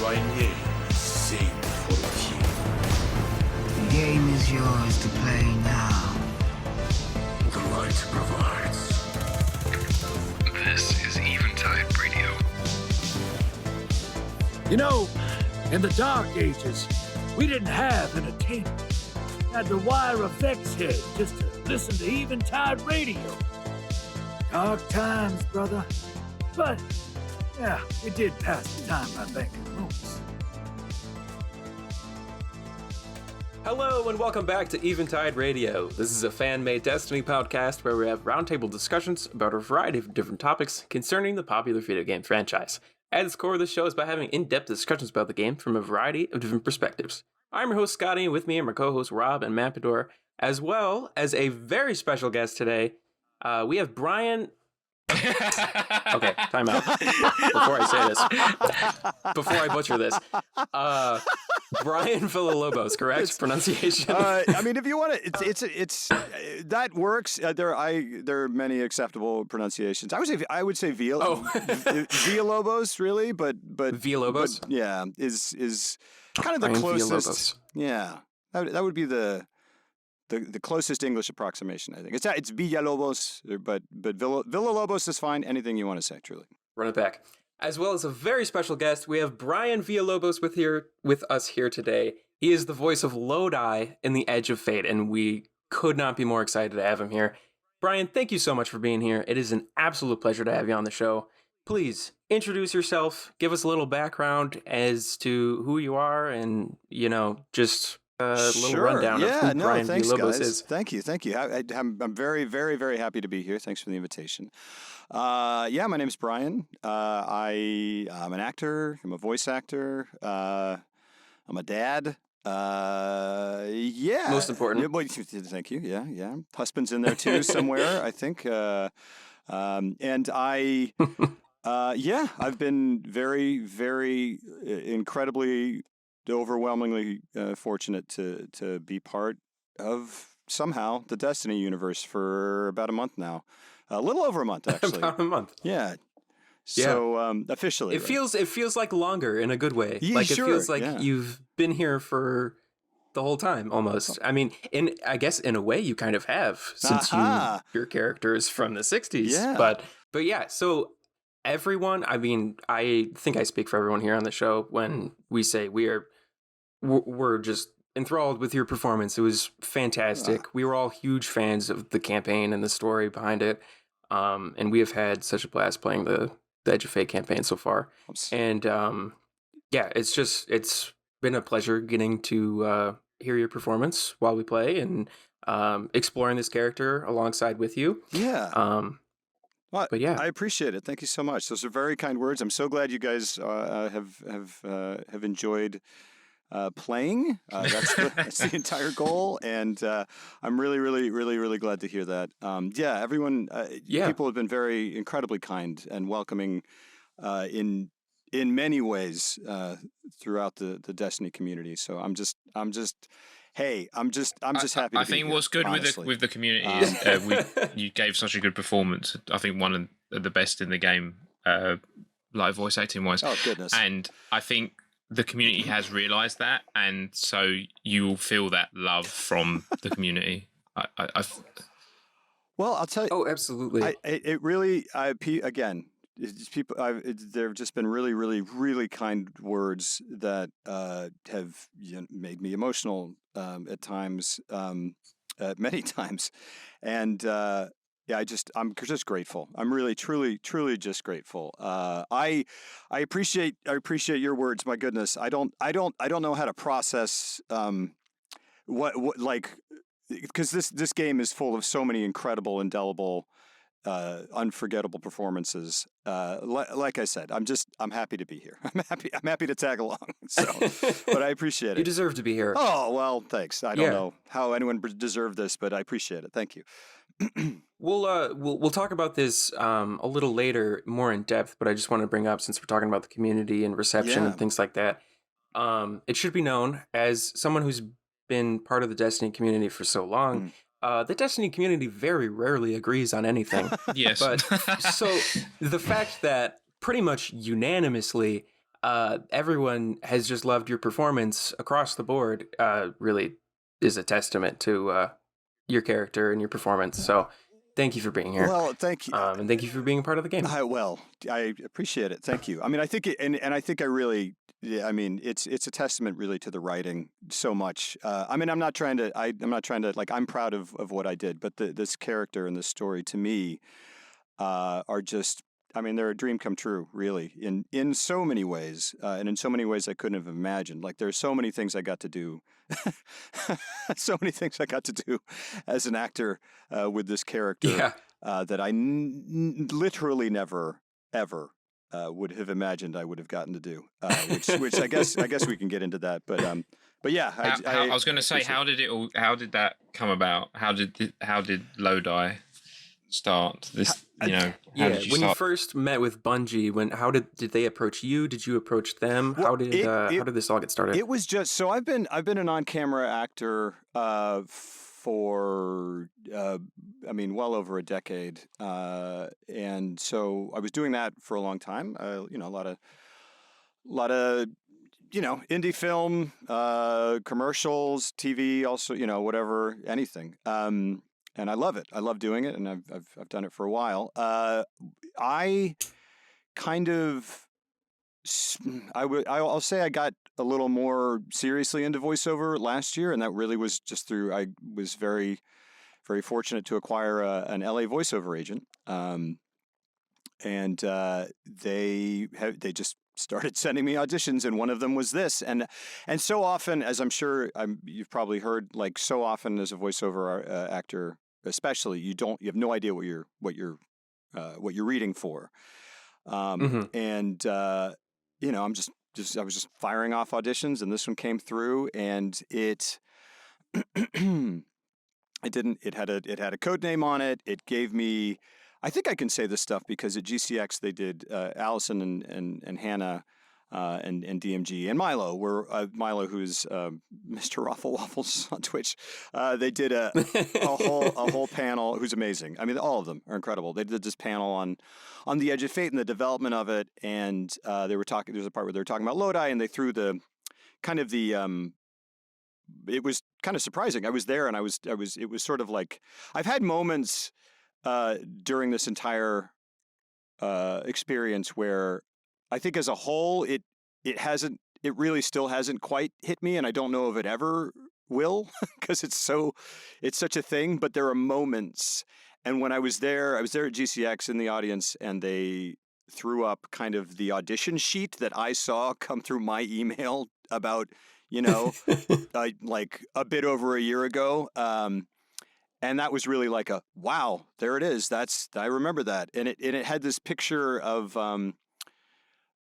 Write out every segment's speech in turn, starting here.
right here, saved for the few. The game is yours to play now. The light provides. This is Eventide Radio. You know, in the Dark Ages, we didn't have entertainment. We had to wire effects head just to listen to Eventide Radio. Dark times, brother. But, yeah, we did pass the time by banking rooms. Hello and welcome back to Eventide Radio. This is a fan-made Destiny podcast where we have roundtable discussions about a variety of different topics concerning the popular video game franchise. At its core, this show is by having in-depth discussions about the game from a variety of different perspectives. I'm your host, Scotty, and with me are my co-hosts, Rob and Matador, as well as a very special guest today. We have Brian... Okay, time out. Before I say this. Before I butcher this. Brian Villalobos, correct pronunciation? I mean, if you want to, it's that works. There are many acceptable pronunciations. I would say Villalobos, really, but Villalobos? But, yeah, is kind of the Brian closest. Villalobos. Yeah, that would be the closest English approximation. I think it's Villalobos, but Villalobos is fine. Anything you want to say, truly. Run it back. As well as a very special guest, we have Brian Villalobos with us here today. He is the voice of Lodi in the Edge of Fate, and we could not be more excited to have him here. Brian, thank you so much for being here. It is an absolute pleasure to have you on the show. Please introduce yourself, give us a little background as to who you are, and, just a little rundown of who Brian Villalobos is. Thank you. I'm very, very, very happy to be here. Thanks for the invitation. My name's Brian. I'm an actor. I'm a voice actor. I'm a dad. Most important. Thank you. Yeah. Husband's in there too somewhere, I think. And I, I've been very, very incredibly, overwhelmingly fortunate to be part of somehow the Destiny universe for about a month now. A little over a month, actually. About a month. Yeah. So officially, it feels like longer in a good way. Yeah, it feels like you've been here for the whole time almost. I mean, I guess in a way you kind of have, since your character is from the 60s. Yeah. But yeah, so everyone, I mean, I think I speak for everyone here on the show when we say we're just enthralled with your performance. It was fantastic. We were all huge fans of the campaign and the story behind it. And we have had such a blast playing the Edge of Fate campaign so far. And it's been a pleasure getting to hear your performance while we play and exploring this character alongside with you. Yeah. But yeah, I appreciate it. Thank you so much. Those are very kind words. I'm so glad you guys have enjoyed playing. That's the entire goal, and I'm really, really, really, really glad to hear that. Everyone, people have been very incredibly kind and welcoming in many ways throughout the Destiny community. So I'm just happy. I think what's good with the community is you gave such a good performance. I think one of the best in the game, live voice acting wise. Oh goodness! And I think the community has realised that, and so you will feel that love from the community. Well, I'll tell you. Oh, absolutely. There have just been really, really, really kind words that have made me emotional at times, many times, and I'm just grateful. I'm really, truly, truly just grateful. I appreciate your words. My goodness, I don't know how to process because this game is full of so many incredible, indelible, unforgettable performances. Like I said, I'm happy to be here. I'm happy to tag along. So, but I appreciate it. You deserve to be here. Oh well, thanks. I don't know how anyone deserved this, but I appreciate it. Thank you. We'll talk about this a little later, more in depth. But I just want to bring up, since we're talking about the community and reception and things like that, it should be known as someone who's been part of the Destiny community for so long. The Destiny community very rarely agrees on anything. Yes. But so the fact that pretty much unanimously everyone has just loved your performance across the board. Really is a testament to your character and your performance. So thank you for being here. Well, thank you. And thank you for being a part of the game. I appreciate it. Thank you. I mean, I think and I think I really, yeah, I mean, it's a testament really to the writing so much. I mean, I'm not trying to, like, I'm proud of what I did, but this character and this story to me are just, I mean, they're a dream come true, really, in so many ways, and in so many ways I couldn't have imagined. Like, there's so many things I got to do, so many things I got to do as an actor with this character that I literally never, ever would have imagined I would have gotten to do. Which I guess we can get into that, but yeah. I was going to say, how did that come about? How did Lodi start this? When you first met with Bungie, how did they approach you? Did you approach them? How did this all get started? It was just so I've been an on-camera actor for well over a decade, and so I was doing that for a long time. A lot of indie film, commercials, TV, also whatever, anything. And I love it. I love doing it, and I've done it for a while. I kind of, I'll say I got a little more seriously into voiceover last year, and that really was just through, I was very, very fortunate to acquire an LA voiceover agent, and they just started sending me auditions, and one of them was this. And so often, as I'm sure you've probably heard, like, so often as a voiceover actor, especially, you have no idea what you're reading for. And I was just firing off auditions, and this one came through, and it had a code name on it. It gave me, I think I can say this stuff because at GCX they did Allison and Hannah and DMG and Milo, who's Mr. Raffle Waffles on Twitch. They did a whole panel. Who's amazing. I mean, all of them are incredible. They did this panel on the Edge of Fate and the development of it, and they were talking. There's a part where they were talking about Lodi, and they threw the kind of the. It was kind of surprising. I was there, and it was sort of like, I've had moments during this entire experience where I think as a whole it really still hasn't quite hit me, and I don't know if it ever will because it's such a thing. But there are moments, and when I was there at GCX in the audience, and they threw up kind of the audition sheet that I saw come through my email about like a bit over a year ago. And that was really like wow, there it is. I remember that. And it had this picture of,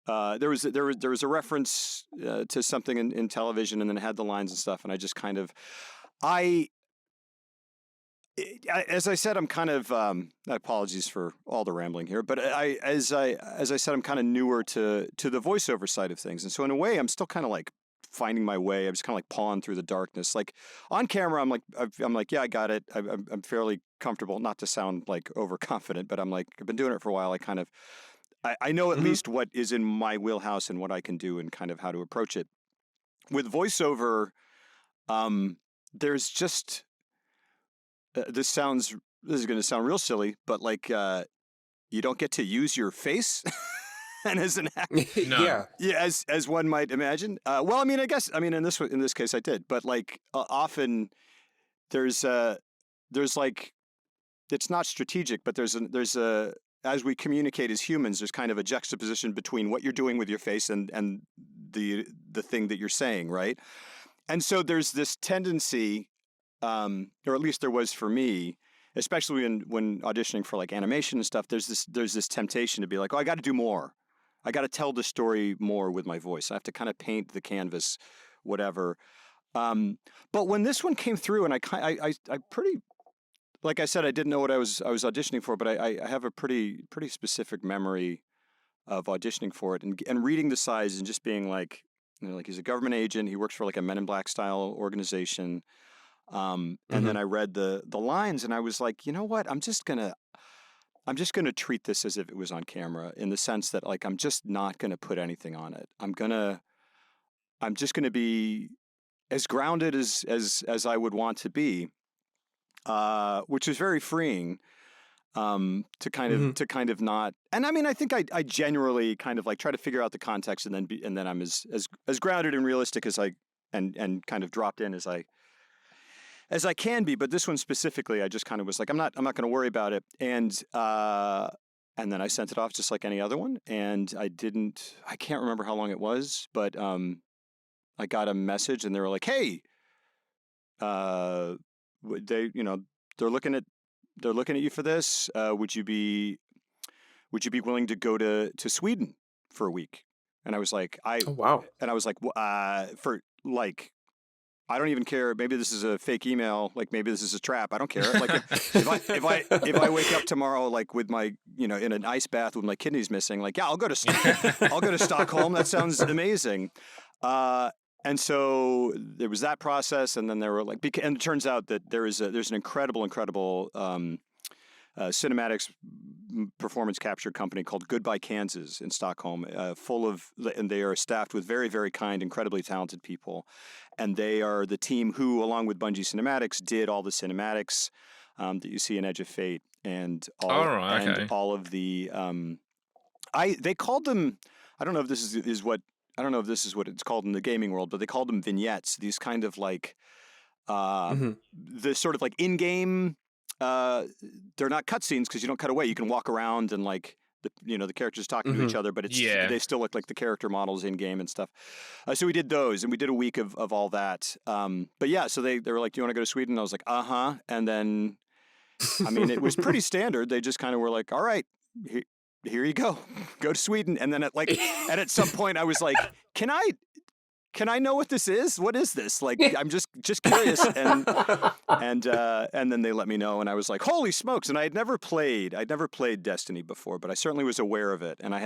there was a reference to something in television, and then it had the lines and stuff. And I just kind of, as I said, I'm kind of, apologies for all the rambling here, but as I said, I'm kind of newer to the voiceover side of things. And so in a way, I'm still kind of like finding my way. I'm just kind of like pawing through the darkness. Like on camera, I'm like, yeah, I got it. I'm fairly comfortable, not to sound like overconfident, but I'm like, I've been doing it for a while. I know at least what is in my wheelhouse and what I can do and kind of how to approach it. With voiceover, there's just, this is going to sound real silly, but like, you don't get to use your face. And as an actor, as one might imagine. Well, I mean, I guess, in this case, I did, but like often there's like, it's not strategic, but there's as we communicate as humans, there's kind of a juxtaposition between what you're doing with your face and the thing that you're saying, right? And so there's this tendency, or at least there was for me, especially when auditioning for like animation and stuff. There's this temptation to be like, oh, I got to do more. I got to tell the story more with my voice. I have to kind of paint the canvas, whatever. But when this one came through, and I pretty, like I said, I didn't know what I was auditioning for, but I have a pretty specific memory of auditioning for it and reading the sides and just being like, like he's a government agent. He works for like a Men in Black style organization. And then I read the lines, and I was like, you know what? I'm just going to treat this as if it was on camera, in the sense that like I'm just not going to put anything on it. I'm just going to be as grounded as I would want to be, which is very freeing. To kind of not, and I mean, I think I generally kind of like try to figure out the context, and then I'm as grounded and realistic as I and kind of dropped in as I can be. But this one specifically, I just kind of was like, I'm not going to worry about it, and then I sent it off just like any other one, and I can't remember how long it was, but I got a message, and they were like, hey, they're looking at you for this. Would you be willing to go to Sweden for a week? And I was like, oh, wow. And I was like, for like, I don't even care. Maybe this is a fake email. Like maybe this is a trap. I don't care. Like if I wake up tomorrow like with my in an ice bath with my kidneys missing, like yeah, I'll go to Stockholm. That sounds amazing. And so there was that process, and then there were like, and it turns out that there's an incredible cinematics performance capture company called Goodbye Kansas in Stockholm, and they are staffed with very, very kind, incredibly talented people, and they are the team who, along with Bungie Cinematics, did all the cinematics that you see in Edge of Fate and all of the. They called them. I don't know if this is what. I don't know if this is what it's called in the gaming world, but they called them vignettes. These kind of like, the sort of like in-game. They're not cutscenes because you don't cut away. You can walk around and like the characters talking to each other, but they still look like the character models in game and stuff. So we did those, and we did a week of all that. But yeah, so they were like, "Do you want to go to Sweden?" And I was like, "Uh-huh." And then, I mean, it was pretty standard. They just kind of were like, "All right, here you go to Sweden." And then at some point I was like, can I know what this is? What is this? Like, I'm just curious. And then they let me know, and I was like, holy smokes. And I'd never played Destiny before, but I certainly was aware of it. And I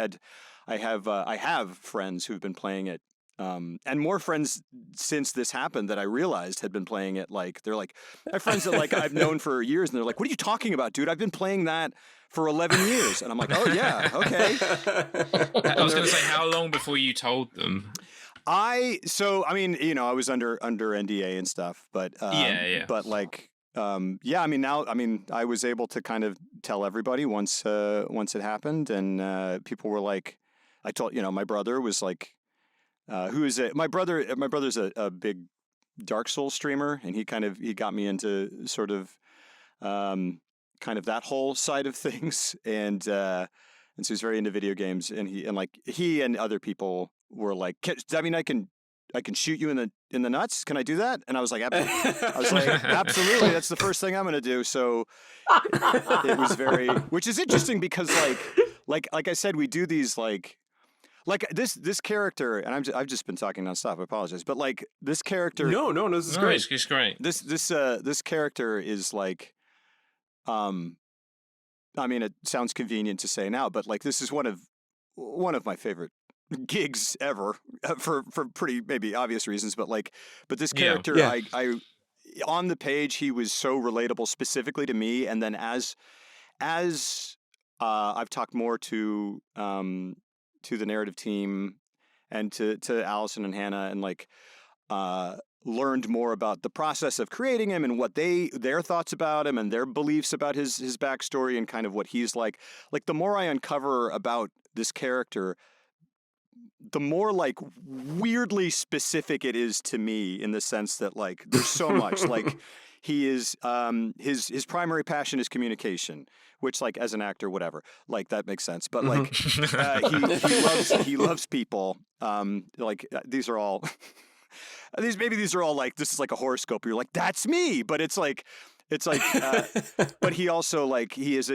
have friends who've been playing it. And more friends since this happened that I realized had been playing it. Like, they're like, I have friends that like I've known for years, and they're like, what are you talking about, dude? I've been playing that for 11 years. And I'm like, oh yeah, okay. I was going to say, how long before you told them? I was under NDA and stuff, but but like, I was able to kind of tell everybody once it happened, and people were like, I told, my brother was like, my brother's a big Dark Souls streamer, and he got me into sort of, kind of that whole side of things, and so he's very into video games, and he and other people were like, does that mean I can shoot you in the nuts? Can I do that? And I was like, absolutely. That's the first thing I'm going to do. So it was which is interesting because like I said, we do these like this character, and I've just been talking nonstop. I apologize, but like this character. No, this is great. It's great. This character is like, I mean, it sounds convenient to say now, but like this is one of my favorite gigs ever, for pretty maybe obvious reasons, but this character, I on the page, he was so relatable specifically to me, and then as I've talked more to the narrative team and to Allison and Hannah, and learned more about the process of creating him and what their thoughts about him and their beliefs about his backstory and kind of what he's like the more I uncover about this character, the more like weirdly specific it is to me, in the sense that like there's so much like he is his primary passion is communication, which like as an actor, whatever, like that makes sense. But like he loves people. These are all these are all like, this is like a horoscope. You're like, that's me, but it's like but he also like he's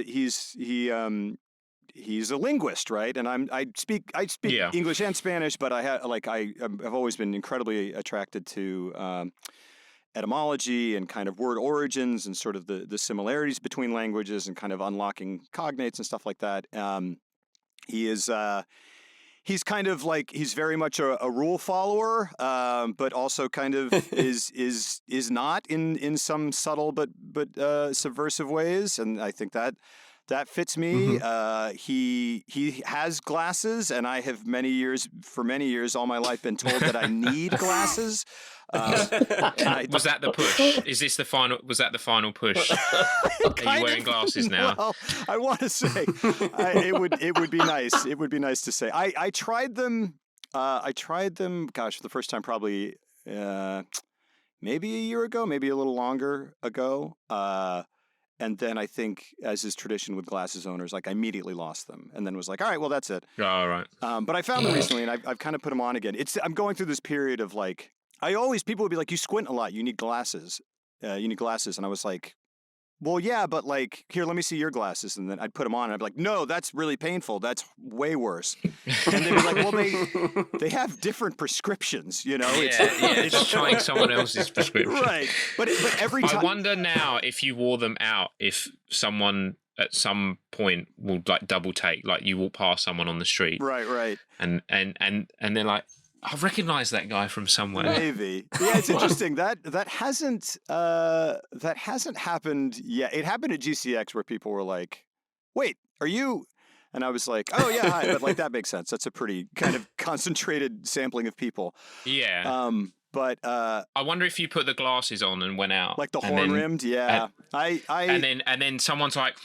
a linguist, right? And I speak English and Spanish, but I've always been incredibly attracted to etymology and kind of word origins and sort of the similarities between languages and kind of unlocking cognates and stuff like that. He's kind of like, he's very much a rule follower, but also kind of is not in some subtle but subversive ways, and I think That fits me. He has glasses, and I have for many years, all my life, been told that I need glasses. Was that the push? Is this the final? Was that the final push? Are you wearing glasses now? Well, I want to say it would be nice. It would be nice to say I tried them. Gosh, for the first time probably maybe a year ago, maybe a little longer ago. And then I think, as is tradition with glasses owners, like I immediately lost them, and then was like, all right, well, that's it. All right. But I found them recently, and I've kind of put them on again. I'm going through this period of like, people would be like, you squint a lot, you need glasses. And I was like, well, yeah, but like, here, let me see your glasses. And then I'd put them on and I'd be like, no, that's really painful. That's way worse. And they'd be like, well, they have different prescriptions, you know? It's trying someone else's prescription. Right. But every time. I wonder now if you wore them out, if someone at some point will like double take, like you walk past someone on the street. Right. And they're like, I recognise that guy from somewhere. Maybe. Yeah, it's interesting. That hasn't happened yet. It happened at GCX where people were like, "Wait, are you?" And I was like, "Oh yeah, hi." But like that makes sense. That's a pretty kind of concentrated sampling of people. Yeah. But I wonder if you put the glasses on and went out, like the horn rimmed. Yeah. And then someone's like,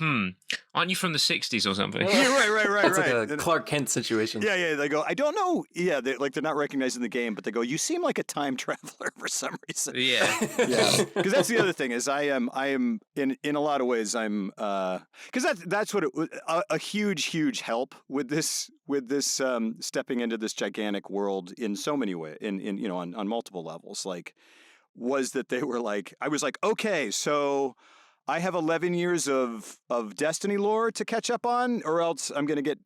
aren't you from the 60s or something? Yeah, right. It's like a Clark Kent situation. Yeah. They go, I don't know. Yeah, they're not recognizing the game, but they go, you seem like a time traveler for some reason. Yeah. Because that's the other thing is I am in a lot of ways because that's what a huge help with this stepping into this gigantic world in so many ways in on multiple levels, like, was that they were like, I was like, okay, so I have 11 years of Destiny lore to catch up on, or else I'm going to get,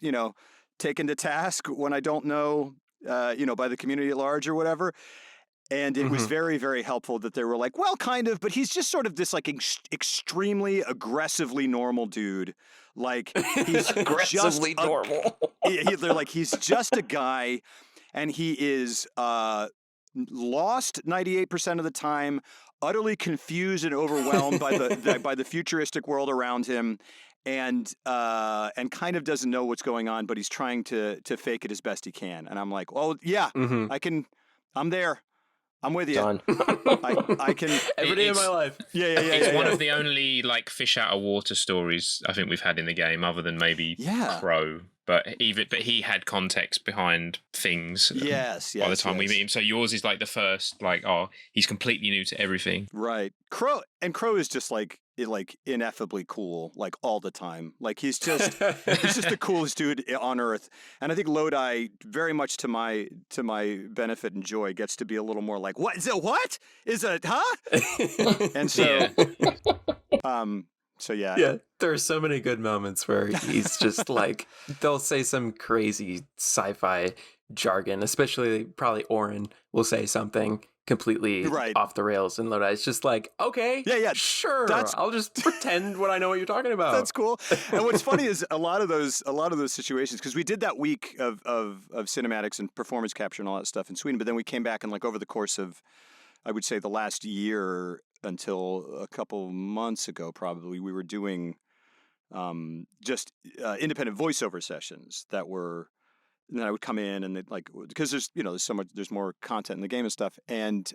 taken to task when I don't know, by the community at large or whatever. And it was very, very helpful that they were like, well, kind of, but he's just sort of this like extremely aggressively normal dude. Like, he's aggressively normal. They're like, he's just a guy, and he is lost 98% of the time, utterly confused and overwhelmed by the futuristic world around him, and kind of doesn't know what's going on, but he's trying to fake it as best he can. And I'm like, oh yeah, I'm there. I'm with you. Done. I can every day of my life. Yeah. It's one of the only like fish out of water stories I think we've had in the game, other than maybe Crow. But he had context behind things. Yes. By the time we meet him, so yours is like the first, like, he's completely new to everything. Right. Crow is just like ineffably cool, like all the time. Like he's just the coolest dude on earth. And I think Lodi, very much to my benefit and joy, gets to be a little more like, what is it? What is it? Huh? And so, So yeah, there are so many good moments where he's just like, they'll say some crazy sci-fi jargon, especially probably Oren will say something completely off the rails, and Lodi is just like, okay, sure, I'll just pretend what I know what you're talking about. That's cool. And what's funny is a lot of those situations, because we did that week of cinematics and performance capture and all that stuff in Sweden, but then we came back and like over the course of, I would say, the last year until a couple months ago, probably, we were doing just independent voiceover sessions that I would come in and like, because there's more content in the game and stuff. And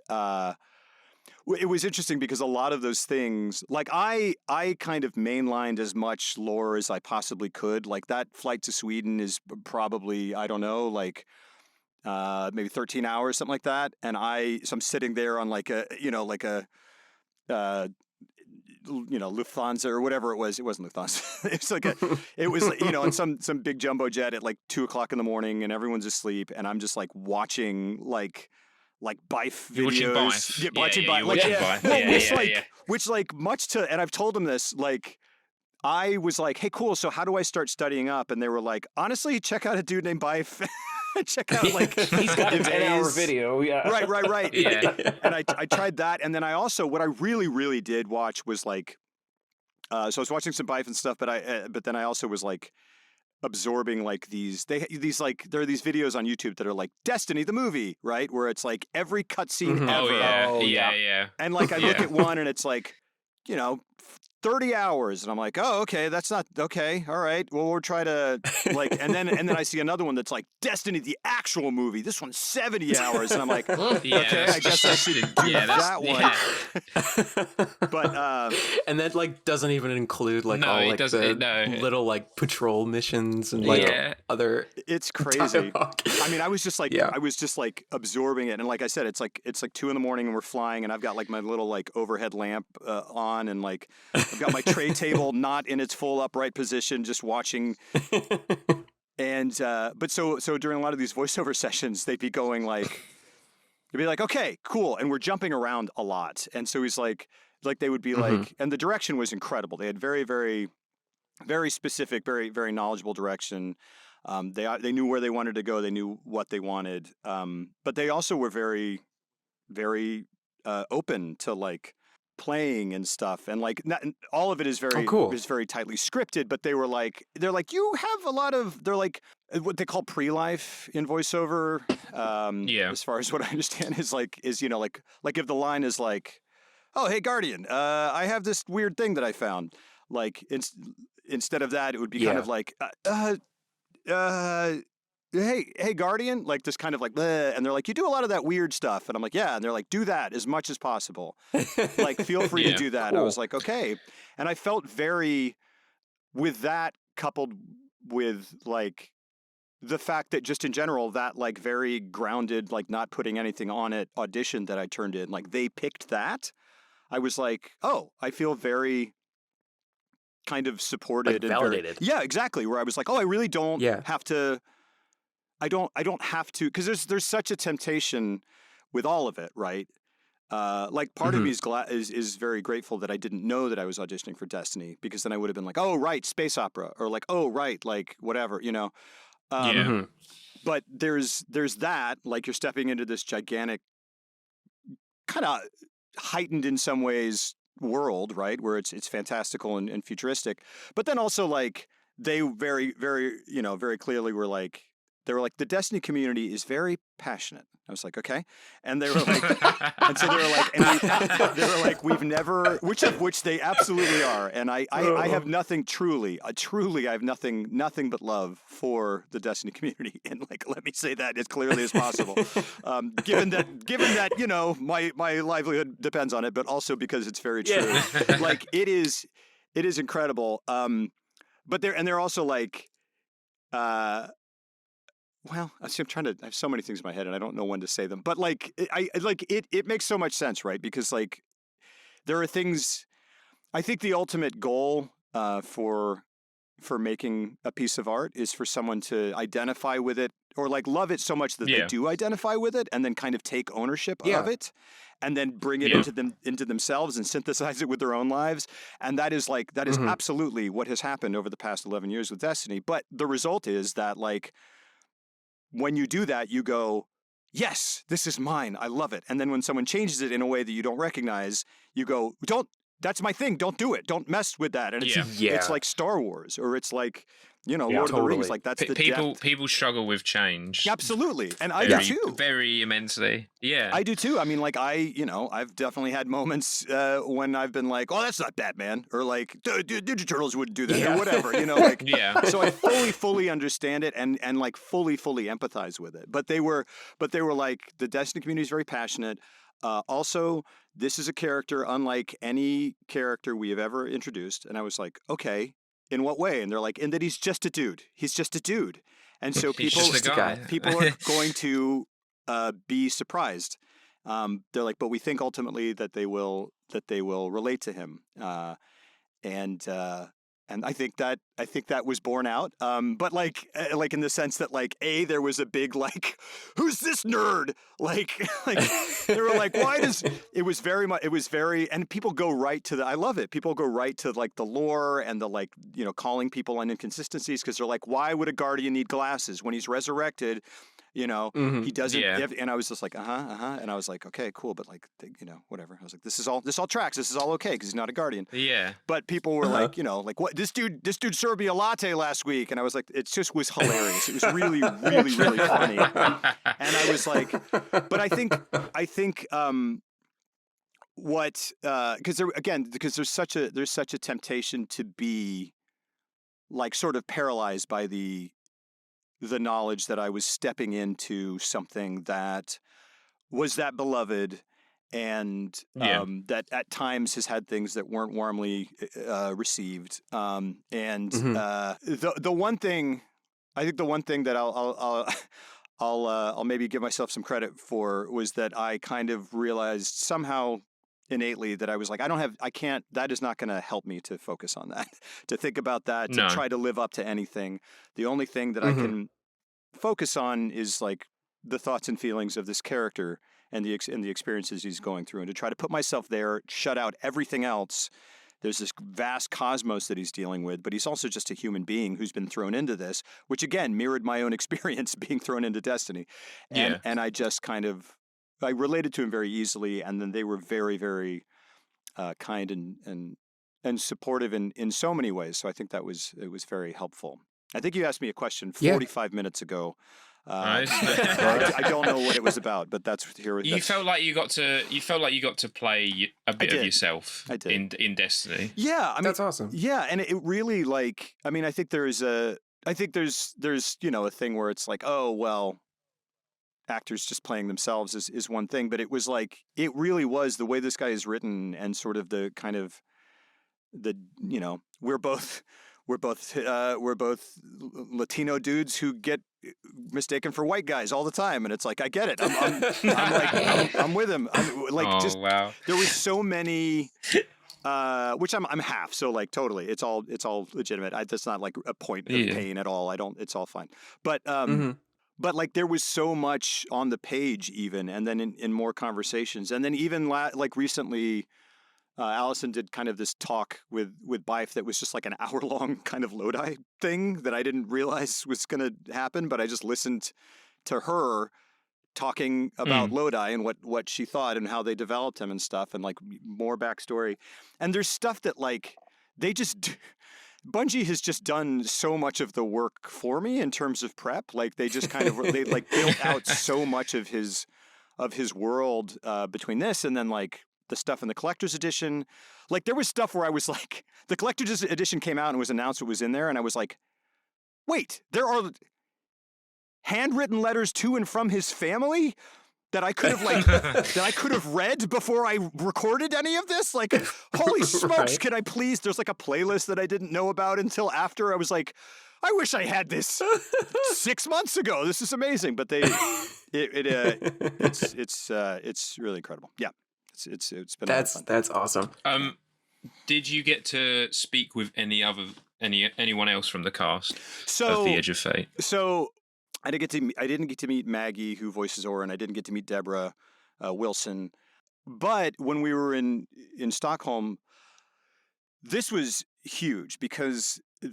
it was interesting because a lot of those things, like I kind of mainlined as much lore as I possibly could. Like that flight to Sweden is probably, I don't know, like maybe 13 hours, something like that. And so I'm sitting there on like a Lufthansa or whatever it was. It wasn't Lufthansa. It was on some big jumbo jet at like 2:00 in the morning, and everyone's asleep, and I'm just like watching like Bife videos. Watching Bife. Which much to, and I've told them this, like, I was like, hey, cool, so how do I start studying up? And they were like, honestly, check out a dude named Bife. Check out like he's got a 10-hour video. Yeah. Right. Yeah. And I tried that, and then I also, what I really did watch was like, so I was watching some Bife and stuff, but then I also was like absorbing like there are these videos on YouTube that are like Destiny the movie, right, where it's like every cutscene ever. Oh yeah. And like I look at one and it's like, 30 hours. And I'm like, oh, okay, that's not okay. All right. Well, we'll try to like, and then I see another one that's like Destiny, the actual movie. This one's 70 hours. And I'm like, okay, I guess I should do that one. But, and that like doesn't even include like all like the little like patrol missions and like other. It's crazy. I mean, I was just like absorbing it. And like I said, it's like 2 a.m. and we're flying and I've got like my little like overhead lamp on and like, I've got my tray table not in its full upright position, just watching. And but so during a lot of these voiceover sessions, they'd be going like, okay, cool, and we're jumping around a lot. And so he's like they would be like, and the direction was incredible. They had very, very, very specific, very, very knowledgeable direction. They knew where they wanted to go. They knew what they wanted. But they also were very, very open to like playing and stuff, and like all of it is very is very tightly scripted. But they're like you have a lot of what they call pre-life in voiceover. As far as what I understand is like if the line is like, oh hey Guardian, I have this weird thing that I found. Like instead of that, it would be kind of like hey Guardian, like this kind of like, bleh, and they're like, you do a lot of that weird stuff, and I'm like, yeah, and they're like, do that as much as possible, like feel free to do that. Cool. I was like, okay, and I felt very, with that coupled with like the fact that just in general that like very grounded, like not putting anything on it audition that I turned in, like they picked that, I was like, oh, I feel very kind of supported, like validated. Yeah, exactly. Where I was like, oh, I really don't have to. I don't have to, because there's such a temptation with all of it, right? Like part of me is very grateful that I didn't know that I was auditioning for Destiny, because then I would have been like, oh right, space opera, or like, oh right, like whatever, you know. But there's that, like you're stepping into this gigantic, kind of heightened in some ways world, right, where it's fantastical and futuristic, but then also like they very, very, very clearly were like, they were like, the Destiny community is very passionate. I was like, okay. And they were like, and so they were like, they were like, we've never, which they absolutely are. And I have nothing truly, I have nothing but love for the Destiny community. And like, let me say that as clearly as possible. Given that, my livelihood depends on it, but also because it's very true. Like it is incredible. But they're also like, well, I have so many things in my head and I don't know when to say them, but like, it makes so much sense, right? Because like, there are things, I think the ultimate goal for making a piece of art is for someone to identify with it, or like love it so much that they do identify with it, and then kind of take ownership of it, and then bring it into themselves and synthesize it with their own lives. And that is absolutely what has happened over the past 11 years with Destiny. But the result is that like, when you do that, you go, yes, this is mine. I love it. And then when someone changes it in a way that you don't recognize, you go, that's my thing. Don't do it. Don't mess with that. And it's like Star Wars, or it's like, Lord of the Rings. Like that's people struggle with change. Absolutely. And I do too. Very immensely. Yeah. I do too. I mean, like I've definitely had moments when I've been like, oh, that's not Batman, or like Ninja Turtles wouldn't do that, or whatever, like, so I fully understand it and like fully empathize with it. But they were like, the Destiny community is very passionate. Also, this is a character unlike any character we have ever introduced. And I was like, okay, in what way? And they're like, in that he's just a dude. He's just a dude. And so people are going to be surprised. They're like, but we think ultimately that they will relate to him. And I think that was borne out. But like in the sense that like, there was a big like, who's this nerd? Like they were like, it was very, and people go right to I love it. People go right to like the lore and the like, calling people on inconsistencies, because they're like, why would a Guardian need glasses when he's resurrected? He doesn't. And I was just like, and I was like, okay, cool, but like, whatever. I was like, this all tracks. This is all okay because he's not a Guardian. Yeah. But people were like, like, what? This dude served me a latte last week, and I was like, it just was hilarious. It was really, really, really funny. And I was like, but I think because there's such a temptation to be like sort of paralyzed by the knowledge that I was stepping into something that was that beloved, and that at times has had things that weren't warmly received. The one thing, I think the one thing that I'll maybe give myself some credit for was that I kind of realized somehow innately that I was like, that is not going to help me to focus on that, to think about that, to try to live up to anything. The only thing that I can focus on is like the thoughts and feelings of this character and the experiences he's going through, and to try to put myself there, shut out everything else. There's this vast cosmos that he's dealing with, but he's also just a human being who's been thrown into this, which again mirrored my own experience being thrown into Destiny. And I just kind of, I related to him very easily, and then they were very, very kind and supportive in so many ways. So I think it was very helpful. I think you asked me a question 45 minutes ago. I don't know what it was about, but you felt like you got to play a bit of yourself in Destiny. Yeah, I mean, that's awesome. Yeah, and it really, like, I mean, I think there's a thing where it's like, oh well, actors just playing themselves is one thing, but it was like, it really was the way this guy is written, and sort of the kind of we're both Latino dudes who get mistaken for white guys all the time, and it's like, I get it. I'm with him. Wow. There was so many, which I'm half, so like totally, it's all legitimate. That's not like a point of pain at all. It's all fine. But but like there was so much on the page even, and then in more conversations, and then even like recently. Allison did kind of this talk with Bife that was just like an hour-long kind of Lodi thing that I didn't realize was going to happen, but I just listened to her talking about Lodi and what she thought and how they developed him and stuff, and like more backstory. And there's stuff that like Bungie has just done so much of the work for me in terms of prep. Like they just kind of they like built out so much of his world between this and then like the stuff in the collector's edition. Like there was stuff where I was like, the collector's edition came out and was announced what was in there, and I was like, wait, there are handwritten letters to and from his family that I could have read before I recorded any of this. Like, holy smokes, Can I please? There's like a playlist that I didn't know about until after. I was like, I wish I had this 6 months ago. This is amazing. But it's really incredible. Yeah. It's been that's awesome. Did you get to speak with anyone else from the cast of the Edge of Fate? So I didn't get to meet Maggie, who voices Orin. I didn't get to meet Deborah Wilson. But when we were in Stockholm, this was huge because I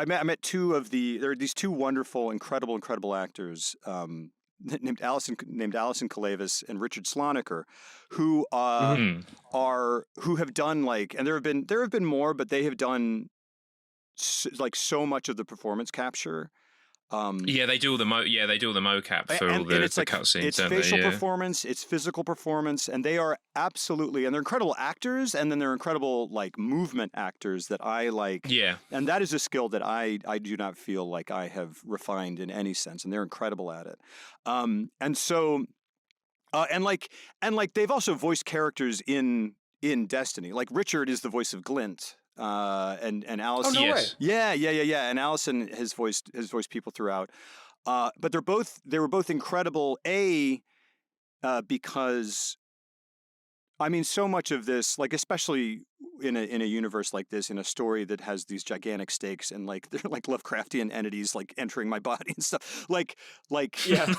met there are these two wonderful, incredible actors. Named Alison Kalevis and Richard Sloniker, who have done like, and there have been more, but they have done like so much of the performance capture. They do all the mocap for all the cutscenes. It's facial performance, it's physical performance, and they are absolutely, and they're incredible actors, and then they're incredible like movement actors that I like. Yeah, and that is a skill that I do not feel like I have refined in any sense, and they're incredible at it. And they've also voiced characters in Destiny. Like Richard is the voice of Glint. And Allison. Oh, no way. Yeah. And Allison has voiced people throughout. But they were both incredible. Because I mean, so much of this, like especially in a universe like this, in a story that has these gigantic stakes and like they're like Lovecraftian entities like entering my body and stuff. Like anything.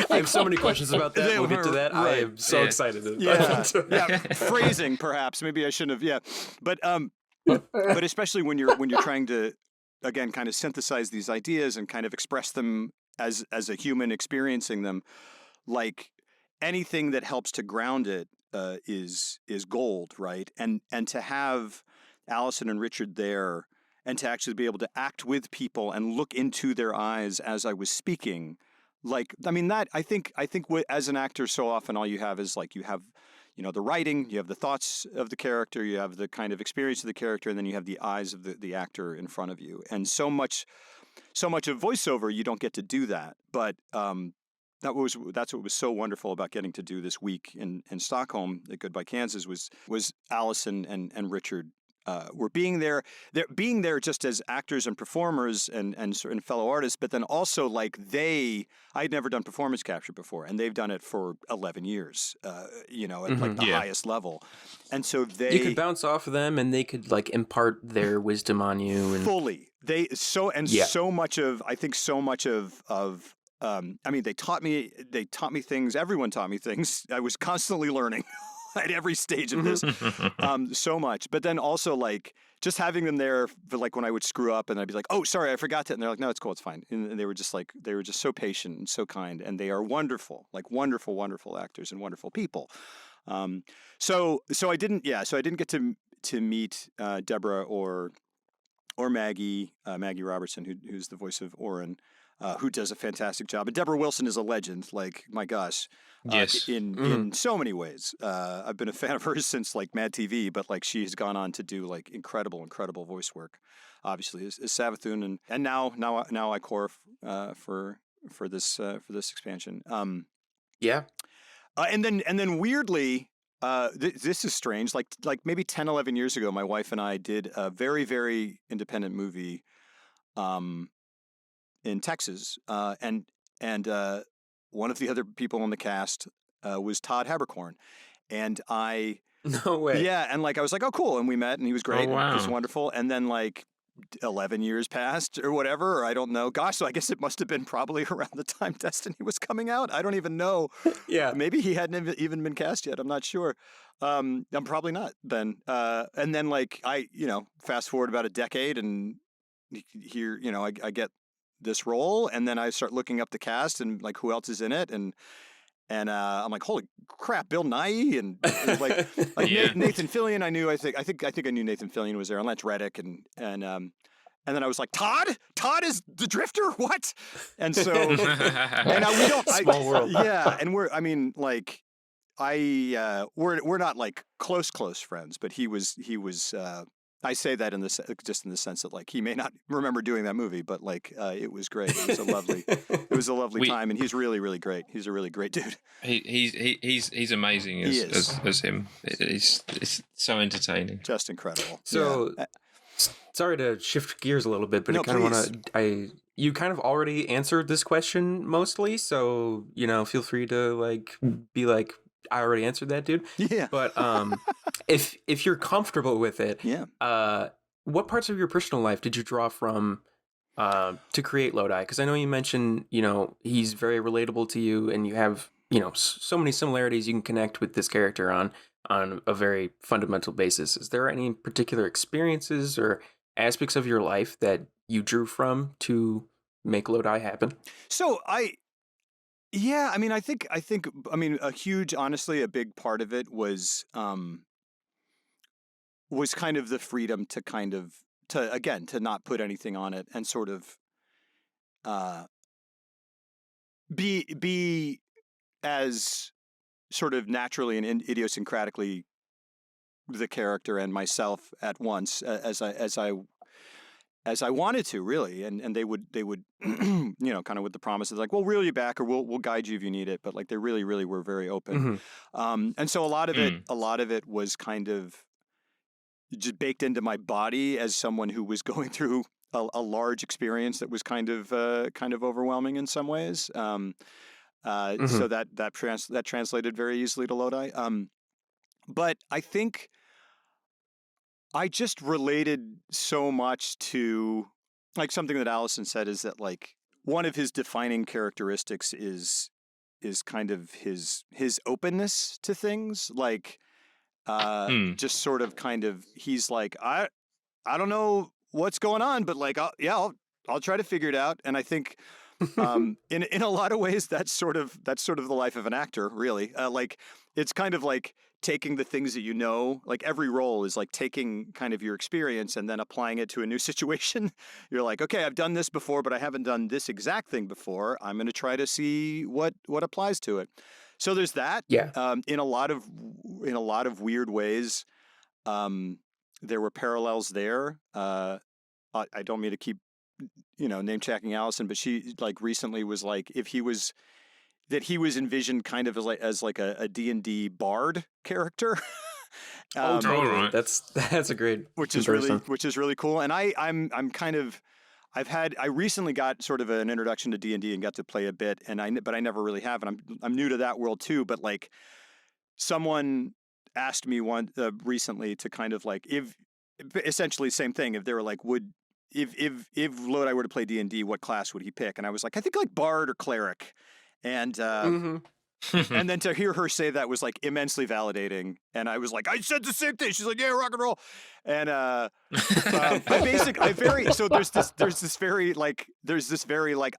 I have so many questions about that. We'll get to that. Right. I am so excited. Phrasing, perhaps. Maybe I shouldn't have. Yeah, but especially when you're trying to again kind of synthesize these ideas and kind of express them as a human experiencing them, like anything that helps to ground it is gold, right? And to have Allison and Richard there, and to actually be able to act with people and look into their eyes as I was speaking, like, I mean, as an actor, so often all you have is like, you have, the writing, you have the thoughts of the character, you have the kind of experience of the character, and then you have the eyes of the actor in front of you. And so much of voiceover, you don't get to do that. But that's what was so wonderful about getting to do this week in Stockholm at Goodbye Kansas was Allison and Richard were being there just as actors and performers and fellow artists, but then also like I'd never done performance capture before, and they've done it for 11 years, at like the highest level, and so you could bounce off of them, and they could like impart their wisdom on you and fully. So much of I mean, they taught me things. Everyone taught me things. I was constantly learning at every stage of this, so much. But then also like just having them there for like when I would screw up and I'd be like, oh, sorry, I forgot that. And they're like, no, it's cool. It's fine. And they were just so patient and so kind. And they are wonderful, like wonderful, wonderful actors and wonderful people. So I didn't get to meet Deborah or Maggie Robertson, who's the voice of Oren. Who does a fantastic job. And Deborah Wilson is a legend, like, my gosh, yes. in so many ways. I've been a fan of hers since, like, Mad TV, but, like, she's gone on to do, like, incredible voice work, obviously, as Savathun, and now Ikora for this expansion. And then weirdly, this is strange, like maybe 10, 11 years ago, my wife and I did a very, very independent movie, in Texas, and one of the other people on the cast was Todd Haberkorn, and I no way, yeah, and like I was like, oh cool, and we met, and he was great, oh, wow. It was wonderful, and then like 11 years passed or whatever, or I don't know, gosh, so I guess it must have been probably around the time Destiny was coming out. I don't even know. Yeah, maybe he hadn't even been cast yet. I'm not sure. I'm probably not then. And then like I fast forward about a decade, and here I get this role, and then I start looking up the cast and like who else is in it, and I'm like, holy crap, Bill Nighy and like yeah. Nathan Fillion. I think I knew Nathan Fillion was there, and Lance Reddick, and then I was like, Todd is the Drifter, what? And so and we don't small world, yeah, and we're not like close friends, but he was. I say that just in the sense that like he may not remember doing that movie, but like it was great. It was a lovely time, and he's really, really great. He's a really great dude. He's amazing as him. It's so entertaining, just incredible. So sorry to shift gears a little bit, but you kind of already answered this question mostly, so feel free to like be like, I already answered that, dude. Yeah. But if you're comfortable with it, yeah. What parts of your personal life did you draw from to create Lodi? Because I know you mentioned, he's very relatable to you, and you have, so many similarities you can connect with this character on a very fundamental basis. Is there any particular experiences or aspects of your life that you drew from to make Lodi happen? So yeah, I mean, I think, honestly, a big part of it was kind of the freedom to not put anything on it and sort of be as sort of naturally and idiosyncratically the character and myself at once as I wanted to, really, and they would kind of with the promises like, we'll reel you back, or we'll guide you if you need it, but like they really, really were very open. Mm-hmm. And so a lot of it was kind of just baked into my body as someone who was going through a large experience that was kind of overwhelming in some ways. Mm-hmm. So that translated very easily to Lodi. But I think I just related so much to, like, something that Allison said is that, like, one of his defining characteristics is kind of his openness to things. Like, just sort of kind of, he's like, I don't know what's going on, but like, I'll try to figure it out. And I think, in a lot of ways, that's sort of the life of an actor, really. Like, it's kind of like taking the things that you know, like every role is like taking kind of your experience and then applying it to a new situation. You're like, okay, I've done this before, but I haven't done this exact thing before. I'm going to try to see what applies to it. So there's that. Yeah. In a lot of weird ways, there were parallels there. I don't mean to keep, name checking Allison, but she like recently was like, if he was envisioned kind of as like a D&D bard character. Totally. Right. That's a great which is really cool. And I'm kind of, I recently got sort of an introduction to D&D and got to play a bit, but I never really have, and I'm new to that world too. But like, someone asked me recently to kind of like, if essentially same thing, if they were like, if Lodi were to play D&D, what class would he pick? And I was like, I think like bard or cleric. And and then to hear her say that was like immensely validating. And I was like, I said the same thing. She's like, yeah, rock and roll. And so there's this very like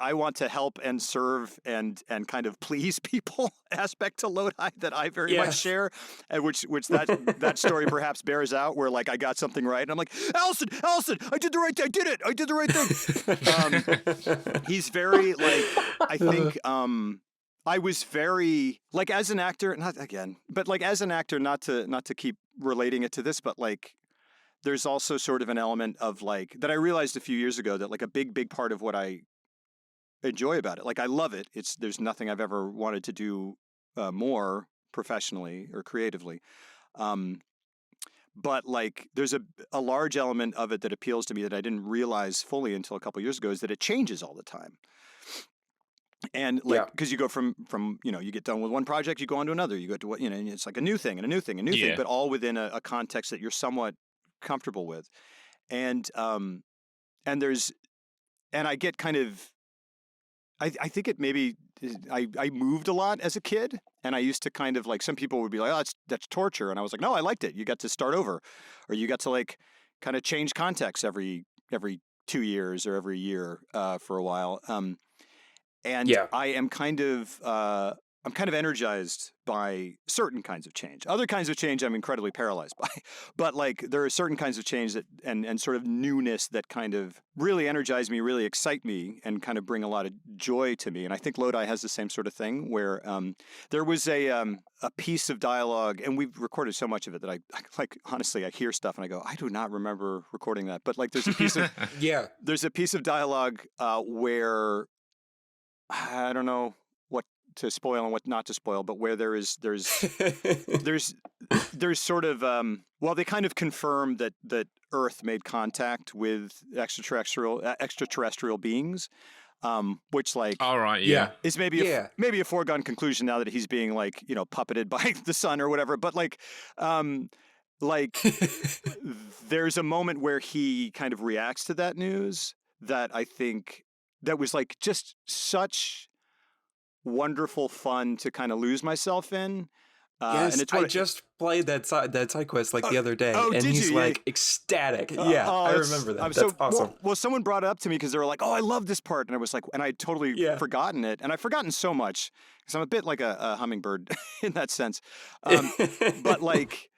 I want to help and serve and kind of please people aspect to Lodi that I very much share, and which that story perhaps bears out, where like I got something right and I'm like, Allison, I did the right thing. I did the right thing. He's very like, I think I was very like, as an actor, not to keep relating it to this, but like, there's also sort of an element of like, that I realized a few years ago, that like a big part of what I enjoy about it, like I love it. There's nothing I've ever wanted to do more professionally or creatively. But like, there's a large element of it that appeals to me that I didn't realize fully until a couple of years ago, is that it changes all the time. And like, because you go from you get done with one project, you go on to another, you go to and it's like a new thing, but all within a context that you're somewhat comfortable with. And I get kind of, I think it maybe, I moved a lot as a kid, and I used to kind of like, some people would be like, oh, that's torture. And I was like, no, I liked it. You got to start over, or you got to like kind of change context every 2 years or every year for a while. I am kind of energized by certain kinds of change. Other kinds of change I'm incredibly paralyzed by. But like, there are certain kinds of change that and sort of newness that kind of really energize me, really excite me, and kind of bring a lot of joy to me. And I think Lodi has the same sort of thing, where there was a piece of dialogue, and we've recorded so much of it that I like, honestly, I hear stuff and I go, I do not remember recording that. But like, there's a piece of there's a piece of dialogue where, I don't know what to spoil and what not to spoil, but where there's sort of they kind of confirm that Earth made contact with extraterrestrial beings, which like, all right, is maybe a foregone conclusion now that he's being like, puppeted by the sun or whatever. But like there's a moment where he kind of reacts to that news that I think, that was like just such wonderful fun to kind of lose myself in. Yes, and I just played that side quest like the other day, and he's like ecstatic. I remember that. That's awesome. Well, someone brought it up to me because they were like, "Oh, I love this part," and I was like, and I had totally forgotten it, and I've forgotten so much because I'm a bit like a hummingbird in that sense. But like,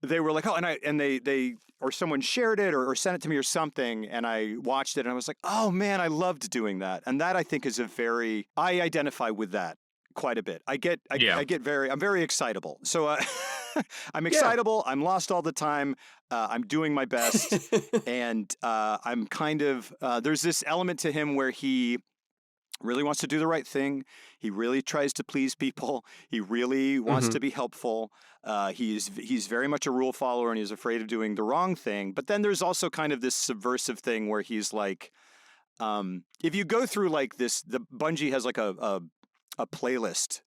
they were like, oh, and they or someone shared it or sent it to me or something, and I watched it and I was like, oh man, I loved doing that. And that, I think, is I identify with that quite a bit. I'm very excitable. So I'm excitable. I'm lost all the time. I'm doing my best. And I'm kind of, there's this element to him where he really wants to do the right thing. He really tries to please people. He really wants to be helpful. He's very much a rule follower, and he's afraid of doing the wrong thing. But then there's also kind of this subversive thing where he's like, if you go through like this, the Bungie has like a playlist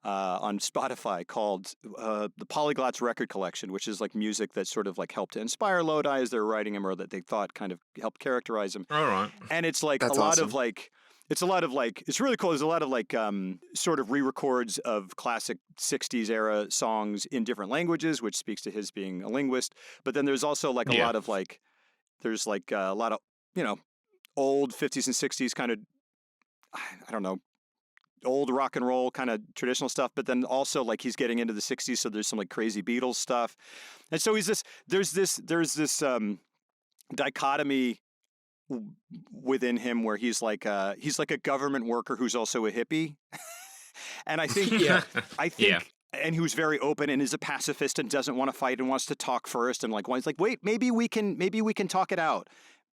on Spotify called the Polyglot's Record Collection, which is like music that sort of like helped to inspire Lodi as they're writing him, or that they thought kind of helped characterize him. All right. And it's like it's really cool. There's a lot of like sort of re-records of classic 60s era songs in different languages, which speaks to his being a linguist. But then there's also like a lot of like, there's like a lot of, old 50s and 60s kind of, I don't know, old rock and roll kind of traditional stuff, but then also like he's getting into the 60s, so there's some like crazy Beatles stuff. And so there's this dichotomy within him where he's like a government worker who's also a hippie. And I think and who's very open and is a pacifist and doesn't want to fight and wants to talk first, and like he's like, wait, maybe we can talk it out.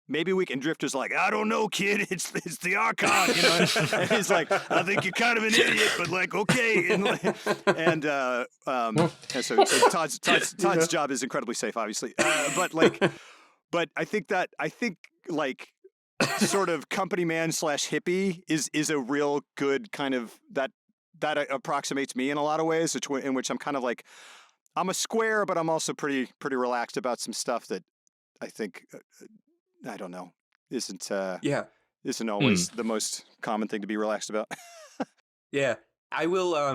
Maybe we can. Drifter's like, I don't know, kid. It's the Archon, you know. And he's like, I think you're kind of an idiot, but like, okay. And so Todd's job is incredibly safe, obviously. But I think like sort of company man / hippie is a real good kind of that approximates me in a lot of ways, in which I'm kind of like, I'm a square, but I'm also pretty relaxed about some stuff that I think. I don't know, isn't always the most common thing to be relaxed about. Yeah, I will I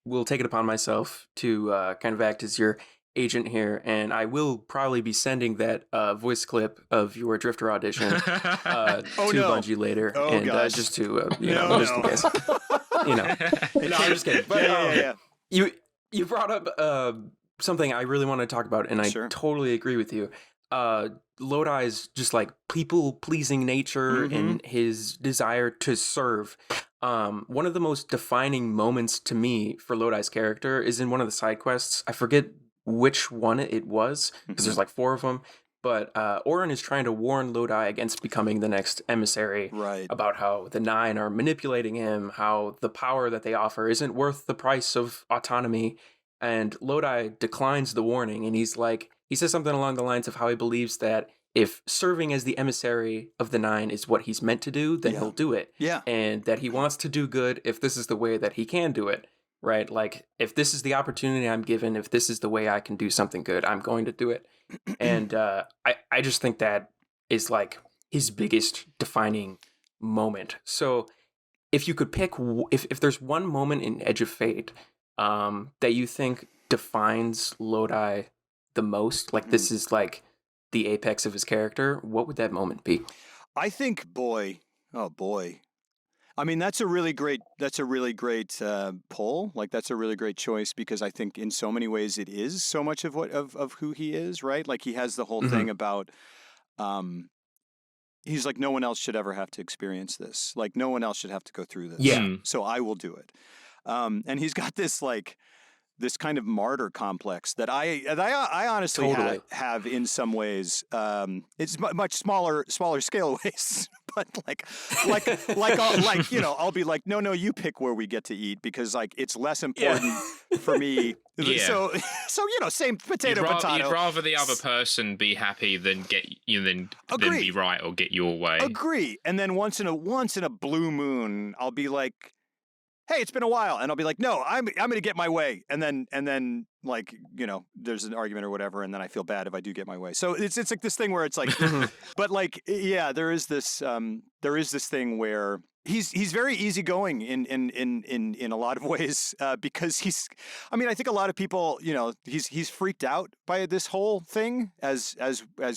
will take it upon myself to kind of act as your agent here, and I will probably be sending that voice clip of your Drifter audition to Bungie later, just to just in case. No, I'm just kidding. But you brought up something I really want to talk about, and I totally agree with you. Lodi's just like people-pleasing nature and his desire to serve. One of the most defining moments to me for Lodi's character is in one of the side quests. I forget which one it was, because there's like 4 of them. But Orin is trying to warn Lodi against becoming the next emissary, about how the Nine are manipulating him, how the power that they offer isn't worth the price of autonomy. And Lodi declines the warning, and he says something along the lines of how he believes that if serving as the emissary of the Nine is what he's meant to do, then he'll do it. Yeah. And that he wants to do good if this is the way that he can do it, right? Like, if this is the opportunity I'm given, if this is the way I can do something good, I'm going to do it. And I just think that is like his biggest defining moment. So if you could pick, if there's one moment in Edge of Fate that you think defines Lodi the most, like this is like the apex of his character, what would that moment be? I think, oh boy. I mean, that's a really great poll. Like, that's a really great choice, because I think in so many ways it is so much of of who he is, right? Like, he has the whole thing about, he's like, no one else should ever have to experience this. Like, no one else should have to go through this. Yeah. So I will do it. And he's got this like, this kind of martyr complex that I honestly have in some ways. It's much smaller scale ways, but I'll be like, no, you pick where we get to eat, because like it's less important for me. Yeah. So same potato. You'd rather the other person be happy than than be right or get your way. Agree. And then once in a blue moon, I'll be like, hey, it's been a while. And I'll be like, no, I'm going to get my way. And then like, there's an argument or whatever. And then I feel bad if I do get my way. So it's like this thing where it's like, but like, yeah, there is this thing where he's very easygoing in a lot of ways, because I think a lot of people, he's freaked out by this whole thing as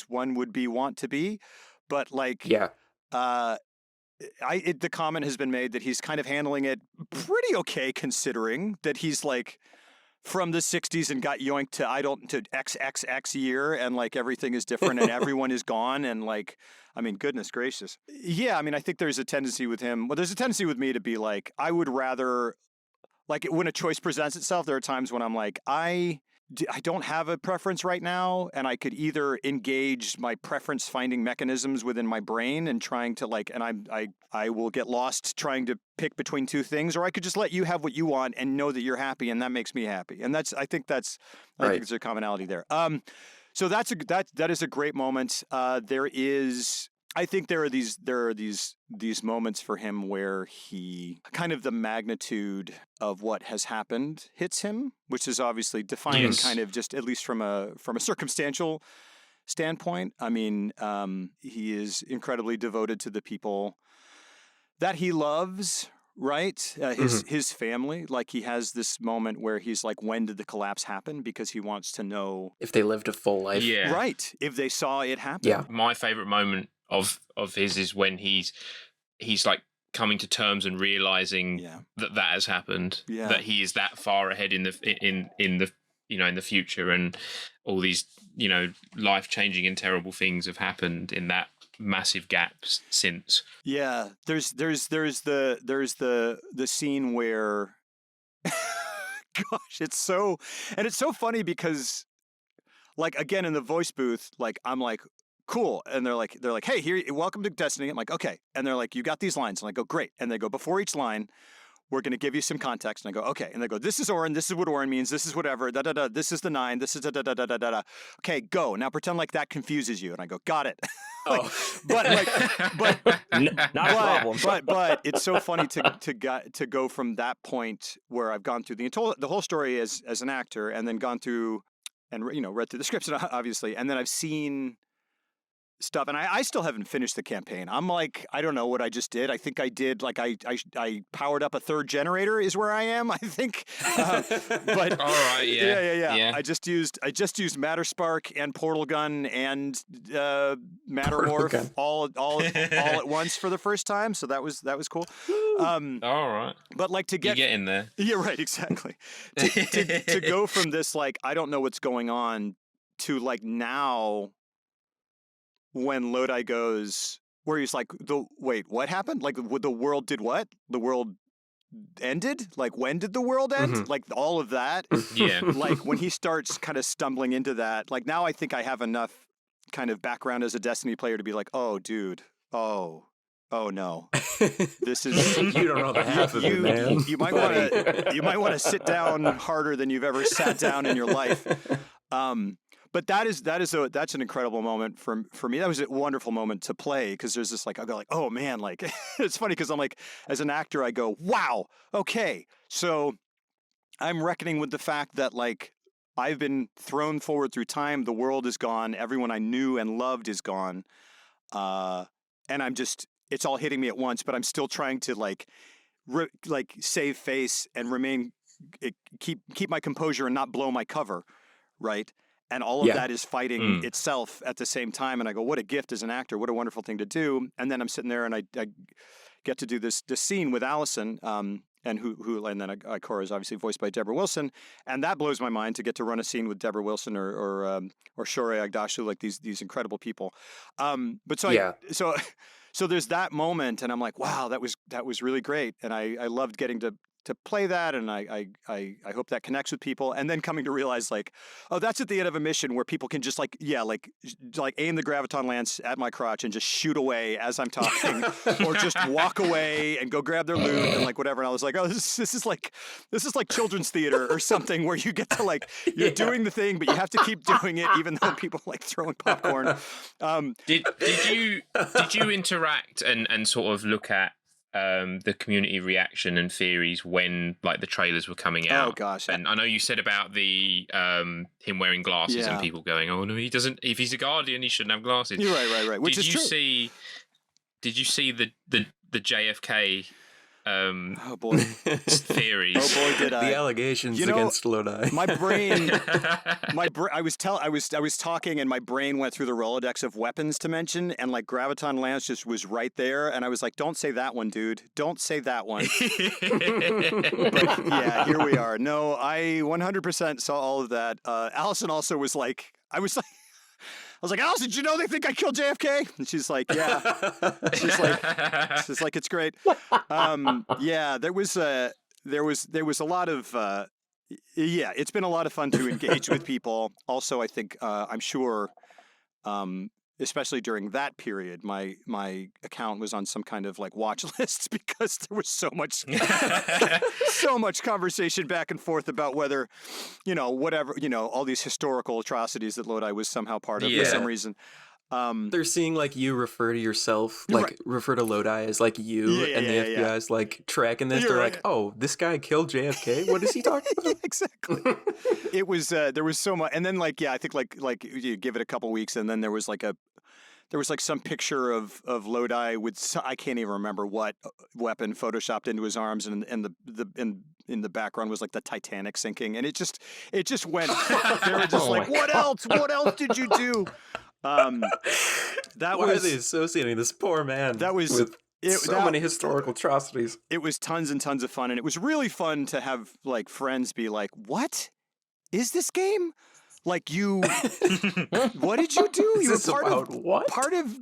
one would want to be. But like, the comment has been made that he's kind of handling it pretty okay, considering that he's like from the 60s and got yoinked to XXX year, and like everything is different and everyone is gone, and like, I mean, goodness gracious. Yeah, I mean, I think there's a tendency with him. Well, there's a tendency with me to be like, I would rather, like, when a choice presents itself, there are times when I'm like, I don't have a preference right now, and I could either engage my preference finding mechanisms within my brain and trying to like, and I will get lost trying to pick between two things, or I could just let you have what you want and know that you're happy, and that makes me happy. And I think there's a commonality there. So that is a great moment. I think there are these moments for him where he kind of the magnitude of what has happened hits him, which is obviously defining kind of just at least from a circumstantial standpoint. I mean, he is incredibly devoted to the people that he loves, right? His family. Like, he has this moment where he's like, when did the collapse happen? Because he wants to know if they lived a full life. Yeah. Right. If they saw it happen. Yeah. My favorite moment of his is when he's like coming to terms and realizing that has happened, that he is that far ahead in the in the future, and all these life-changing and terrible things have happened in that massive gaps since. Yeah, there's the scene where gosh, it's so funny because like again in the voice booth, like I'm like cool, and they're like hey, here, welcome to Destiny. I'm like okay, and they're like you got these lines, and I go great, and they go before each line we're going to give you some context. And I go, okay. And they go, this is Orin. This is what Orin means. This is whatever. Da, da, da. This is the 9. This is da, da, da, da, da, da. Okay, go. Now pretend like that confuses you. And I go, got it. But not a problem. But it's so funny to go from that point where I've gone through the whole story as an actor, and then gone through and read through the scripts, obviously, and then I've seen stuff, and I still haven't finished the campaign. I'm like, I don't know what I just did. I think I did, like, I powered up a 3rd generator is where I am, I think. But all right, yeah. I just used Matterspark and Portal Gun and Mattermorph all at once for the first time. So that was cool. All right. But like to get in there. Yeah, right, exactly. To go from this, like, I don't know what's going on, to like now, when Lodi goes, where he's like, wait, what happened? Like, the world did what? The world ended? Like, when did the world end? Mm-hmm. Like, all of that? Yeah. Like, when he starts kind of stumbling into that, like, now I think I have enough kind of background as a Destiny player to be like, oh, dude, oh no, this is you don't know the half of it, man. You might want to sit down harder than you've ever sat down in your life. But that's an incredible moment for me. That was a wonderful moment to play, because there's this, like, I go like, oh man, like it's funny because I'm like, as an actor, I go, wow, okay, so I'm reckoning with the fact that, like, I've been thrown forward through time. The world is gone. Everyone I knew and loved is gone, and it's all hitting me at once. But I'm still trying to like save face and keep my composure and not blow my cover, right? And all of that is fighting itself at the same time. And I go, what a gift as an actor. What a wonderful thing to do. And then I'm sitting there and I get to do this scene with Allison, and then Ikora is obviously voiced by Deborah Wilson. And that blows my mind, to get to run a scene with Deborah Wilson or Shorey Agdashloo, like these incredible people. So there's that moment, and I'm like, wow, that was really great. And I loved getting to play that, and I hope that connects with people. And then coming to realize, like, oh, that's at the end of a mission where people can just like aim the graviton lance at my crotch and just shoot away as I'm talking, or just walk away and go grab their loot and like whatever. And I was like, oh, this is like children's theater or something, where you get to like, you're doing the thing, but you have to keep doing it even though people like throwing popcorn. Did you interact and sort of look at the community reaction and theories when like the trailers were coming out? Oh gosh! And I know you said about the him wearing glasses and people going, "Oh no, he doesn't. If he's a Guardian, he shouldn't have glasses." You're right. Which is true. Did you see the JFK? Oh boy, theories. Oh boy, did I! The allegations against Lodi. My brain. I was talking, and my brain went through the Rolodex of weapons to mention, and like graviton lance just was right there, and I was like, "Don't say that one, dude. Don't say that one." But yeah, here we are. No, I 100% saw all of that. Allison also was like, I was like, Allison, did you know they think I killed JFK? And she's like, yeah. She's like, it's great. Yeah, there was a lot of it's been a lot of fun to engage with people. Also, I think I'm sure, especially during that period, my account was on some kind of like watch list, because there was so much conversation back and forth about whether, all these historical atrocities that Lodi was somehow part of for some reason. They're seeing like you refer to yourself, like refer to Lodi as like you, and the FBI is like tracking this. They're like, oh, this guy killed JFK. What is he talking about? Exactly. It was there was so much, and then I think like you give it a couple weeks, and then there was like some picture of Lodi with I can't even remember what weapon photoshopped into his arms, and in the background was like the Titanic sinking, and it just went. They were just like, what else? What else did you do? Why are they associating this poor man? That was many historical atrocities. It was tons and tons of fun, and it was really fun to have like friends be like, "What is this game? Like you, what did you do? You were part of,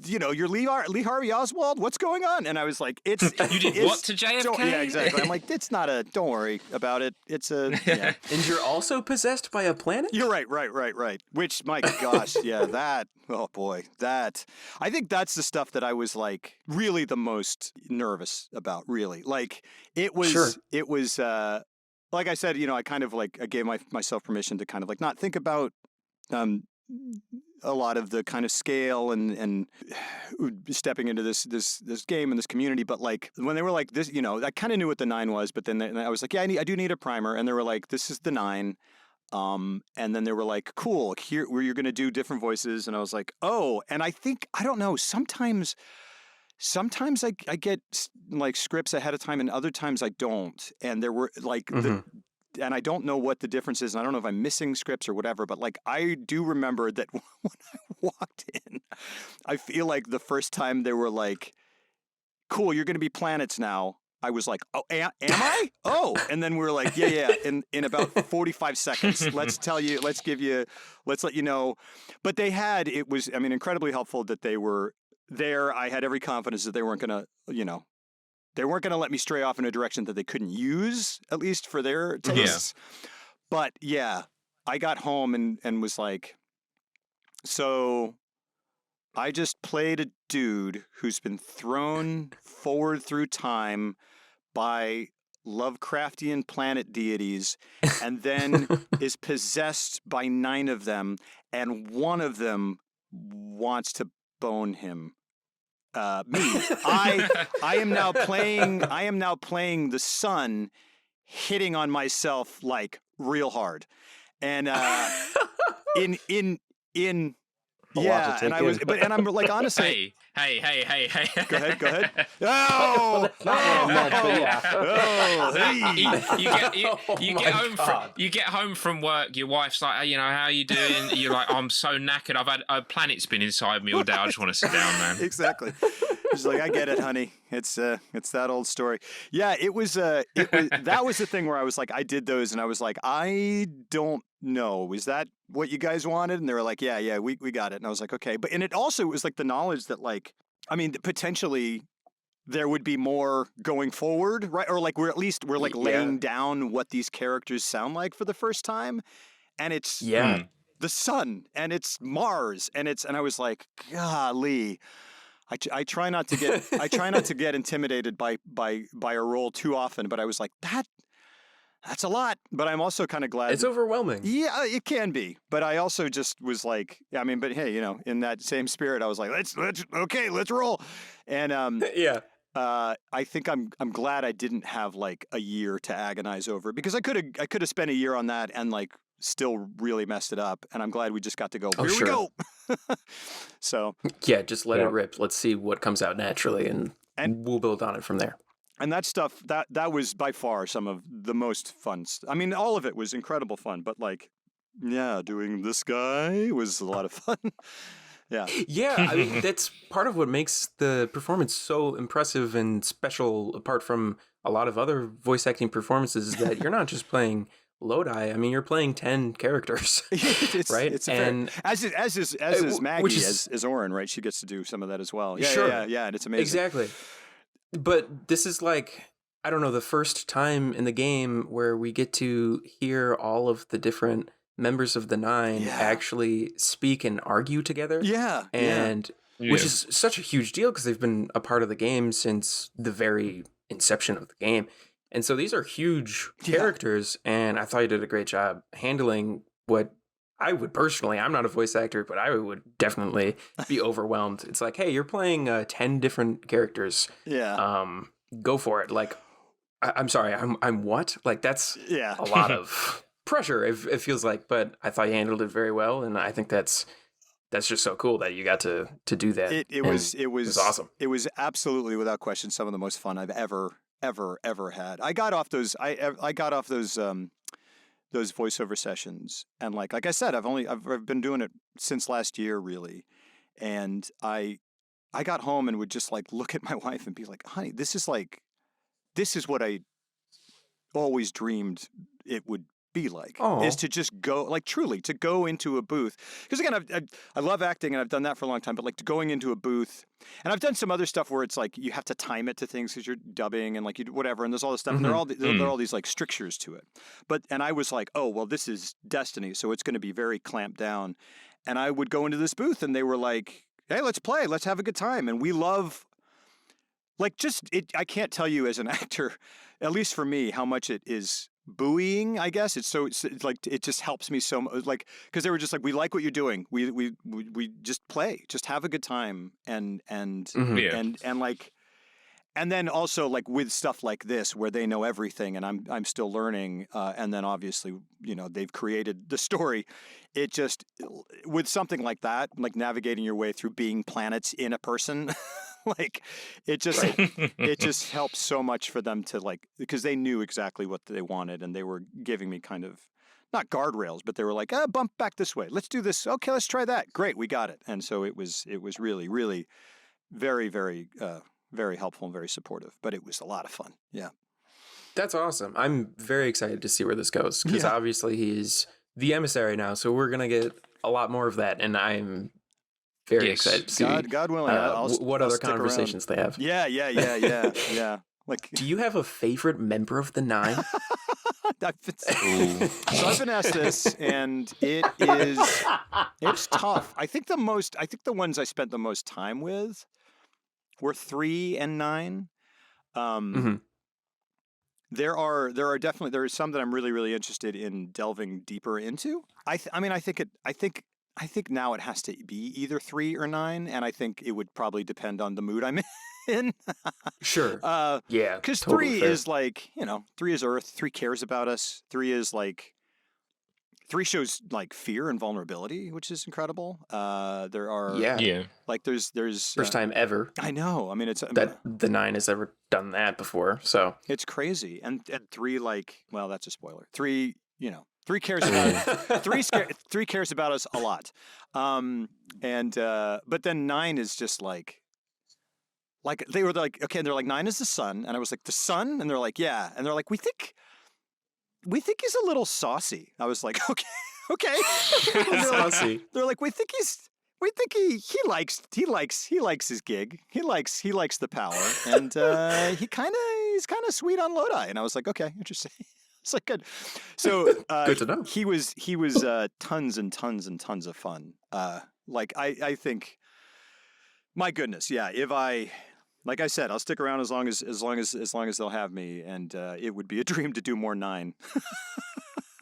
your Lee Harvey Oswald. What's going on?" And I was like, "You did what to JFK?" Yeah, exactly. I'm like, "It's not a. Don't worry about it. It's a." Yeah. And you're also possessed by a planet? You're right. Which, my gosh, yeah, that. Oh boy, that. I think that's the stuff that I was like really the most nervous about. Really, like it was. Sure. It was. Like I said, I kind of like I gave myself permission to kind of like not think about a lot of the kind of scale and stepping into this game and this community. But like when they were like this, I kind of knew what the 9 was, but then I was like, yeah, I do need a primer, and they were like, this is the 9. And then they were like, cool, here where you're going to do different voices, and I was like, oh, and I don't know, sometimes I get like scripts ahead of time, and other times I don't. And there were like, and I don't know what the difference is, and I don't know if I'm missing scripts or whatever. But like, I do remember that when I walked in, I feel like the first time they were like, "Cool, you're going to be planets now." I was like, "Oh, am I?" Oh, and then we were like, "Yeah." In about 45 seconds, let's let you know. But it was incredibly helpful that they were there. I had every confidence that they weren't going to let me stray off in a direction that they couldn't use, at least for their tastes. Yeah. But yeah, I got home and was like, so I just played a dude who's been thrown forward through time by Lovecraftian planet deities, and then is possessed by 9 of them, and one of them wants to bone him. Me. I am now playing the sun hitting on myself like real hard. And and I'm like, honestly. Hey. Go ahead. Oh, you get home from work. Your wife's like, how are you doing? You're like, I'm so knackered. I've had a planet's been inside me all day. I just want to sit down, man. Exactly. She's like, I get it, honey. It's that old story. Yeah, it was that was the thing where I was like, I did those, and I was like, I don't know. Is that what you guys wanted? And they were like, yeah, we got it. And I was like, okay. And it also was like the knowledge that like, potentially there would be more going forward, right? Or like we're like laying down what these characters sound like for the first time. And it's the sun, and it's Mars, and I was like, golly. I try not to get intimidated by a role too often, but I was like, that's a lot. But I'm also kind of glad it's overwhelming. Yeah, it can be. But I also just was like, but hey, in that same spirit, I was like, let's roll. And I think I'm glad I didn't have like a year to agonize over, because I could have spent a year on that and like still really messed it up. And I'm glad we just got to go. Here we go. So yeah, just let it rip. Let's see what comes out naturally, and we'll build on it from there. And that stuff, that was by far some of the most fun. All of it was incredible fun, but like, doing this guy was a lot of fun. Yeah, that's part of what makes the performance so impressive and special, apart from a lot of other voice acting performances, is that you're not just playing Lodi. You're playing 10 characters, right? It's as is Maggie, as Orin, right? She gets to do some of that as well. Yeah, and it's amazing. Exactly. But this is like, I don't know, the first time in the game where we get to hear all of the different members of the 9 actually speak and argue together. Yeah. Which is such a huge deal, because they've been a part of the game since the very inception of the game. And so these are huge characters, and I thought you did a great job handling what I would personally, I'm not a voice actor, but I would definitely be overwhelmed. It's like, hey, you're playing 10 different characters. Yeah. Go for it. Like, I'm sorry, I'm what? Like, that's a lot of pressure, it feels like, but I thought you handled it very well, and I think that's just so cool that you got to do that. It was awesome. It was absolutely, without question, some of the most fun I've ever had. I got off those those voiceover sessions, and like I said, I've been doing it since last year, really, and I I got home and would just like look at my wife and be like, honey, this is what I always dreamed it would be like, is to just go, like truly to go into a booth. Because again, I love acting and I've done that for a long time, but like going into a booth, and I've done some other stuff where it's like you have to time it to things because you're dubbing and like you whatever, and there's all this stuff, and there are all these like strictures to it. And I was like, oh, well, this is Destiny, so it's going to be very clamped down. And I would go into this booth and they were like, hey, let's play, let's have a good time. And we love, like, I can't tell you as an actor, at least for me, how much it is buoying, I guess. It's like, it just helps me so much, like, because they were just like, we like what you're doing. We just play, just have a good time. And like, and then also like with stuff like this where they know everything and I'm still learning. And then obviously, they've created the story. It just, with something like that, like navigating your way through being planets in a person, like it just helps so much for them to like, because they knew exactly what they wanted and they were giving me kind of, not guardrails, but they were like, bump back this way. Let's do this. Okay, let's try that. Great, we got it. And so it was really, really very, very, very helpful and very supportive, but it was a lot of fun. Yeah. That's awesome. I'm very excited to see where this goes because obviously he's the emissary now, so we're going to get a lot to that, and I'm very excited to see God willing, what other conversations they have. Yeah. Like, do you have a favorite member of the Nine? So I've been asked this, and it's tough. I think the ones I spent the most time with were 3 and 9. There is some that I'm really, really interested in delving deeper into. I think now it has to be either 3 or 9, and I think it would probably depend on the mood I'm in. Sure. Yeah. Because totally 3 is like, 3 is Earth. 3 cares about us. 3 is like, 3 shows like fear and vulnerability, which is incredible. There are like there's first time ever. I know. I mean, the 9 has ever done that before, so it's crazy. And 3, like, well, that's a spoiler. 3, 3 cares about 3 cares about us a lot. But then 9 is just like they were like, okay, and they're like, 9 is the sun, and I was like, the sun, and they're like, yeah, and they're like, we think he's a little saucy. I was like, okay. Saucy. They're like, we think he likes his gig. He likes the power, and he's kind of sweet on Lodi. And I was like, okay, interesting. It's like good. So good to know. He was tons and tons and tons of fun. Like I think, my goodness, yeah. Like I said, I'll stick around as long as they'll have me, and it would be a dream to do more 9.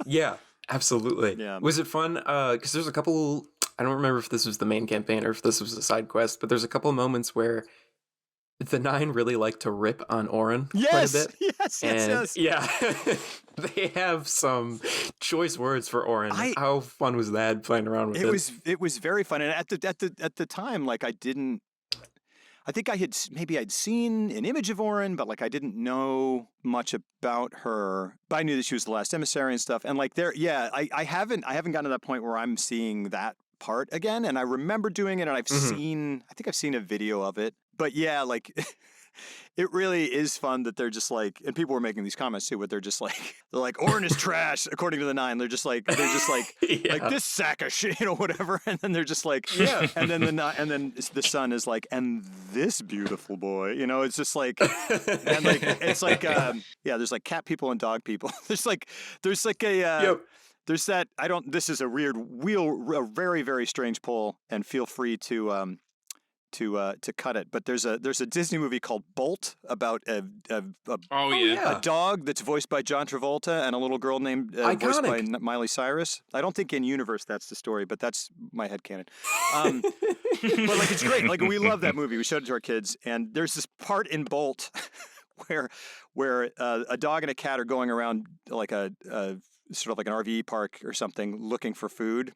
Yeah, absolutely. Yeah. Was it fun? Because there's a couple. I don't remember if this was the main campaign or if this was a side quest, but there's a couple of moments where the 9 really like to rip on Orin quite a bit. Yes. Yeah, they have some choice words for Orin. How fun was that playing around with it? It was very fun, and at the time, like I think I'd seen an image of Orin, but like I didn't know much about her. But I knew that she was the last emissary and stuff. And like I haven't gotten to that point where I'm seeing that part again. And I remember doing it, and I think I've seen a video of it. But yeah, like it really is fun that they're just like, and people were making these comments too, but they're like, Orin is trash, according to the 9. They're just like like this sack of shit, whatever. And then they're just like, yeah. And then the son is like, and this beautiful boy, it's just like, and like, it's like, there's like cat people and dog people. There's like a, there's that, this is a a very, very strange poll, and feel free to cut it, but there's a Disney movie called Bolt about a dog that's voiced by John Travolta and a little girl named voiced by Miley Cyrus. I don't think in universe that's the story, but that's my headcanon. But like it's great. Like we love that movie. We showed it to our kids, and there's this part in Bolt where a dog and a cat are going around like a sort of like an RV park or something looking for food.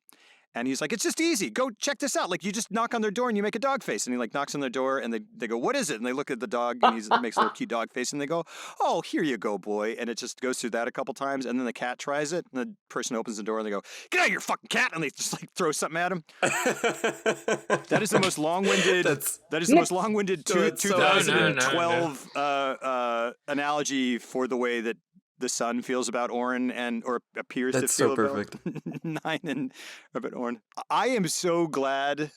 And he's like, it's just easy. Go check this out. Like, you just knock on their door and you make a dog face. And he like knocks on their door and they go, what is it? And they look at the dog and he makes a little cute dog face and they go, oh, here you go, boy. And it just goes through that a couple times. And then the cat tries it and the person opens the door and they go, get out of here, fucking cat. And they just like throw something at him. That is the most long-winded, the most long-winded 2012 analogy for the way that the son feels about Orin or appears to feel about Nine and about Orin. I am so glad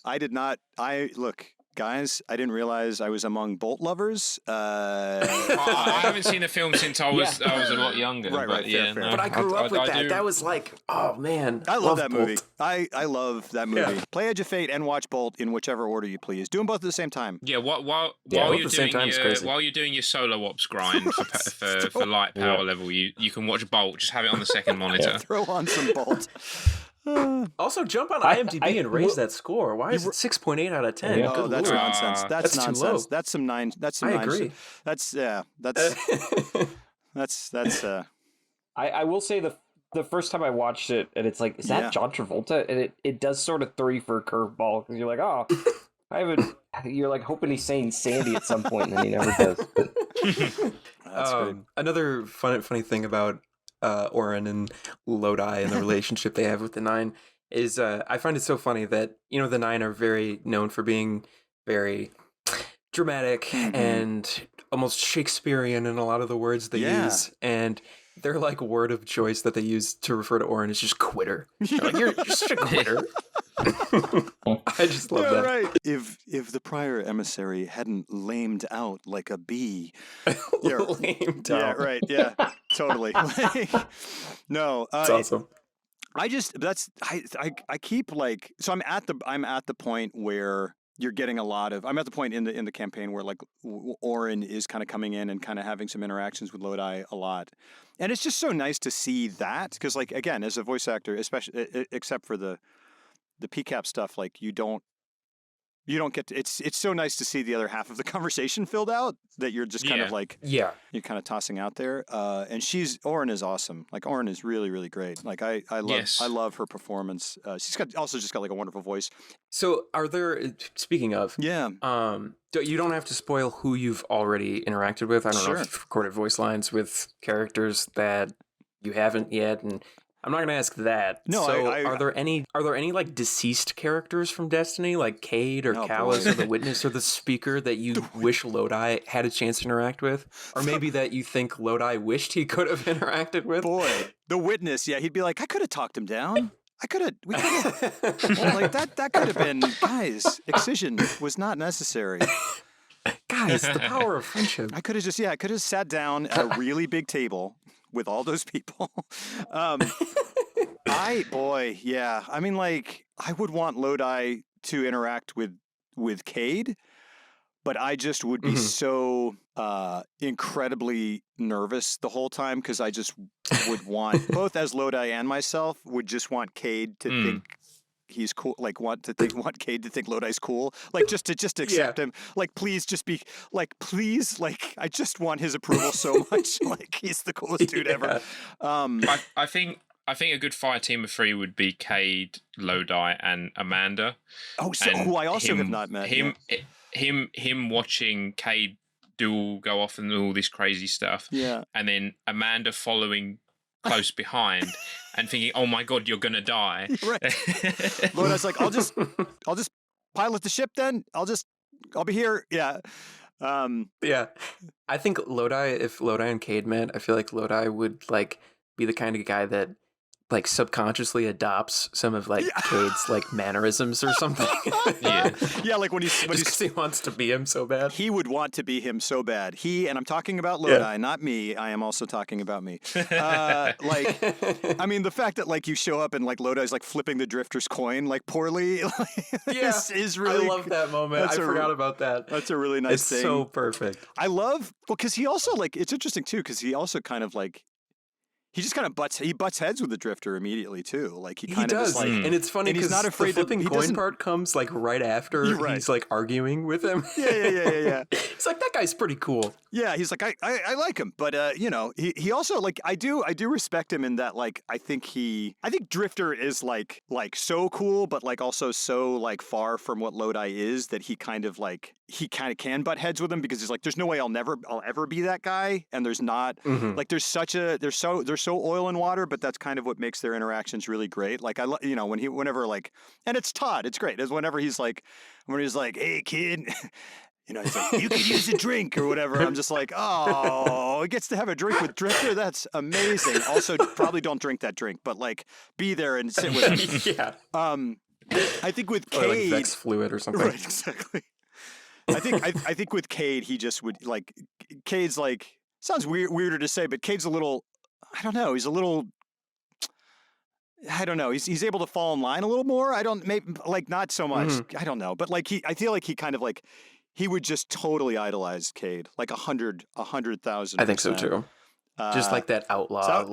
look, guys, I didn't realize I was among Bolt lovers. I haven't seen the film since I was a lot younger. Right, fair. But I grew up with that. That was like, oh man, I love that movie. I love that movie. Yeah. Play Edge of Fate and watch Bolt in whichever order you please. Do them both at the same time. Yeah, while you're doing your solo ops grind for light power level, you can watch Bolt. Just have it on the second monitor. Throw on some Bolt. Also, jump on IMDb and raise that score. Why is it 6.8 out of 10? Oh, that's nonsense. That's nonsense. Too low. That's some nine. That's some. I agree. That's. I will say the first time I watched it, and it's like, is that John Travolta? And it does sort of throw you for a curveball because you're like, oh, you're like hoping he's saying Sandy at some point, and then he never does. That's great. Another funny thing about Orin and Lodi and the relationship they have with the Nine is I find it so funny that, the Nine are very known for being very dramatic and almost Shakespearean in a lot of the words they use, and their like word of choice that they use to refer to Orin is just quitter. Like, you're just a quitter. I just love that. Right. If the prior emissary hadn't lamed out like a bee. Lamed out. Yeah, right. Yeah, totally. No. It's awesome. I keep like, so I'm at the point where you're getting I'm at the point in the campaign where like Orin is kind of coming in and kind of having some interactions with Lodi a lot. And it's just so nice to see that because, like, again, as a voice actor, especially except for the PCAP stuff, like you don't get to, it's so nice to see the other half of the conversation filled out that you're just kind of like you're kind of tossing out there. And Orin is awesome. Like, Orin is really, really great. Like I love her performance. She's also just got like a wonderful voice. So are there, speaking of, you don't have to spoil who you've already interacted with. I don't know if you've recorded voice lines with characters that you haven't yet, and I'm not going to ask that. No, so are there any like deceased characters from Destiny, like Cade or Callus or the Witness or the Speaker that you wish Lodi had a chance to interact with, or maybe that you think Lodi wished he could have interacted with? Boy, the Witness, he'd be like, I could have talked him down. We could have, like that could have been, guys. Excision was not necessary. Guys, the power of friendship. I could have sat down at a really big table with all those people. I mean, like, I would want Lodi to interact with Cade, but I just would be so incredibly nervous the whole time because I just would want, both as Lodi and myself, would just want Cade to think he's cool, like want Cade to think Lodi's cool, like just to accept him, like please just be like, please, like I just want his approval so much, like he's the coolest dude ever. I think a good fire team of three would be Cade, Lodi, and Amanda. Oh, so who I also have not met. Him watching Cade go off and do all this crazy stuff. Yeah, and then Amanda following close behind and thinking, oh my god, you're gonna die. Right. Lodi's like, I'll just pilot the ship then. I'll be here. Yeah. I think if Lodi and Cade met, I feel like Lodi would like be the kind of guy that like subconsciously adopts some of like Cade's like mannerisms or something. Yeah, like when he wants to be him so bad. He would want to be him so bad. And I'm talking about Lodi, not me. I am also talking about me. Like, I mean, the fact that like you show up and like Lodi's like flipping the Drifter's coin like poorly, is really. I love that moment. I forgot about that. That's a really nice thing. It's so perfect. I love because he also like, it's interesting too because he also kind of like, he just kind of butts heads with the Drifter immediately too. Like he kind of does, is like, and it's funny because the flipping coin part comes like right after he's like arguing with him. Yeah. It's like, that guy's pretty cool. Yeah, he's like, I like him, but you know, he also like I do respect him in that like I think Drifter is like so cool, but like also so like far from what Lodi is that he kind of can butt heads with him because he's like, there's no way I'll ever be that guy, and there's not like they're so oil and water, but that's kind of what makes their interactions really great. Like whenever like, and it's Todd, it's great. Is whenever he's like, hey kid. You know, he's like, you could use a drink or whatever. I'm just like, oh, he gets to have a drink with Drifter. That's amazing. Also, probably don't drink that drink, but like, be there and sit with him. Yeah. I think with Cade, or like Vex fluid or something. Right, exactly. I think with Cade, he just would like. Cade's like, sounds weirder to say, but Cade's a little. I don't know. He's a little. I don't know. He's able to fall in line a little more. Not so much. I don't know, but like I feel like he kind of like. He would just totally idolize Cade, like 100,000%. I think so too. Just like that outlaw,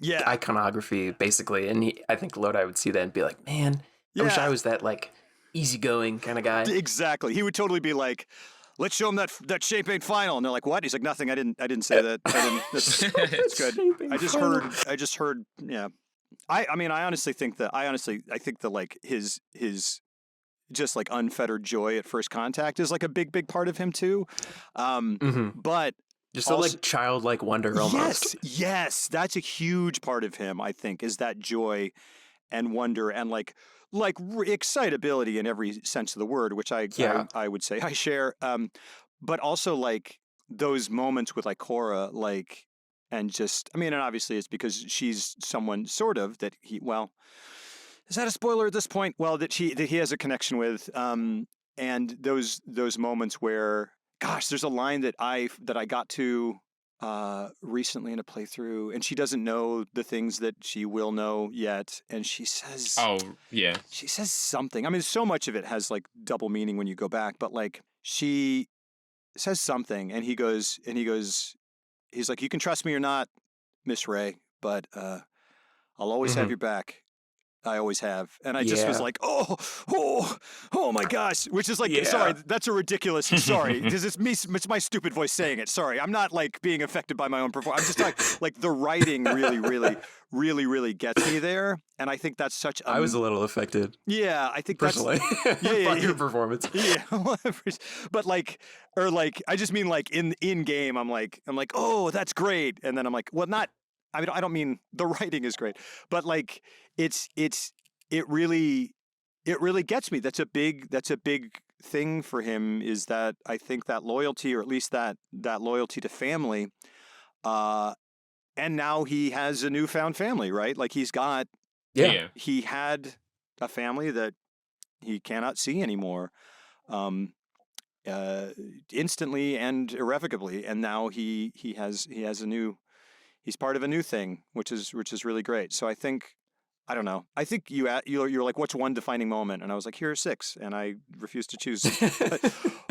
iconography, basically. And I think Lodi would see that and be like, man, I wish I was that like easygoing kind of guy. Exactly. He would totally be like, let's show him that Shape 8 final. And they're like, what? He's like, nothing. I didn't say that. That's good. I just heard. Yeah. I mean, I honestly think that like his just like unfettered joy at first contact is like a big part of him too. But just also, like childlike wonder almost. Yes, that's a huge part of him, I think, is that joy and wonder and like excitability in every sense of the word, which I would say I share. But also like those moments with like Cora, like, and just, I mean, and obviously it's because she's someone sort of that is that a spoiler at this point? Well, that he has a connection with, and those moments where, gosh, there's a line that I got to recently in a playthrough, and she doesn't know the things that she will know yet, and she says, she says something. I mean, so much of it has like double meaning when you go back, but like she says something, and he's like, you can trust me or not, Miss Ray, but I'll always have your back. I always have. And I just was like, oh my gosh. Which is like, sorry, that's a ridiculous, sorry. Because it's my stupid voice saying it. Sorry. I'm not like being affected by my own performance. I'm just talking, like the writing really gets me there. And I think that's such I was a little affected. Yeah, I think personally. By your performance. Yeah. But like, or like, I just mean like in game, I'm like, oh, that's great. And then I'm like, well, not, I mean, I don't mean the writing is great, but like it really gets me. That's a big thing for him, is that I think that loyalty, or at least that loyalty to family, and now he has a newfound family, right? Like he had a family that he cannot see anymore, instantly and irrevocably, and now he has a new. He's part of a new thing, which is really great. So I think, I don't know. I think you're like, what's one defining moment? And I was like, here are 6, and I refused to choose.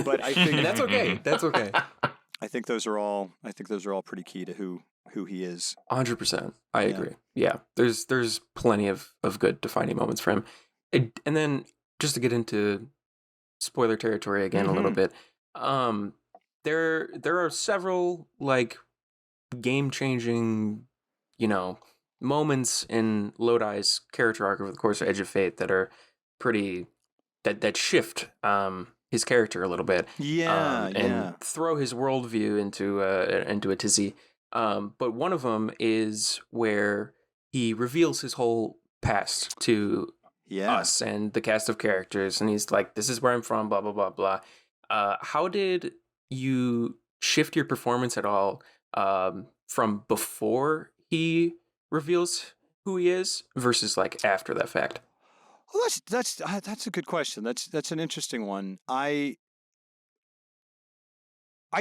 But I think and that's okay. That's okay. I think those are all pretty key to who he is. 100%. I agree. Yeah. There's plenty of good defining moments for him. And then just to get into spoiler territory again a little bit, there are several like game-changing, moments in Lodi's character arc over the course of Edge of Fate that are pretty that shift his character a little bit, and throw his worldview into a tizzy. But one of them is where he reveals his whole past to us and the cast of characters, and he's like, "This is where I'm from." Blah blah blah blah. How did you shift your performance at all? From before he reveals who he is versus like after that fact? Well, that's a good question. That's an interesting one. I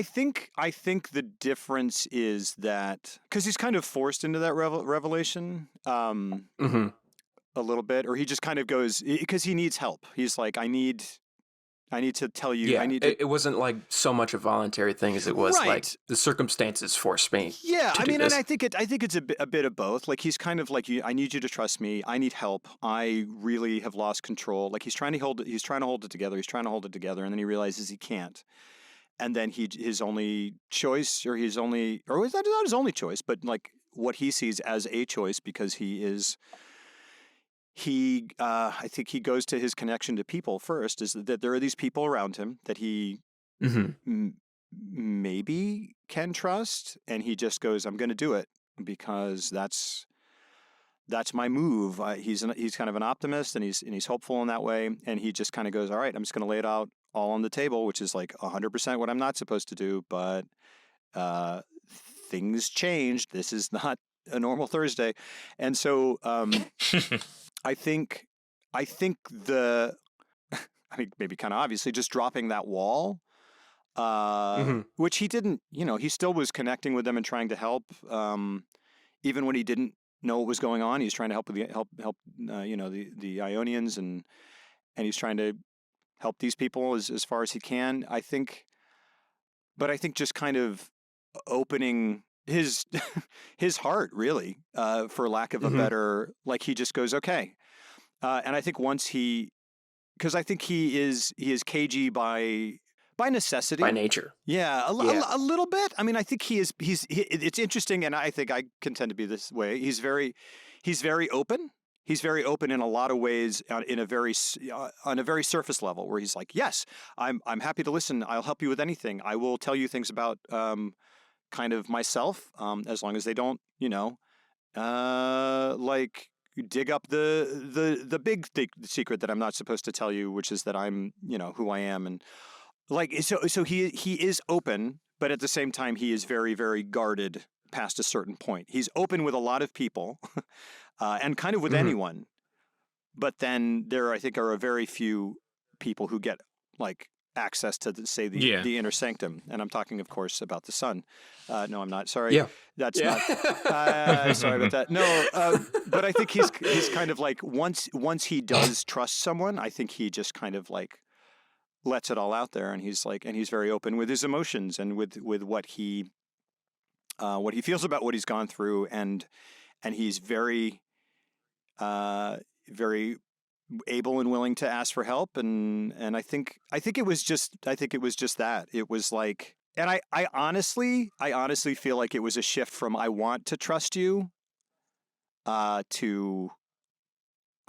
think the difference is that because he's kind of forced into that revelation a little bit, or he just kind of goes because he needs help. He's like, I need I need to tell you. Yeah, I need to. It wasn't like so much a voluntary thing as it was like the circumstances forced me. Yeah, I mean, this. and I think it's a bit of both. Like he's kind of like, I need you to trust me. I need help. I really have lost control. Like he's trying to hold it. He's trying to hold it together. He's trying to hold it together, and then he realizes he can't. And then his only choice, or it's not his only choice, but like what he sees as a choice, because I think he goes to his connection to people first, is that there are these people around him that he maybe can trust, and he just goes, I'm going to do it because that's my move. He's kind of an optimist, and he's hopeful in that way, and he just kind of goes, all right, I'm just going to lay it out all on the table, which is like 100% what I'm not supposed to do, but things changed. This is not a normal Thursday, and so I think maybe kind of obviously just dropping that wall, which he didn't, he still was connecting with them and trying to help, even when he didn't know what was going on. He's trying to help the Ionians, and he's trying to help these people as far as he can. I think just kind of opening his heart, really, for lack of a better, like he just goes, okay. And I think because I think he is cagey by necessity, by nature. Yeah, a little bit. I mean, I think it's interesting, and I think I can tend to be this way. He's very open. He's very open in a lot of ways, on a very surface level, where he's like, yes, I'm happy to listen. I'll help you with anything. I will tell you things about kind of myself, as long as they don't, like dig up the big secret that I'm not supposed to tell you, which is that I'm, who I am. And like, so he is open, but at the same time, he is very, very guarded past a certain point. He's open with a lot of people, and kind of with anyone, but then there, I think, are a very few people who get like access to the inner sanctum, and I'm talking, of course, about the Son. No, I'm not. Sorry. Yeah. That's not. Sorry about that. No, but I think he's kind of like once he does trust someone, I think he just kind of like lets it all out there, and he's very open with his emotions and with what he feels about what he's gone through, and he's very very able and willing to ask for help, and I think it was just that. It was like, and I honestly feel like it was a shift from I want to trust you to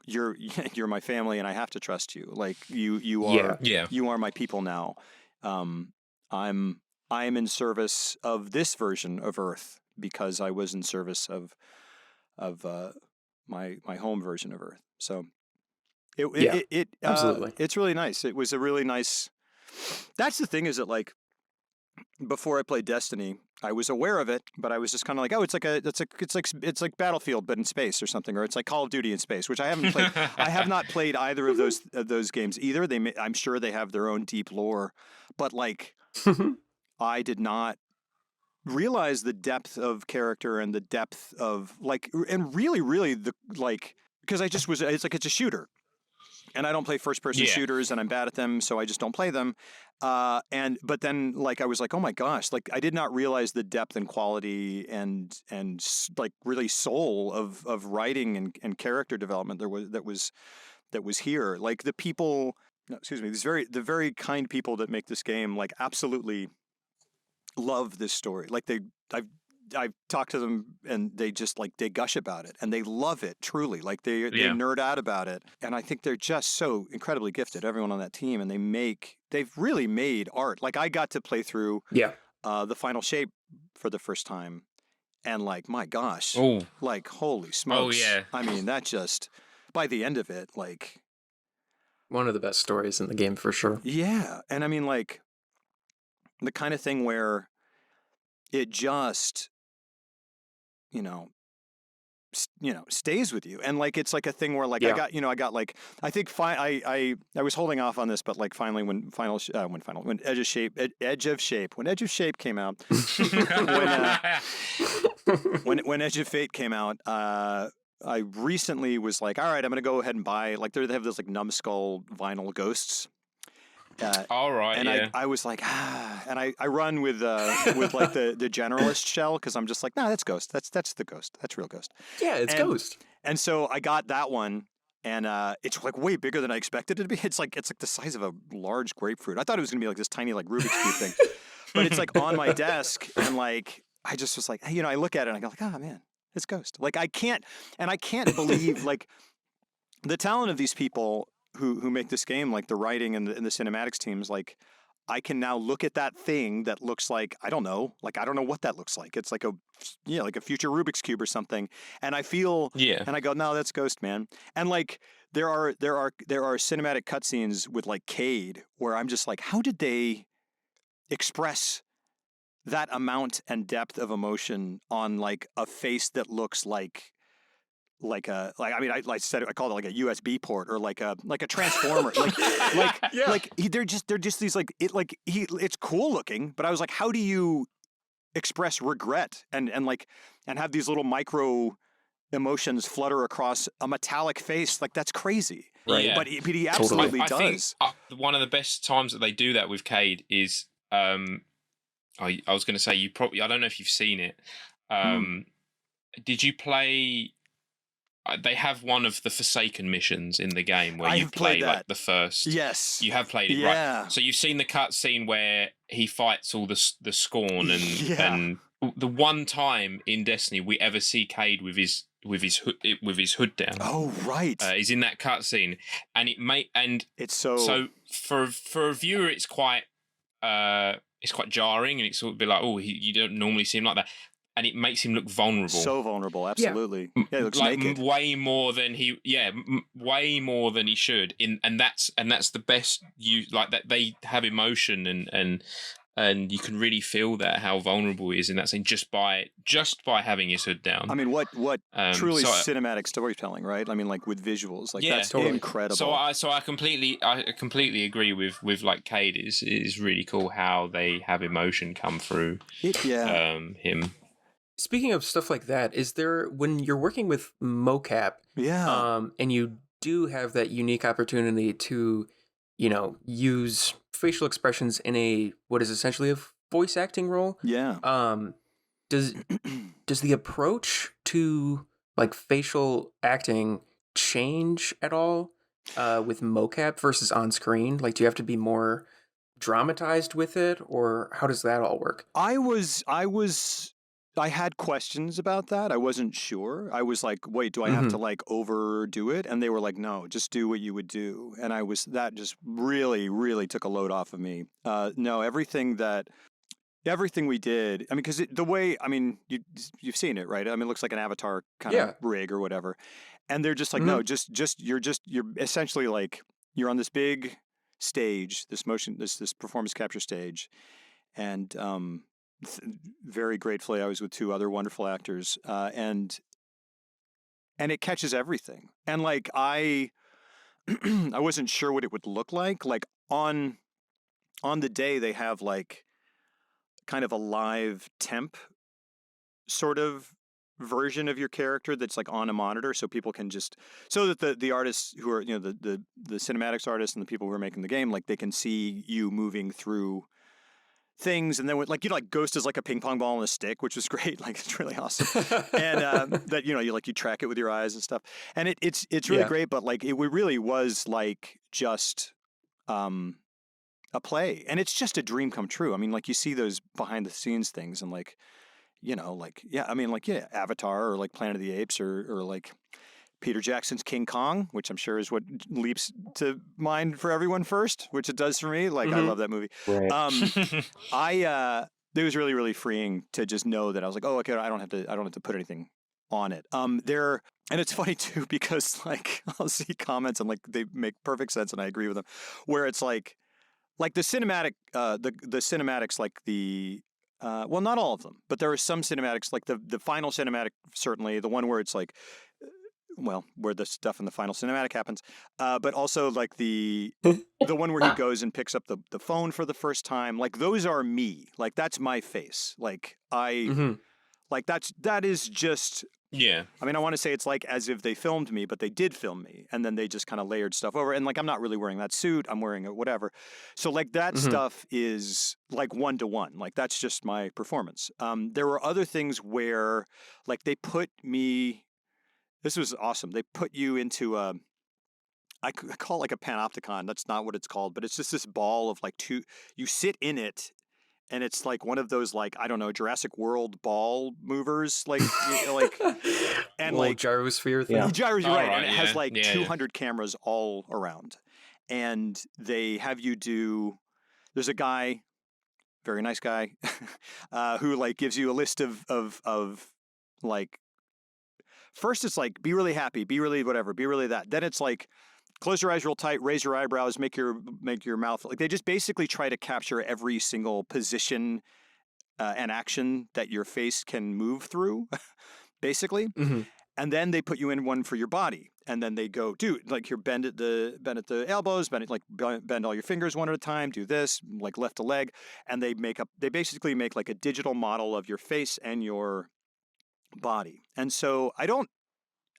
you're my family and I have to trust you. Like you are my people now. I'm in service of this version of Earth because I was in service of my home version of Earth. So absolutely. It's really nice. It was a really nice. That's the thing, is that like before I played Destiny, I was aware of it, but I was just kind of like, oh, it's like Battlefield but in space or something, or it's like Call of Duty in space, which I haven't played. I have not played either of those games either. I'm sure they have their own deep lore, but like I did not realize the depth of character and the depth of like, and really the like, because I just was. It's like it's a shooter. And I don't play first-person shooters, and I'm bad at them, so I just don't play them. But then, like, I was like, oh my gosh, like I did not realize the depth and quality and like really soul of writing and character development that was here. Like the people, the very kind people that make this game, like absolutely love this story. Like I've talked to them and they just like, they gush about it and they love it truly. Like they nerd out about it. And I think they're just so incredibly gifted, everyone on that team. And they've really made art. Like I got to play through the Final Shape for the first time. And like, my gosh, like holy smokes. Oh yeah. I mean, that just, by the end of it, like. One of the best stories in the game for sure. Yeah. And I mean like the kind of thing where it just, stays with you. And like, it's like a thing where like, I got like, I think I was holding off on this, but like finally when Edge of Shape came out, when Edge of Fate came out, I recently was like, all right, I'm going to go ahead and buy, like they have those like numbskull vinyl ghosts. All right, and yeah. I was like, and I run with like the generalist shell because I'm just like, nah, that's Ghost. That's the Ghost. That's real Ghost. Yeah, it's Ghost. And so I got that one, and it's like way bigger than I expected it to be. It's like the size of a large grapefruit. I thought it was gonna be like this tiny like Rubik's Cube thing, but it's like on my desk, and like I just was like, I look at it and I go like, oh man, it's Ghost. Like I can't believe like the talent of these people who make this game, like the writing and the cinematics teams, like I can now look at that thing that looks like, I don't know what that looks like. It's like like a future Rubik's Cube or something. And I feel, and I go, no, that's Ghost, man. And like, there are cinematic cutscenes with like Cade where I'm just like, how did they express that amount and depth of emotion on like a face that looks like I call it like a USB port or like a transformer, they're just these like it's cool looking, but I was like, how do you express regret and have these little micro emotions flutter across a metallic face? Like that's crazy, right? Yeah. But he absolutely does. I think one of the best times that they do that with Cade is I was going to say I don't know if you've seen it. Did you play? They have one of the Forsaken missions in the game where you play like the first. Yes, you have played it, right? So you've seen the cutscene where he fights all the Scorn and the one time in Destiny we ever see Cade with his hood down. Oh right, he's in that cutscene, and it's so for a viewer it's quite jarring, and it's sort of be like, oh, you don't normally see him like that. And it makes him look vulnerable. So vulnerable, absolutely. Yeah, he looks like naked. way more than he should. And that's the best. Like that they have emotion and you can really feel that how vulnerable he is in that scene just by having his hood down. I mean, what truly cinematic storytelling, right? I mean, like with visuals, like that's totally incredible. So I completely agree with like Cade is really cool how they have emotion come through. Him. Speaking of stuff like that, is there, when you're working with mocap, and you do have that unique opportunity to, use facial expressions in what is essentially a voice acting role? Yeah. Does the approach to like facial acting change at all with mocap versus on screen? Like, do you have to be more dramatized with it, or how does that all work? I had questions about that. I wasn't sure. I was like, wait, do I have to like overdo it? And they were like, no, just do what you would do. And that just really, really took a load off of me. No, everything we did, I mean, because you've seen it, right? I mean, it looks like an Avatar kind of rig or whatever. And they're just like, no, you're essentially like, you're on this big stage, this performance capture stage. And, very gratefully, I was with two other wonderful actors, and it catches everything. And like I wasn't sure what it would look like. Like on the day, they have like kind of a live temp sort of version of your character that's like on a monitor, so people can so that the artists who are the cinematics artists and the people who are making the game, like they can see you moving through things, and then like Ghost is like a ping pong ball on a stick, which was great. Like it's really awesome, and that you track it with your eyes and stuff, and it's really great. But like it really was like just a play, and it's just a dream come true. I mean, like you see those behind the scenes things, and like Avatar or like Planet of the Apes or like Peter Jackson's King Kong, which I'm sure is what leaps to mind for everyone first, which it does for me. Like, I love that movie. Right. It was really, really freeing to just know that I was like, oh, okay, I don't have to put anything on it. And it's funny too, because like I'll see comments and like they make perfect sense and I agree with them, where it's like the cinematic, the cinematics, like well, not all of them, but there are some cinematics, like the final cinematic, certainly the one where it's like, where the stuff in the final cinematic happens, but also like the one where he goes and picks up the phone for the first time. Like those are me. Like that's my face. Like I Like that is just. Yeah. I mean, I want to say it's like as if they filmed me, but they did film me, and then they just kind of layered stuff over. And like, I'm not really wearing that suit; I'm wearing it, whatever. So like that stuff is like 1-to-1. Like that's just my performance. There were other things where, like, they put me. This was awesome. They put you into a. I call it like a panopticon. That's not what it's called, but it's just this ball of like two. You sit in it. And it's like one of those, like, I don't know, Jurassic World ball movers, like and like gyrosphere thing. Yeah. Gyros, Oh, right? right, And it yeah. has like Yeah, 200 cameras all around, and they have you do. There's a guy, very nice guy, who like gives you a list of like. First, it's like be really happy, be really whatever, be really that. Then it's like. Close your eyes real tight, raise your eyebrows, make your mouth like they just basically try to capture every single position and action that your face can move through, basically. Mm-hmm. And then they put you in one for your body, and then they go, dude, like you're bend at the elbows, bend all your fingers one at a time, do this, like left to leg, and they basically make like a digital model of your face and your body. And so I don't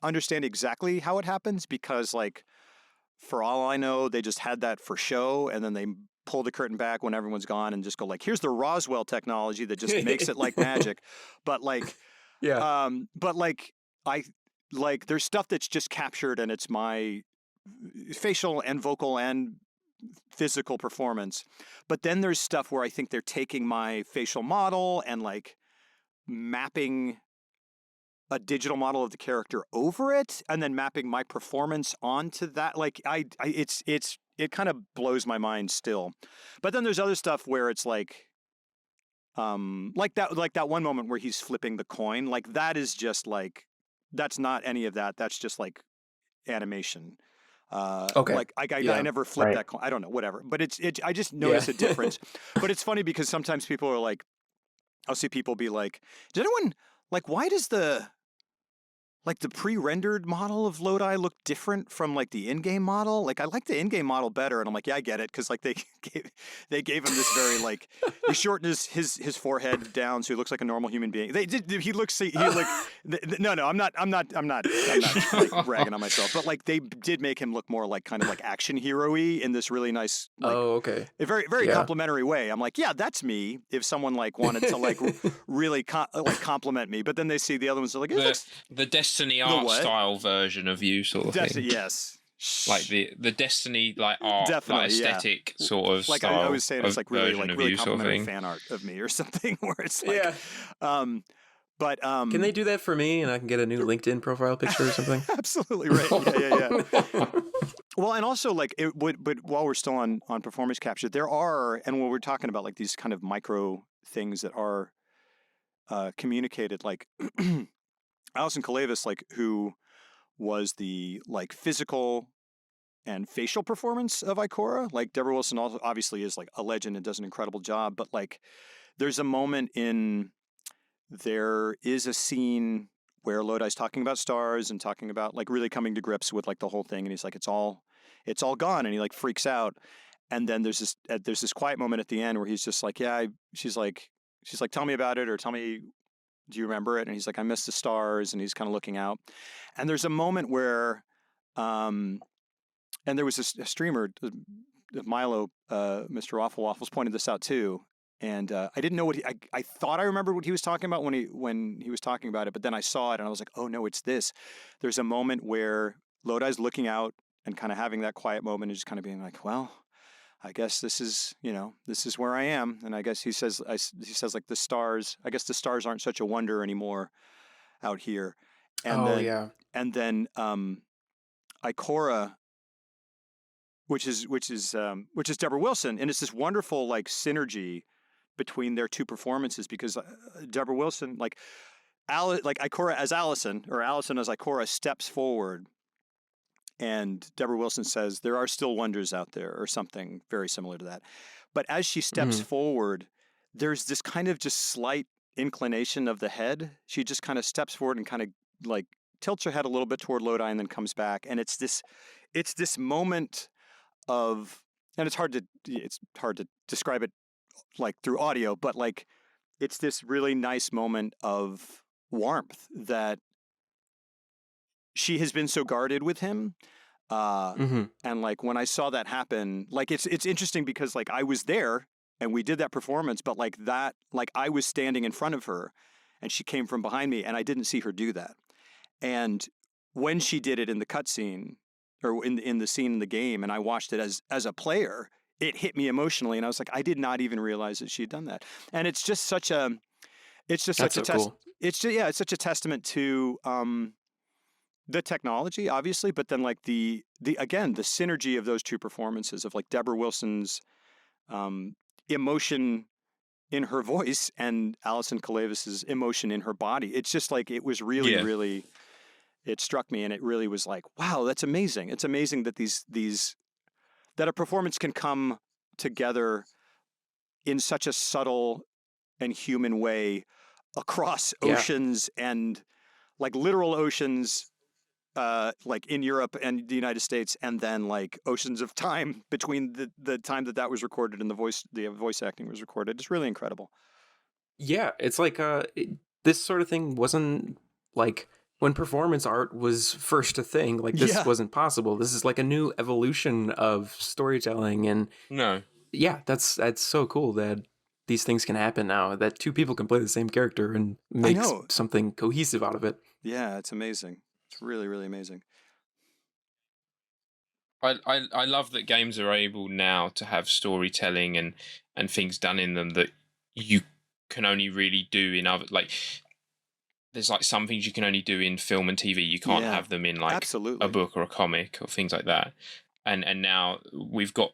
understand exactly how it happens because like. For all I know, they just had that for show, and then they pull the curtain back when everyone's gone and just go like, "Here's the Roswell technology that just makes it like magic." But like, but like there's stuff that's just captured, and it's my facial and vocal and physical performance. But then there's stuff where I think they're taking my facial model and like mapping a digital model of the character over it and then mapping my performance onto that. Like it kind of blows my mind still. But then there's other stuff where it's like that one moment where he's flipping the coin, like that is just like, that's not any of that. That's just like animation. Okay. Like I never flipped that coin. I don't know, whatever. But I just notice a difference. But it's funny because sometimes people are like, I'll see people be like, did anyone like, why does the pre-rendered model of Lodi look different from like the in-game model? Like I like the in-game model better, and I'm like, yeah, I get it, because like they gave him this very like they shortened his forehead down so he looks like a normal human being. No, I'm not like ragging on myself, but like they did make him look more like kind of like action hero-y in this really nice a very complimentary way. I'm like, yeah, that's me. If someone like wanted to like really compliment me, but then they see the other ones are like, the Destiny art style version of you, sort of thing. Yes. Like the Destiny like art, like aesthetic sort of like style. I was saying, it's like really you, complimentary sort of fan art of me or something where it's like, but can they do that for me and I can get a new LinkedIn profile picture or something? Absolutely right. Yeah. Well, and also like it would, but while we're still on performance capture, there are, and when we're talking about like these kind of micro things that are communicated, like. Alison Kalavis, like who was the like physical and facial performance of Ikora. Like Deborah Wilson also obviously is like a legend and does an incredible job. But like there is a scene where Lodi's talking about stars and talking about like really coming to grips with like the whole thing. And he's like, it's all gone. And he like freaks out. And then there's this quiet moment at the end where he's just like, yeah, she's like, tell me about it, or tell me, do you remember it? And he's like, I miss the stars. And he's kind of looking out. And there's a moment where, and there was a streamer, Milo, Mr. Waffle Waffles, pointed this out too. And I didn't know I thought I remembered what he was talking about when he was talking about it. But then I saw it and I was like, oh no, it's this. There's a moment where Lodi's looking out and kind of having that quiet moment and just kind of being like, well, I guess this is where I am. And I guess he says like the stars, I guess the stars aren't such a wonder anymore out here. And then Ikora, which is Deborah Wilson. And it's this wonderful like synergy between their two performances, because Deborah Wilson, like Ikora as Allison, or Allison as Ikora, steps forward. And Deborah Wilson says, there are still wonders out there, or something very similar to that. But as she steps forward, there's this kind of just slight inclination of the head. She just kind of steps forward and kind of like tilts her head a little bit toward Lodi and then comes back. And it's this moment of, and it's hard to describe it like through audio, but like it's this really nice moment of warmth that she has been so guarded with him. And like when I saw that happen, like it's interesting because like I was there and we did that performance, but like that, like I was standing in front of her and she came from behind me and I didn't see her do that. And when she did it in the cutscene or in the scene in the game, and I watched it as a player, it hit me emotionally, and I was like, I did not even realize that she'd done that. And it's just such a, it's such a testament to the technology, obviously, but then like the again the synergy of those two performances of like Deborah Wilson's emotion in her voice and Alison Kalevis's emotion in her body. It's just like it was really. It struck me, and it really was like, wow, that's amazing. It's amazing that that a performance can come together in such a subtle and human way across oceans and like literal oceans, like in Europe and the United States, and then like oceans of time between the time that was recorded and the voice acting was recorded. It's really incredible. Yeah, it's like this sort of thing wasn't like when performance art was first a thing. Like this wasn't possible. This is like a new evolution of storytelling, and that's so cool that these things can happen now. That two people can play the same character and make something cohesive out of it. Yeah, it's amazing. It's really, really amazing. I love that games are able now to have storytelling and things done in them that you can only really do in other, like there's like some things you can only do in film and TV. You can't have them in like a book or a comic or things like that. And now we've got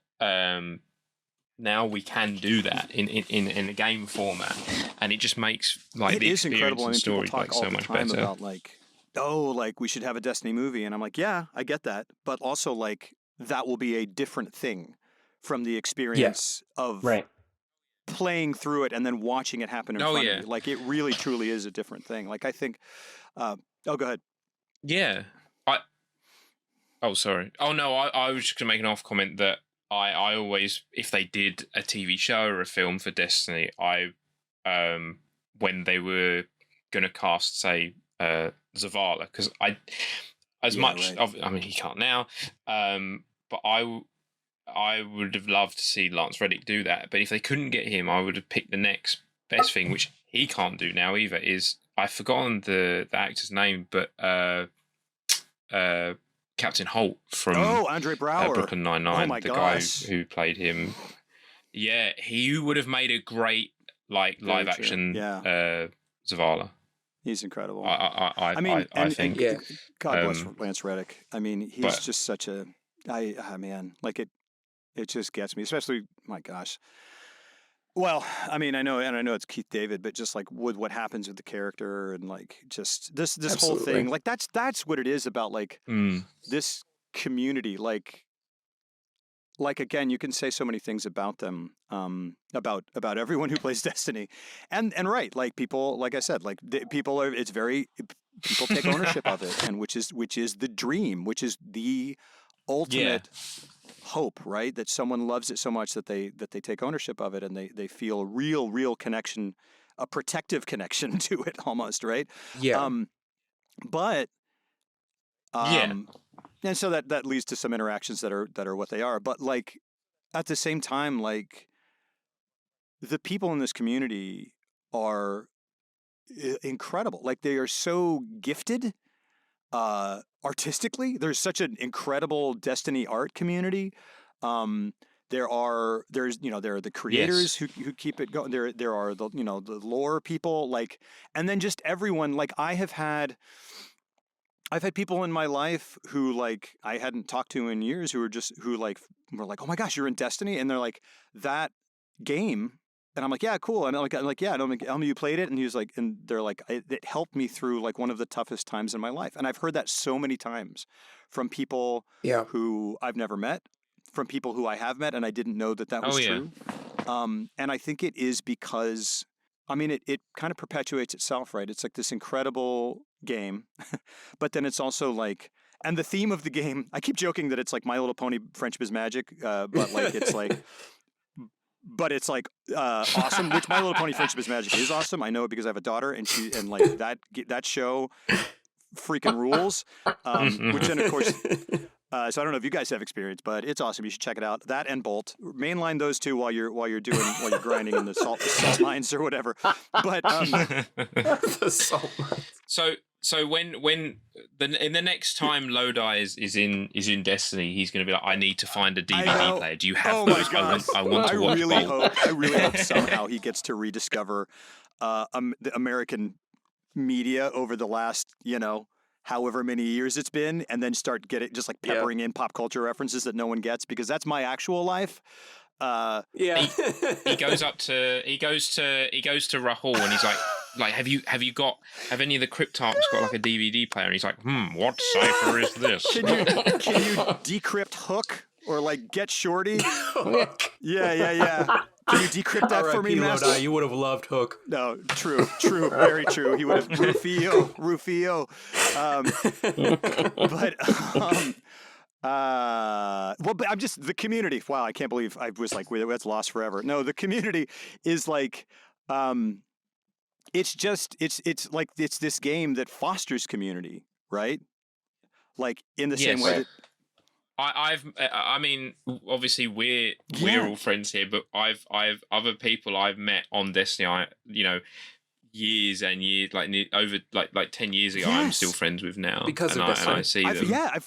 now we can do that in a game format, and it just makes like the experience and story like so much better. About like, oh, like we should have a Destiny movie, and I'm like, yeah, I get that, but also like that will be a different thing from the experience of playing through it and then watching it happen in front of you. Like it really truly is a different thing. Like I think go ahead. Yeah. Sorry. Oh no, I was just gonna make an off comment that I always, if they did a TV show or a film for Destiny, when they were gonna cast, say, Zavala, because I mean he can't now, but I would have loved to see Lance Reddick do that. But if they couldn't get him, I would have picked the next best thing, which he can't do now either. Is I've forgotten the actor's name, but Captain Holt from Andre Brower, Brooklyn Nine-Nine, guy who played him. Yeah, he would have made a great like live action Zavala. He's incredible. I think. God bless Lance Reddick. I mean, he's just such a man. Like it just gets me, especially my gosh. Well, I mean, I know it's Keith David, but just like with what happens with the character and like just this whole thing, like that's what it is about like this community. Like again, you can say so many things about them, about everyone who plays Destiny, and right, like people, like I said, like people take ownership of it, and which is the dream, which is the ultimate hope, right? That someone loves it so much that they take ownership of it, and they feel a real connection, a protective connection to it almost, right? And so that leads to some interactions that are what they are. But like at the same time, like the people in this community are incredible. Like they are so gifted artistically. There's such an incredible Destiny art community. There are the creators who keep it going. There are the lore people, like, and then just everyone. Like I've had people in my life who like I hadn't talked to in years who were like, oh my gosh, you're in Destiny, and they're like, that game. And I'm like, yeah, cool. And I'm like, yeah. And I'm like, Elmi, you played it? And he was like, and they're like, it helped me through like one of the toughest times in my life. And I've heard that so many times from people who I've never met, from people who I have met, and I didn't know that was true. And I think it is because, I mean, it kind of perpetuates itself, right? It's like this incredible game, but then it's also like, and the theme of the game, I keep joking that it's like My Little Pony Friendship is Magic, but like it's like, but it's like awesome. Which My Little Pony: Friendship is Magic is awesome. I know it because I have a daughter, and like that show freaking rules. Which then of course. So I don't know if you guys have experience, but it's awesome. You should check it out. That and Bolt. Mainline those two while you're grinding in the salt mines or whatever. But the salt mines. So when in the next time Lodi is in Destiny, he's going to be like, I need to find a DVD player. Do you have those? I want to watch Bolt. I really hope somehow he gets to rediscover the American media over the last, however many years it's been, and then start just like peppering in pop culture references that no one gets, because that's my actual life. He goes to Rahul and he's like, have any of the Cryptarchs got like a DVD player? And he's like, what cipher is this? Can you decrypt Hook or like Get Shorty? Yeah. Can you decrypt that for me, Master? Lodi, you would have loved Hook. No, true, very true. He would have Rufio. But I'm just the community. Wow, I can't believe I was like, that's lost forever. No, the community is like, it's this game that fosters community, right? Like in the same way that. I mean, obviously we're all friends here, but I've other people I've met on Destiny. Years and years, over 10 years ago, I'm still friends with now because of Destiny. And I see them.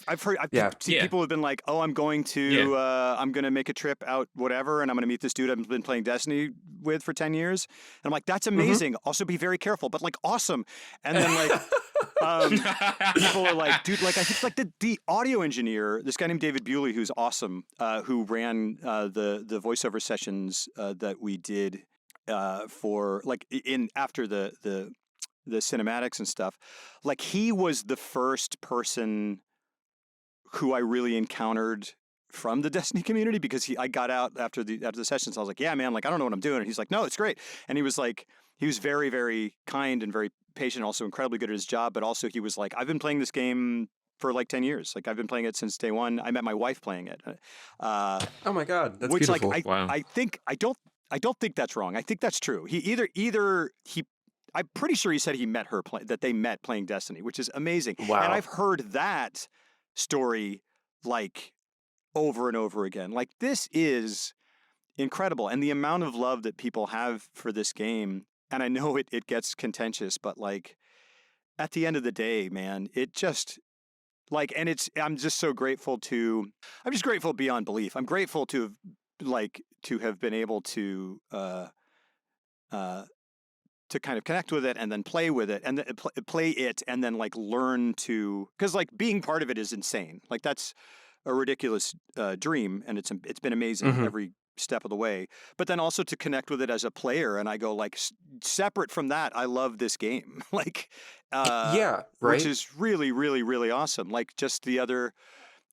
I've heard people have been like, oh, I'm going to make a trip out, whatever, and I'm going to meet this dude I've been playing Destiny with for 10 years. And I'm like, that's amazing. Also, be very careful, but like, awesome. And then like. People are like, dude, like I think like the audio engineer, this guy named David Bewley, who's awesome, who ran the voiceover sessions that we did for like after the cinematics and stuff. Like he was the first person who I really encountered from the Destiny community, because I got out after the sessions. I was like, yeah, man, like I don't know what I'm doing. And he's like, no, it's great. And he was very, very kind and very patient, also incredibly good at his job. But also he was like, I've been playing this game for like 10 years. Like I've been playing it since day one. I met my wife playing it. Oh my God. That's which beautiful. Like, wow. I don't think that's wrong. I think that's true. I'm pretty sure he said he met her that they met playing Destiny, which is amazing. Wow. And I've heard that story like over and over again. Like this is incredible. And the amount of love that people have for this game, and I know it gets contentious, but like at the end of the day, man, it just like, and I'm just so grateful I'm just grateful beyond belief. I'm grateful to have been able to kind of connect with it and then play with it and then play it and then like learn to, because like being part of it is insane. Like that's a ridiculous dream, and it's been amazing every step of the way. But then also to connect with it as a player, and I go like separate from that, I love this game. Like right, which is really, really, really awesome. Like just the other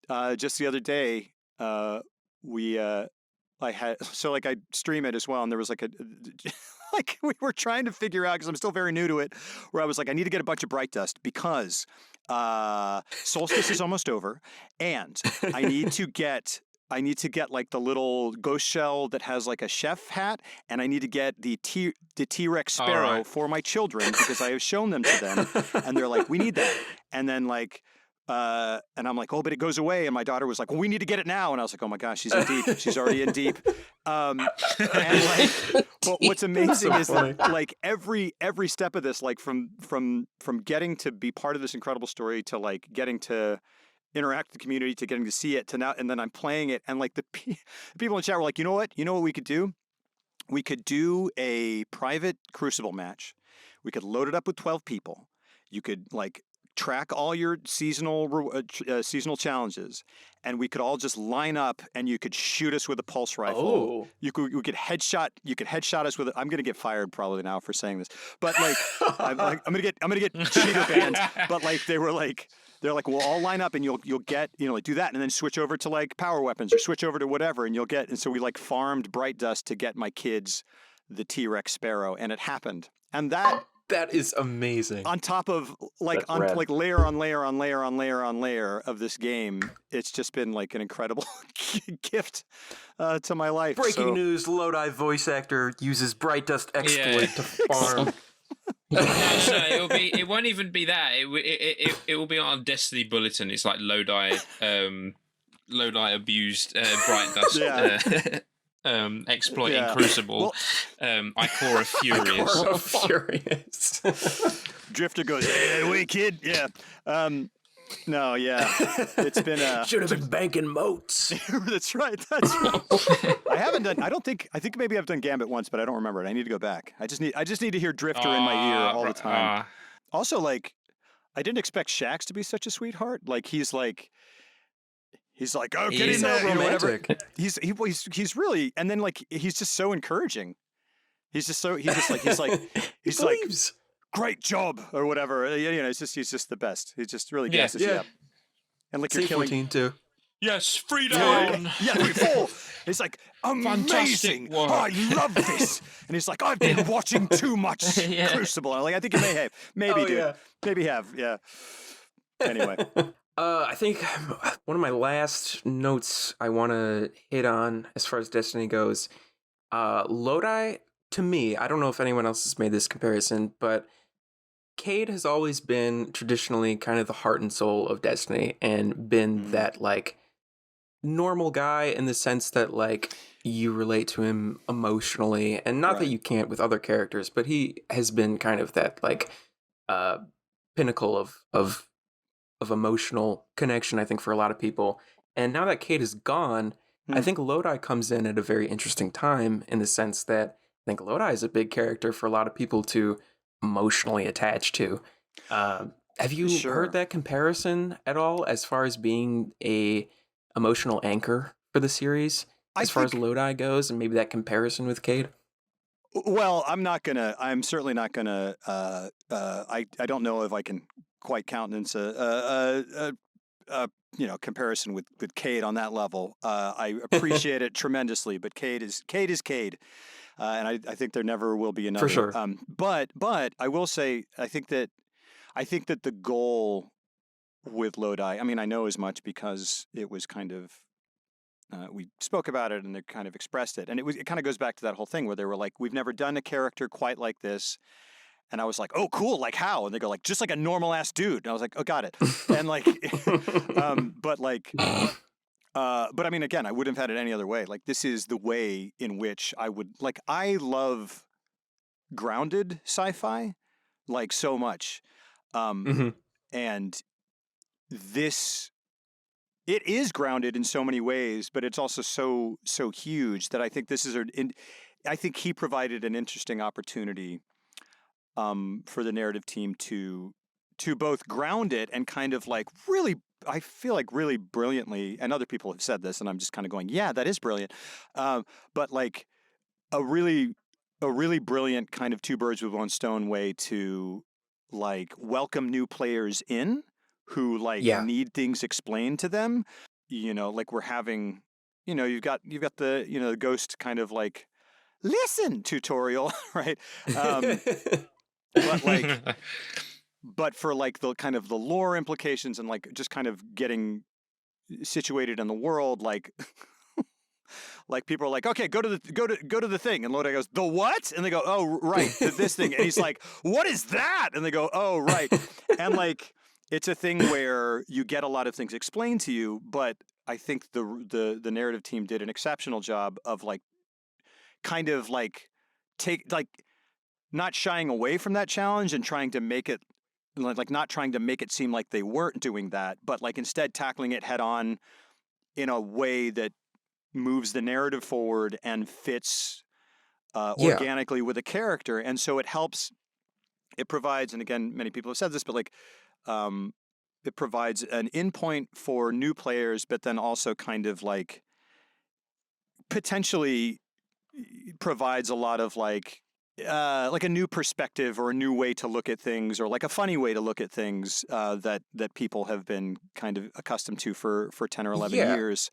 day, I stream it as well, and there was like like we were trying to figure out, because I'm still very new to it, where I was like, I need to get a bunch of bright dust because Solstice is almost over, and I need to get like the little ghost shell that has like a chef hat, and I need to get the T-Rex sparrow for my children because I have shown them to them, and they're like, we need that, and then like. And I'm like, oh, but it goes away. And my daughter was like, well, we need to get it now. And I was like, oh my gosh, she's in deep. She's already in deep. And like, but what's amazing is that like every step of this, like from getting to be part of this incredible story to like getting to interact with the community to getting to see it to now, and then I'm playing it, and like the people in chat were like, you know what we could do? We could do a private Crucible match. We could load it up with 12 people. You could like track all your seasonal challenges, and we could all just line up, and you could shoot us with a pulse rifle. Oh. You could headshot us with it. I'm gonna get fired probably now for saying this, but like I'm gonna get cheater banned. But like they're like, we'll all line up, and you'll get, like do that, and then switch over to like power weapons or switch over to whatever, and you'll get. And so we like farmed bright dust to get my kids the T-Rex sparrow, and it happened. And that That is amazing. On top of like That's rad. like layer on layer on layer on layer on layer of this game, it's just been like an incredible gift to my life. Breaking news: Lodi voice actor uses Bright Dust exploit to farm. No, it won't even be that. It will be on Destiny Bulletin. It's like Lodi abused Bright Dust exploiting Crucible. Ikora furious. Ikora furious. Drifter goes, "Hey, wait, kid, yeah." No, yeah, it's been should have been banking moats. That's right. That's right. I haven't done. I think maybe I've done Gambit once, but I don't remember it. I need to go back. I just need to hear Drifter in my ear all the time. Also, like, I didn't expect Shax to be such a sweetheart. Like, he's like, oh, get in there, romantic. He's really, and then like he's just so encouraging. He's like great job or whatever. You know, he's just the best. He just really gasses you up. And like you're killing too. Yes, freedom. Yeah, 3-4. He's like, amazing. Oh, I love this. And he's like, I've been watching too much Crucible. And I'm like, I think you may have. Maybe, dude. Yeah. Maybe have. Yeah. Anyway. I think one of my last notes I want to hit on as far as Destiny goes, Lodi, to me, I don't know if anyone else has made this comparison, but Cade has always been traditionally kind of the heart and soul of Destiny and been that, like, normal guy in the sense that, like, you relate to him emotionally, and not that you can't with other characters, but he has been kind of that, like, pinnacle of emotional connection, I think, for a lot of people. And now that Cade is gone, I think Lodi comes in at a very interesting time in the sense that I think Lodi is a big character for a lot of people to emotionally attach to. Have you heard that comparison at all as far as being a emotional anchor for the series as far as Lodi goes, and maybe that comparison with Cade? Well, I'm certainly not gonna I don't know if I can quite countenance a comparison with Cade on that level. I appreciate it tremendously, but Cade is Cade. And I think there never will be another. For sure. But I will say, I think that the goal with Lodi, I mean, I know as much because it was kind of, we spoke about it and they kind of expressed it. And it kind of goes back to that whole thing where they were like, we've never done a character quite like this. And I was like, oh, cool, like how? And they go like, just like a normal ass dude. And I was like, oh, got it. And like, but I mean, again, I wouldn't have had it any other way. Like, this is the way in which I would, like, I love grounded sci-fi, like, so much. And this, it is grounded in so many ways, but it's also so huge that I think this is, I think he provided an interesting opportunity for the narrative team to both ground it and kind of like really, I feel like really brilliantly, and other people have said this, and I'm just kind of going, yeah, that is brilliant. But like a really brilliant kind of two birds with one stone way to like welcome new players in who like need things explained to them. You know, like we're having, you know, you've got the, you know, the ghost kind of like listen tutorial, right? But like. But for like the kind of the lore implications and like just kind of getting situated in the world, like like people are like, okay, go to the thing, and Lodi goes, the what? And they go, oh right, this thing, and he's like, what is that? And they go, oh right, and like it's a thing where you get a lot of things explained to you, but I think the narrative team did an exceptional job of like kind of like not shying away from that challenge and trying to make it. Like not trying to make it seem like they weren't doing that, but like instead tackling it head on in a way that moves the narrative forward and fits organically with a character. And so it helps, it provides, and again, many people have said this, but like it provides an endpoint for new players, but then also kind of like potentially provides a lot of like like a new perspective or a new way to look at things, or like a funny way to look at things that people have been kind of accustomed to for 10 or 11 years.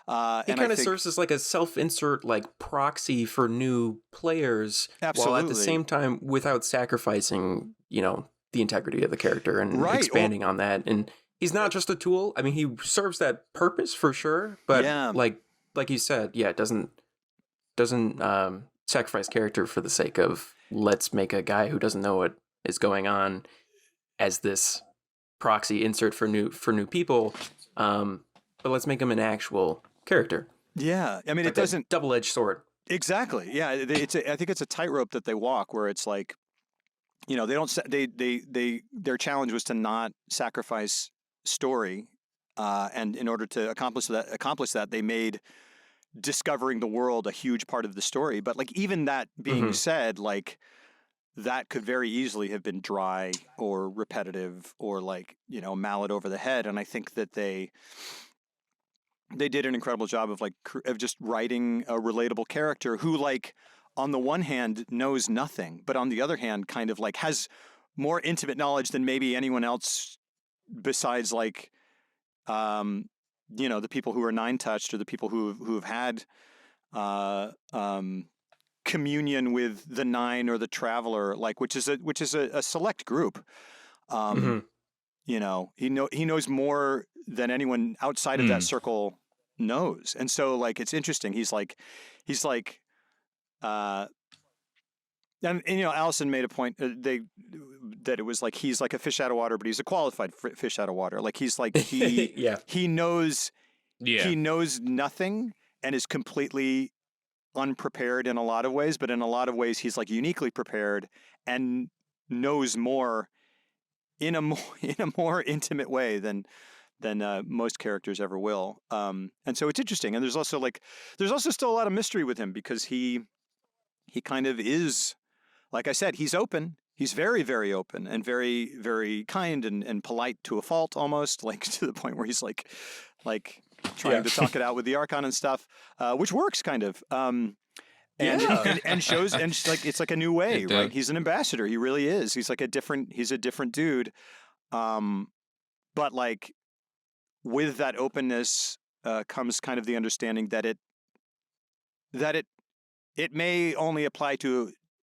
It kind of serves as like a self-insert, like proxy for new players, while at the same time without sacrificing, the integrity of the character and expanding on that. And he's not just a tool. I mean, he serves that purpose for sure, but like you said, it doesn't sacrifice character for the sake of let's make a guy who doesn't know what is going on as this proxy insert for new people, but let's make him an actual character. Yeah, I mean, like it doesn't double-edged sword. Exactly. Yeah, I think it's a tightrope that they walk, where it's like, they don't their challenge was to not sacrifice story, and in order to accomplish that, they made discovering the world a huge part of the story. But like, even that being said, like, that could very easily have been dry or repetitive or like, mallet over the head. And I think that they did an incredible job of just writing a relatable character who, like, on the one hand knows nothing, but on the other hand kind of like has more intimate knowledge than maybe anyone else besides like, the people who are nine touched, or the people who have had communion with the nine or the traveler, like, which is a select group. He knows more than anyone outside of that circle knows. And so, like, it's interesting. He's like and Allison made a point that it was like he's like a fish out of water, but he's a qualified fish out of water. Like, he's like he knows nothing and is completely unprepared in a lot of ways, but in a lot of ways he's like uniquely prepared and knows more in a more intimate way than most characters ever will. And so it's interesting. And there's also still a lot of mystery with him, because he kind of is, like I said, he's open. He's very, very open and very, very kind and polite to a fault, almost, like, to the point where he's like trying to talk it out with the Archon and stuff, which works kind of. And shows, and like, it's like a new way, right? He's an ambassador. He really is. He's like a different dude. But like, with that openness comes kind of the understanding that it may only apply to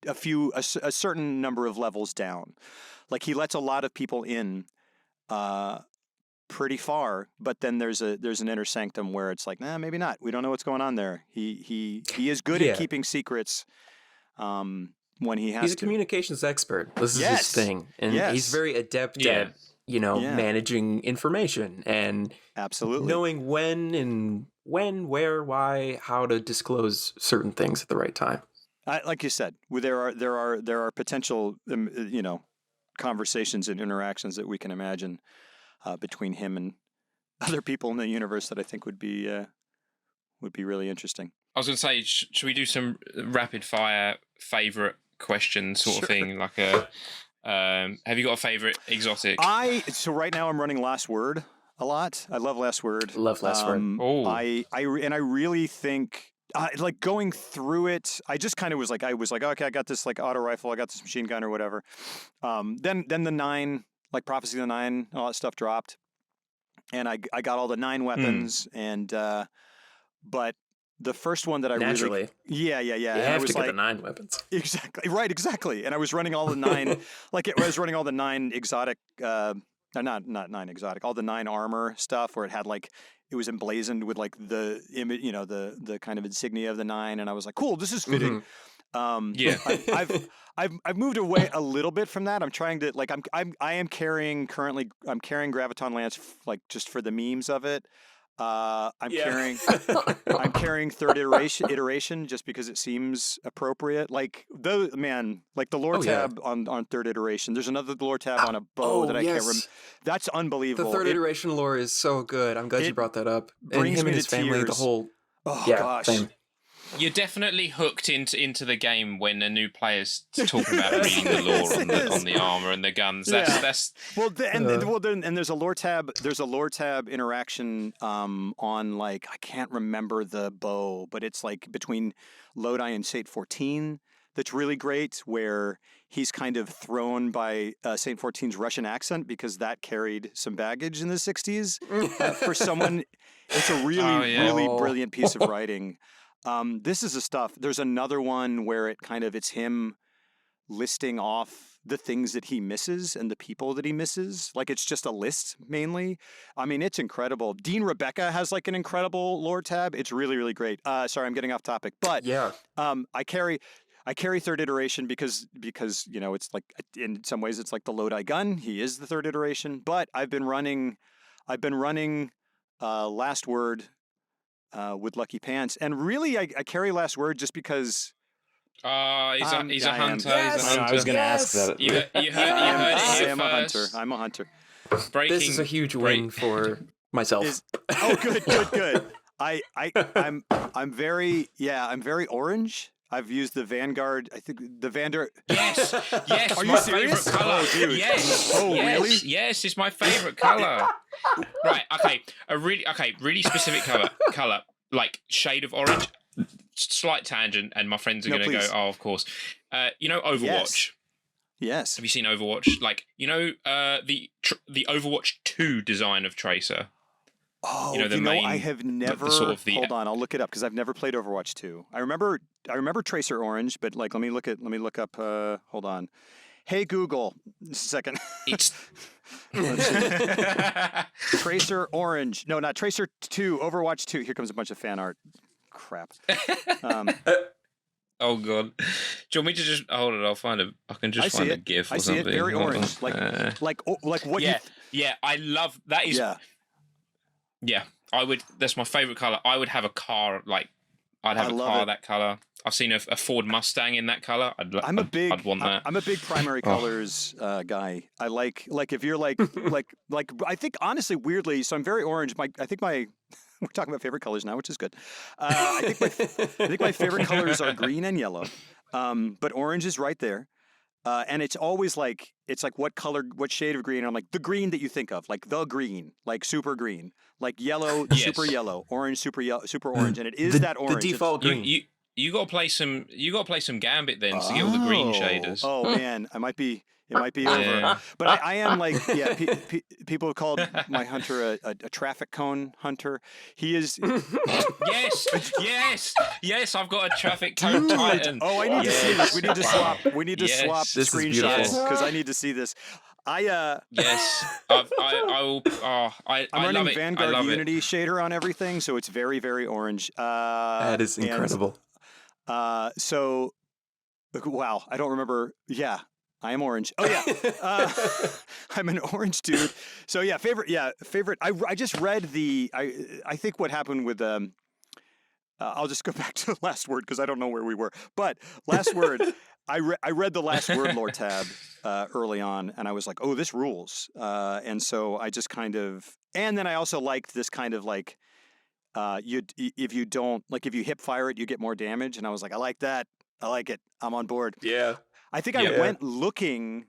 a certain number of levels down. Like, he lets a lot of people in pretty far, but then there's an inner sanctum where it's like, nah, maybe not. We don't know what's going on there. He is good at keeping secrets when he has to. He's a communications expert. This is his thing. And he's very adept at, managing information and absolutely knowing when, where, why, how to disclose certain things at the right time. Like you said, there are potential, conversations and interactions that we can imagine between him and other people in the universe that I think would be really interesting. I was going to say, should we do some rapid fire favorite question sort of thing? Like have you got a favorite exotic? So right now I'm running Last Word a lot. I love Last Word. Love Last Word. I really think, like, going through it, I just kind of was like, okay, I got this like auto rifle, I got this machine gun or whatever. Then the 9, like Prophecy of the 9, all that stuff dropped, and I got all the 9 weapons, and but the first one that I naturally, you have to get the 9 weapons. Exactly. And I was running all the 9, like, I was running all the 9 exotic, not 9 exotic, all the 9 armor stuff, where it had like, it was emblazoned with like the image, the kind of insignia of the 9, and I was like, cool, this is fitting. I've moved away a little bit from that. I'm trying to, like, I'm carrying Graviton Lance, like, just for the memes of it. I'm carrying third iteration just because it seems appropriate. Like, the lore tab on third iteration. There's another lore tab on a bow that I can't remember. That's unbelievable. The third iteration lore is so good. I'm glad you brought that up. And him and his family, tears. The whole. Oh gosh. Same. You're definitely hooked into the game when a new player's talking about reading the lore on the armor and the guns. That's and there's a lore tab. There's a lore tab interaction on, like, I can't remember the bow, but it's like between Lodi and Sate 14. that's really great, where he's kind of thrown by Saint 14's Russian accent because that carried some baggage in the 60s. For someone, it's a really brilliant piece of writing. This is the stuff. There's another one where it's him listing off the things that he misses and the people that he misses. Like, it's just a list mainly. I mean, it's incredible. Dean Rebecca has like an incredible lore tab. It's really, really great. Sorry, I'm getting off topic, but yeah, I carry third iteration because it's like, in some ways it's like the Lodi gun. He is the third iteration, but I've been running Last Word with Lucky Pants, and really I carry Last Word just because. He's a hunter. Yes. He's a hunter. I was going to ask that. You heard it here I'm first. a hunter. I'm a hunter. This is a huge win for myself. Good. I'm very orange. I've used the Vanguard. I think the Vanguard. Yes. Are you my serious? favorite color. Oh, dude. Yes. Really? Yes, it's my favorite color. Right. Okay. Really specific color, like shade of orange. Slight tangent, and my friends are going to go, oh, of course. Overwatch. Yes. Have you seen Overwatch? Like, the Overwatch 2 design of Tracer. Oh, I have never. Hold on, I'll look it up because I've never played Overwatch 2. I remember Tracer Orange, but like, let me look up. Hold on. Hey Google, just a second. It's Tracer Orange. No, not Tracer 2. Overwatch 2. Here comes a bunch of fan art. Crap. Oh god. Do you want me to just hold it? I can just find a GIF or something. I see it. Very orange. Like what? Yeah. I love that. Yeah. That's my favorite color. I would have a car I'd have a car that color. I've seen a Ford Mustang in that color. I'd want that. I'm a big primary colors guy. I like if you're like I think honestly weirdly. So I'm very orange. We're talking about favorite colors now, which is good. I think my favorite colors are green and yellow, but orange is right there. And it's always like what shade of green? And I'm like the green that you think of, like the green, like super green, like yellow, super yellow, orange, super orange, and it is that orange. The default green. You got to play some Gambit then to get all the green shaders. Oh man, it might be over. But I am like, people have called my hunter a traffic cone hunter. He is. Yes, I've got a traffic cone titan. Oh, I need to see this. We need to swap screenshots because I need to see this. I will. I'm running Vanguard Unity shader on everything, so it's very, very orange. That is incredible. So, wow, I don't remember. Yeah. I am orange. Oh yeah, I'm an orange dude. So yeah, favorite. I just read I think what happened with I'll just go back to Last Word because I don't know where we were. But Last Word, I read the Last Word lore tab early on, and I was like, oh, this rules. And so I just kind of, and then I also liked this kind of like, if you hip fire it, you get more damage, and I was like, I like that. I like it. I'm on board. Yeah. I think I went looking.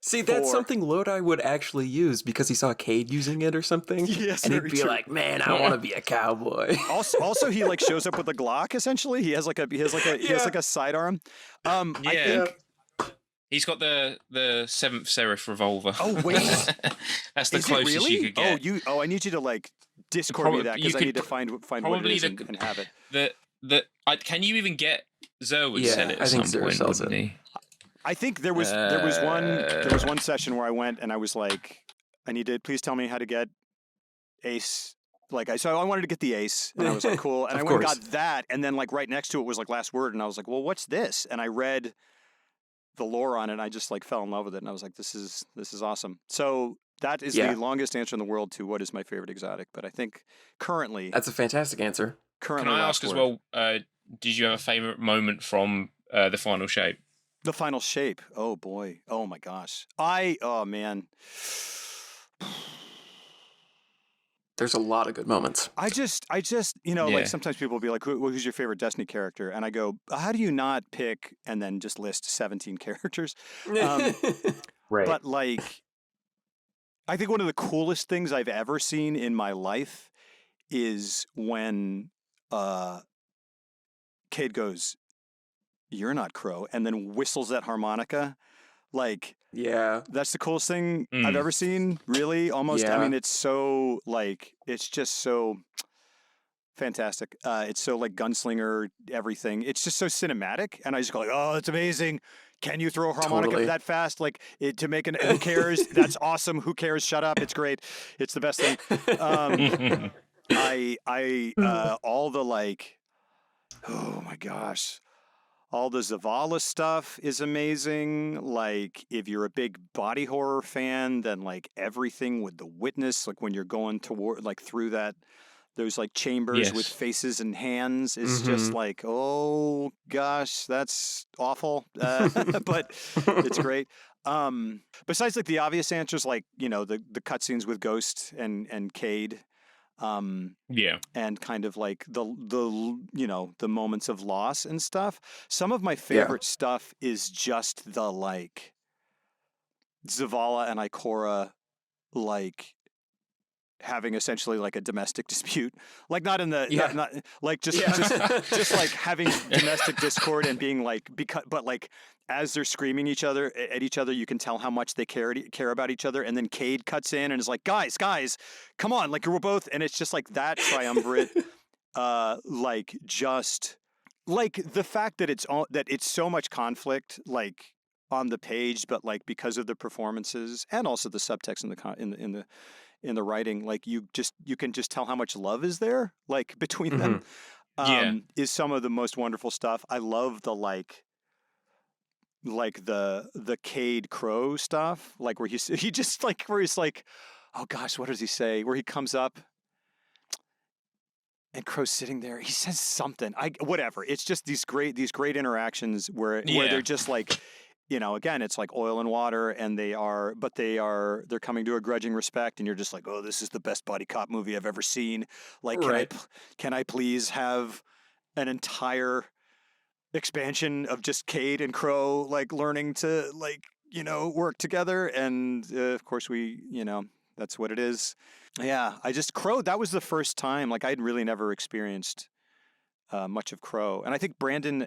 See, that's something Lodi would actually use because he saw Cade using it or something. Yes, and he'd be like, "Man, I want to be a cowboy." Also, he like shows up with a Glock. Essentially, he has like a sidearm. I think he's got the Seventh Seraph revolver. Oh wait, that's the closest really? you could get. I need you to like Discord me that because I need to find what it is and have it. Can you even get Zer would sell it at some point, wouldn't he? I think there was one session where I went and I was like, I need to please tell me how to get Ace. So I wanted to get the Ace, and I was like, cool, and I went and got that, and then like right next to it was like Last Word, and I was like, well, what's this? And I read the lore on it, and I just like fell in love with it, and I was like, this is awesome. So that is the longest answer in the world to what is my favorite exotic, but I think currently that's a fantastic answer. Can I ask as well? Did you have a favorite moment from the final shape? The final shape. Oh boy. Oh my gosh. Oh man. There's a lot of good moments. I just, like sometimes people will be like, who's your favorite Destiny character? And I go, how do you not pick and then just list 17 characters? Right. But like, I think one of the coolest things I've ever seen in my life is when Cade goes, you're not Crow, and then whistles that harmonica. Like, yeah, that's the coolest thing I've ever seen. Really, almost. Yeah. I mean, it's so like, it's just so fantastic. It's so like gunslinger, everything. It's just so cinematic, and I just go like, oh, it's amazing. Can you throw a harmonica that fast? Like to make an? Who cares? That's awesome. Who cares? Shut up. It's great. It's the best thing. All the like, oh my gosh. All the Zavala stuff is amazing. Like, if you're a big body horror fan, then like everything with the witness, like when you're going toward, like through that, those like chambers with faces and hands is just like, oh gosh, that's awful. But it's great. Besides like the obvious answers, like, you know, the cutscenes with Ghost and Cade. And kind of like the you know, the moments of loss and stuff. Some of my favorite stuff is just the like Zavala and Ikora like having essentially like a domestic dispute, like not in the not like just like having domestic discord and being like, because but like as they're screaming at each other, you can tell how much they care about each other. And then Cade cuts in and is like, guys, come on. Like, we're both, and it's just like that triumvirate, like just like the fact that it's so much conflict, like on the page, but like because of the performances and also the subtext in the writing, like you can just tell how much love is there, like between them, is some of the most wonderful stuff. I love the like the Cade Crow stuff, like where he just like, where he's like, oh gosh, what does he say? Where he comes up and Crow's sitting there, he says something. Whatever. It's just these great interactions where they're just like, you know, again, it's like oil and water, and they're coming to a grudging respect, and you're just like, oh, this is the best buddy cop movie I've ever seen. Like, can I please have an entire expansion of just Cade and Crow like learning to, like, you know, work together? And of course that's what it is. Yeah, Crow, that was the first time, like, I'd really never experienced much of Crow. And I think Brandon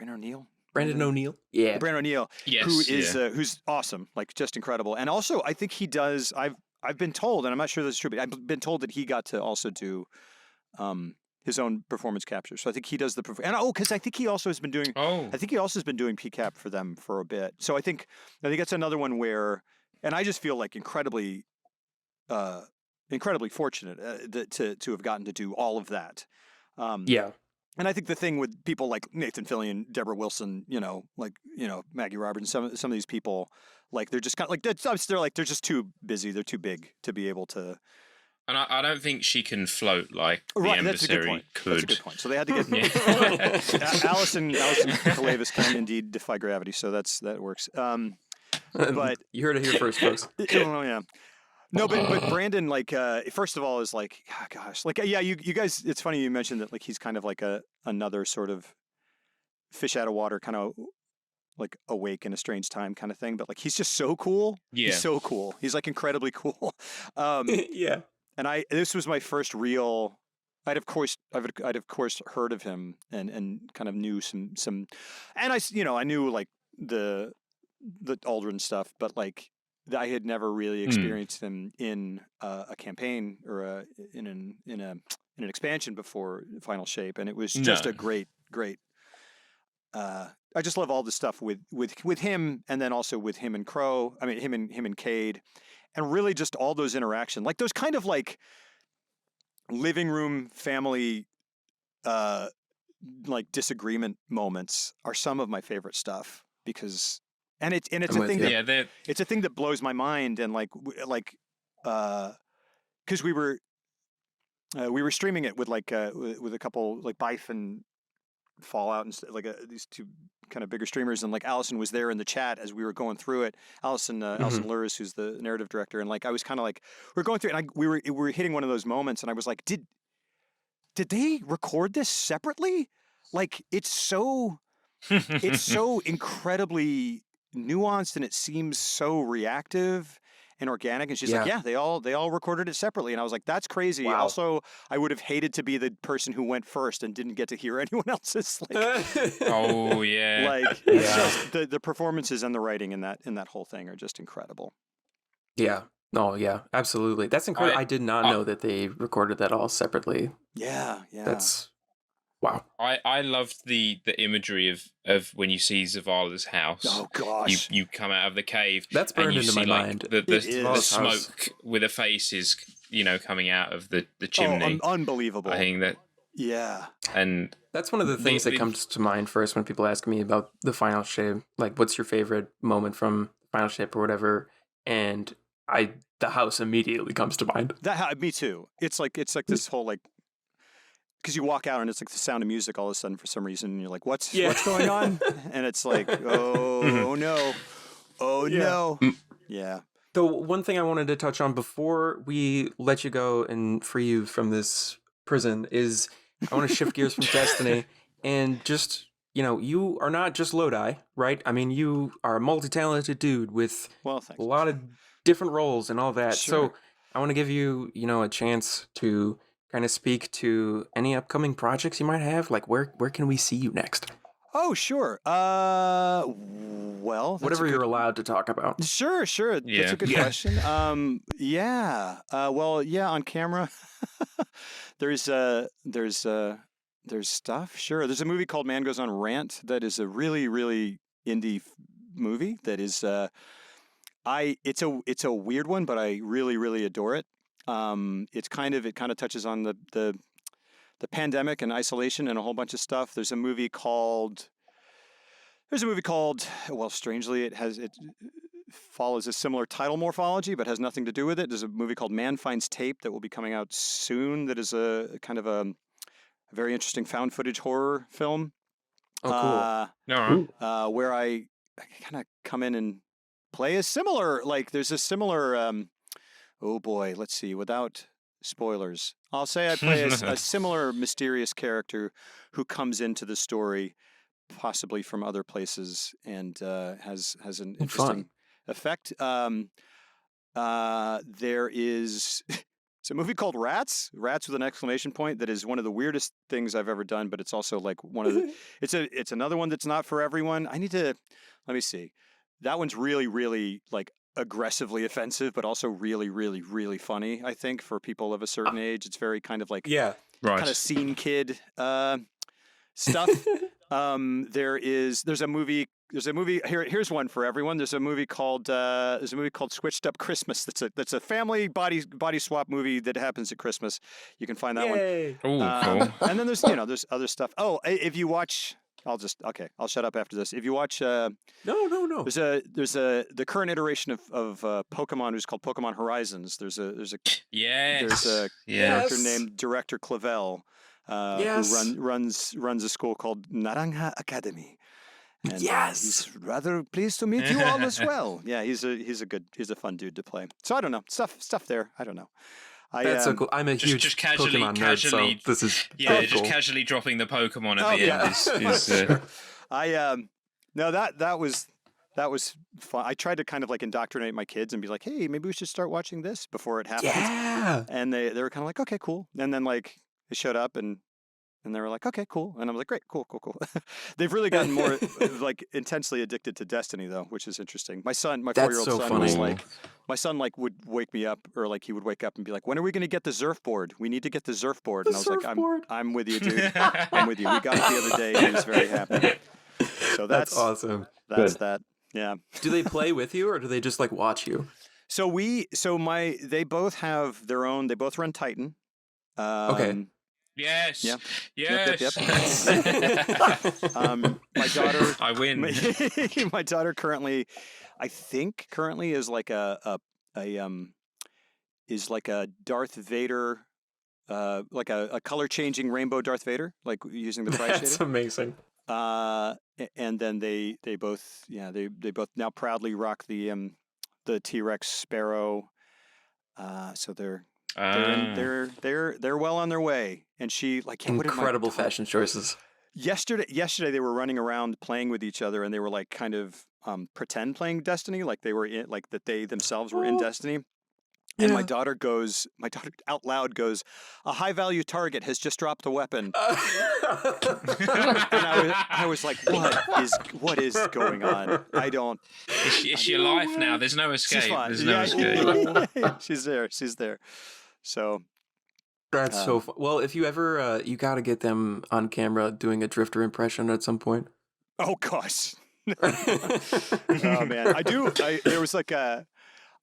O'Neill? Brandon O'Neill. Yeah. Brandon O'Neill, who is who's awesome, like just incredible. And also I think he does, I've been told, and I'm not sure this is true, but I've been told that he got to also do his own performance capture. So I think he does because I think he also has been doing PCAP for them for a bit. So I think that's another one where, and I just feel like incredibly fortunate to have gotten to do all of that. And I think the thing with people like Nathan Fillion, Deborah Wilson, Maggie Roberts, some of these people, like, they're just kind of like, they're just too busy. They're too big to be able to. And I don't think she can float like the emissary could. That's a good point. So they had to get Allison Kalavis can indeed defy gravity. So that works. But you heard it here first, folks. Oh yeah. No, but Brandon, like, first of all, is like, oh, gosh, like, yeah, you guys, it's funny you mentioned that, like, he's kind of like another sort of fish out of water, kind of like awake in a strange time kind of thing. But like, he's just so cool. Yeah. He's so cool. He's like incredibly cool. Yeah. And this was my first real, I'd of course heard of him and kind of knew some, and I knew like the Aldrin stuff, but like, I had never really experienced him in a campaign or in an expansion before Final Shape, and it was just a great. I just love all the stuff with him, and then also with him and Crow. I mean, him and Cade, and really just all those interactions, like those kind of like living room family, like disagreement moments, are some of my favorite stuff because. And it's a thing it's a thing that blows my mind, and because we were streaming it with with a couple like Bife and Fallout and like these two kind of bigger streamers, and like Allison was there in the chat as we were going through it. Allison Luris, who's the narrative director, and like I was kind of like, we're going through it, and we were hitting one of those moments, and I was like, did they record this separately? Like, it's so incredibly nuanced, and it seems so reactive, and organic. And she's like, yeah, they all recorded it separately. And I was like, that's crazy. Wow. Also, I would have hated to be the person who went first and didn't get to hear anyone else's. Like, oh yeah, like it's just the performances and the writing in that whole thing are just incredible. Yeah. Oh yeah, absolutely. That's incredible. I did not know that they recorded that all separately. Yeah. That's wow. I loved the imagery of when you see Zavala's house. Oh gosh. You come out of the cave. That's burned into my mind. The smoke with the faces, coming out of the chimney. Oh, unbelievable. I think that. Yeah. And that's one of the things that comes to mind first when people ask me about the final shape. Like, what's your favorite moment from final shape or whatever? And the house immediately comes to mind. Me too. It's like this whole like, because you walk out and it's like the sound of music all of a sudden for some reason, and you're like, what's going on? And it's like, oh no. Yeah. The one thing I wanted to touch on before we let you go and free you from this prison is I want to shift gears from Destiny and just, you are not just Lodi, right? I mean, you are a multi-talented dude with a lot of different roles and all that. Sure. So I want to give you, a chance to kind of speak to any upcoming projects you might have. Like, where can we see you next? Oh, sure. Well, whatever you're allowed to talk about. Sure. Yeah. That's a good question. On camera, there's stuff. Sure. There's a movie called Man Goes on Rant that is a really, really indie movie that is, it's a weird one, but I really, really adore it. It kind of touches on the pandemic and isolation and a whole bunch of stuff. There's a movie called, well, strangely, it follows a similar title morphology, but has nothing to do with it. There's a movie called Man Finds Tape that will be coming out soon. That is a kind of a very interesting found footage horror film. Oh, cool. Where I kind of come in and play a similar, there's a similar, oh boy, let's see, without spoilers, I'll say I play a similar mysterious character who comes into the story, possibly from other places, and has an interesting effect. There is it's a movie called Rats with an exclamation point, that is one of the weirdest things I've ever done, but it's also like one of the it's another one that's not for everyone. Let me see. That one's really, really aggressively offensive, but also really, really, really funny, I think, for people of a certain age. It's very kind of kind of scene kid stuff. There's a movie here's one for everyone. There's a movie called Switched Up Christmas. That's a family body swap movie that happens at Christmas. You can find that one. Oh, cool. And then there's other stuff. Oh, if you watch, I'll shut up after this. If you watch, no. There's the current iteration of Pokemon, who's called Pokemon Horizons. There's a character named Director Clavel, who runs a school called Naranja Academy. And, he's rather pleased to meet you all as well. Yeah, he's a fun dude to play. So I don't know, stuff there. I don't know. That's so cool. I'm a huge Pokemon nerd, so this is cool. Casually dropping the Pokemon at the end is no, that was fun. I tried to kind of indoctrinate my kids and be like, hey, maybe we should start watching this before it happens. Yeah. And they were kind of like, okay, cool. And then they showed up and they were like, okay, cool. And I was like, great, cool. They've really gotten more intensely addicted to Destiny though, which is interesting. My 4-year-old son was my son would wake me up, or he would wake up and be like, when are we going to get the Zerf board? We need to get the Zerf board. And I was like, I'm with you, dude. I'm with you. We got it the other day and he was very happy. So that's awesome. That's that. Yeah. Do they play with you or do they just watch you? They both have their own, they both run Titan. Okay. Yes. Yeah. Yes. My daughter. I win. My daughter currently is is a Darth Vader, a color changing rainbow Darth Vader, using the price. That's amazing. And then they both now proudly rock the T-Rex Sparrow. So they're well on their way. And she incredible fashion choices. yesterday they were running around playing with each other, and they were like kind of pretend playing Destiny, like they were in, like that they themselves were in Destiny. And my daughter out loud goes, "A high-value target has just dropped a weapon." And I was like, what is going on? I don't. It's your life now. There's no escape. She's fine. There's no escape. She's there. So that's so fun. Well, if you ever, you got to get them on camera doing a Drifter impression at some point. Oh gosh. Oh man, I do. There was like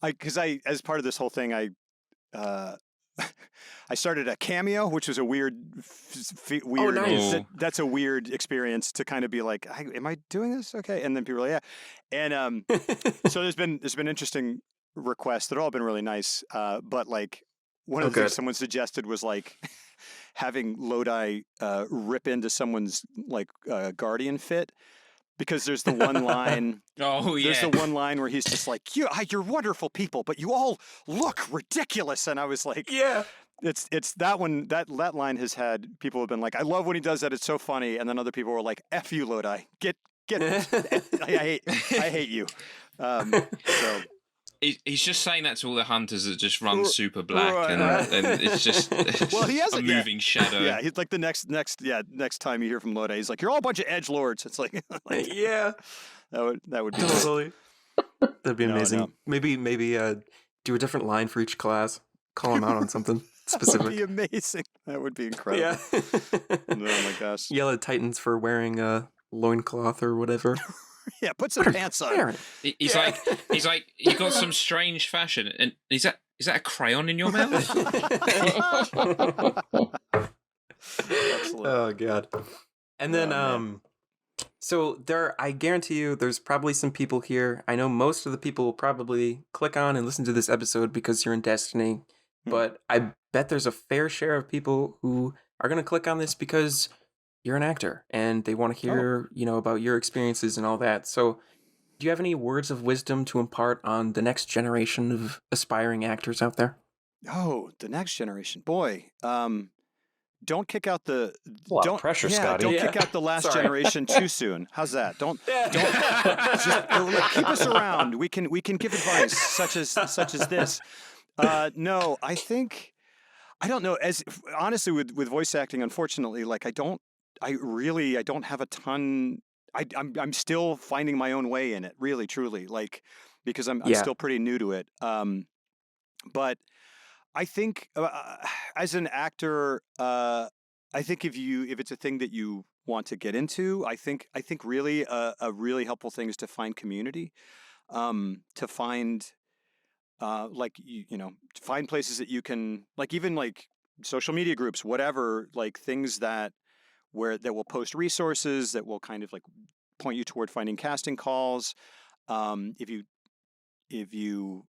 because as part of this whole thing, I started a Cameo, which was a weird. Oh, nice. That's a weird experience to kind of be like, am I doing this? Okay, and then people are like, yeah, and so there's been interesting requests that have all been really nice, but like one of the things someone suggested was like having Lodi rip into someone's like Guardian fit. Because there's the one line. Oh yeah. There's the one line where he's just like, "You're wonderful people, but you all look ridiculous." And I was like, "Yeah." It's that one. That line has had people have been like, "I love when he does that. It's so funny." And then other people were like, "F you, Lodi. Get. I hate you." So. He's just saying that to all the hunters that just run super black, and it's just well, he has a moving shadow. Yeah, he's like the next time you hear from Lodi, he's like, "You're all a bunch of edgelords." It's like yeah, that would be totally. That'd be amazing. No. Maybe do a different line for each class. Call them out on something specific. That would be amazing. That would be incredible. Yeah. Oh my gosh. Yell at Titans for wearing a loincloth or whatever. Yeah, put some pants on. He's like, you got some strange fashion, and is that a crayon in your mouth? Oh god. And then so I guarantee you there's probably some people here. I know most of the people will probably click on and listen to this episode because you're in Destiny, but I bet there's a fair share of people who are going to click on this because you're an actor and they want to hear, about your experiences and all that. So do you have any words of wisdom to impart on the next generation of aspiring actors out there? Oh, the next generation. Boy, don't kick out the pressure, Scotty. Don't kick out the last generation too soon. How's that? Don't just keep us around. We can give advice such as this. No, I don't know. As honestly with voice acting, unfortunately, like I don't have a ton. I'm still finding my own way in it, really, truly, like because I'm still pretty new to it. But I think as an actor, I think if it's a thing that you want to get into, I think really a really helpful thing is to find community, to find to find places that you can like even like social media groups, whatever, like things that will post resources that will kind of like point you toward finding casting calls. If you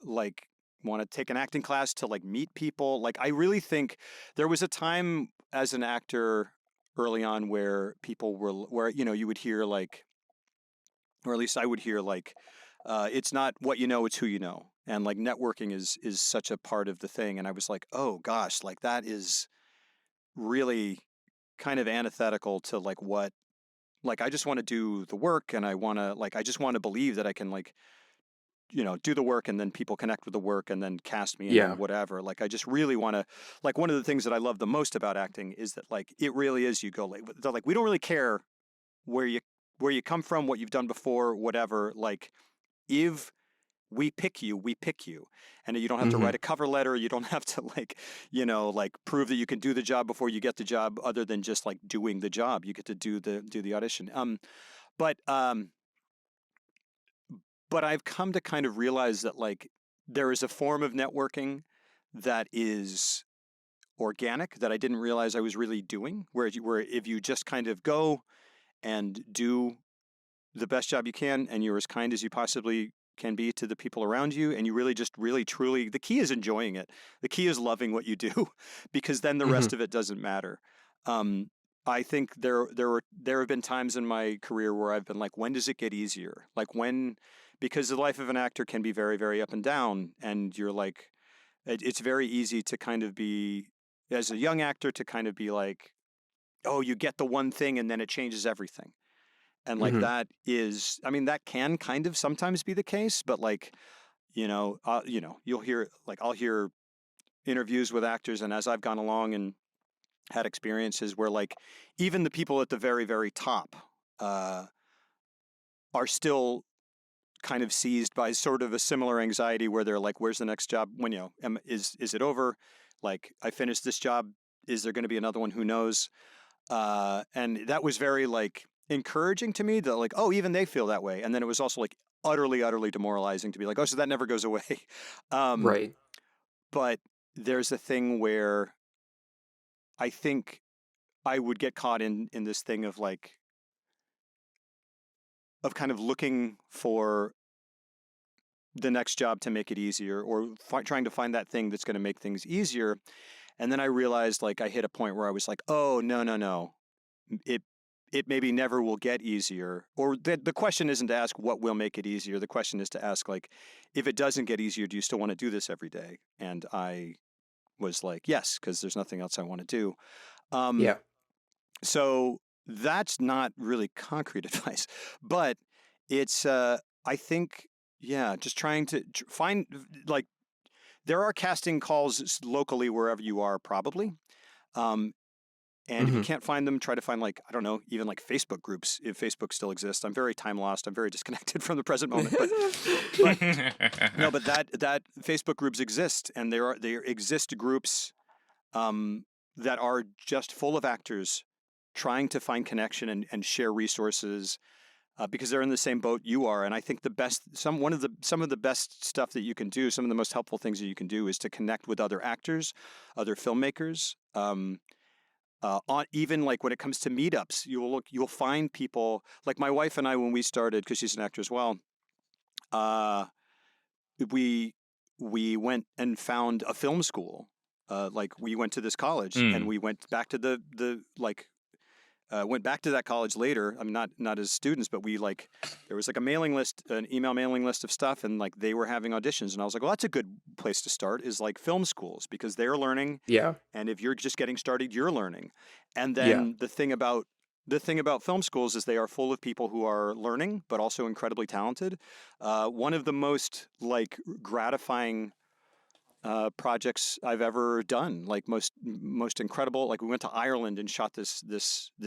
like want to take an acting class to like meet people, like I really think there was a time as an actor early on where people where you would hear like, or at least I would hear like, it's not what you know, it's who you know, and like networking is such a part of the thing. And I was like, oh gosh, like that is really kind of antithetical to like what, like I just want to do the work, and I just want to believe that I can like, do the work, and then people connect with the work and then cast me in whatever. Like I just really want to, like one of the things that I love the most about acting is that like it really is, you go like, they're like, we don't really care where you come from, what you've done before, whatever. Like if we pick you, and you don't have to write a cover letter. You don't have to like prove that you can do the job before you get the job, other than just like doing the job. You get to do the audition. But I've come to kind of realize that like there is a form of networking that is organic that I didn't realize I was really doing, where if you just kind of go and do the best job you can, and you're as kind as you possibly can be to the people around you, and you really just really truly, the key is enjoying it. The key is loving what you do, because then the rest of it doesn't matter. I think there have been times in my career where I've been like, when does it get easier? Like because the life of an actor can be very, very up and down, and you're like, it's very easy to kind of be, as a young actor, to kind of be like, oh, you get the one thing and then it changes everything. And like that is, I mean, that can kind of sometimes be the case, but like, you'll hear, like, I'll hear interviews with actors, and as I've gone along and had experiences where like even the people at the very, very top are still kind of seized by sort of a similar anxiety where they're like, where's the next job? When, is it over? Like, I finished this job. Is there going to be another one? Who knows? And that was very like encouraging to me that like, oh, even they feel that way. And then it was also like utterly, utterly demoralizing to be like, oh, so that never goes away. Right. But there's a thing where I think I would get caught in this thing of like, of kind of looking for the next job to make it easier, or trying to find that thing that's going to make things easier. And then I realized like I hit a point where I was like, oh, no. It maybe never will get easier. Or the question isn't to ask what will make it easier. The question is to ask like, if it doesn't get easier, do you still want to do this every day? And I was like, yes, because there's nothing else I want to do. Yeah. So that's not really concrete advice, but it's, I think, just trying to find, like, there are casting calls locally wherever you are, probably. And if you can't find them, try to find, like, I don't know, even like Facebook groups, if Facebook still exists. I'm very time lost. I'm very disconnected from the present moment. But that Facebook groups exist, and there exist groups that are just full of actors trying to find connection and share resources because they're in the same boat you are. And I think some of the best stuff that you can do, some of the most helpful things that you can do, is to connect with other actors, other filmmakers. Even like when it comes to meetups, you'll find people like my wife and I, when we started, because she's an actor as well. We went and found a film school. Like we went to this college and we went back to went back to that college later. I mean, not as students, but there was like a mailing list, an email mailing list of stuff, and like they were having auditions, and I was like, well, that's a good place to start, is like film schools, because they're learning. Yeah. And if you're just getting started, you're learning. And then the thing about film schools is they are full of people who are learning, but also incredibly talented. One of the most like gratifying projects I've ever done, like most incredible. Like we went to Ireland and shot this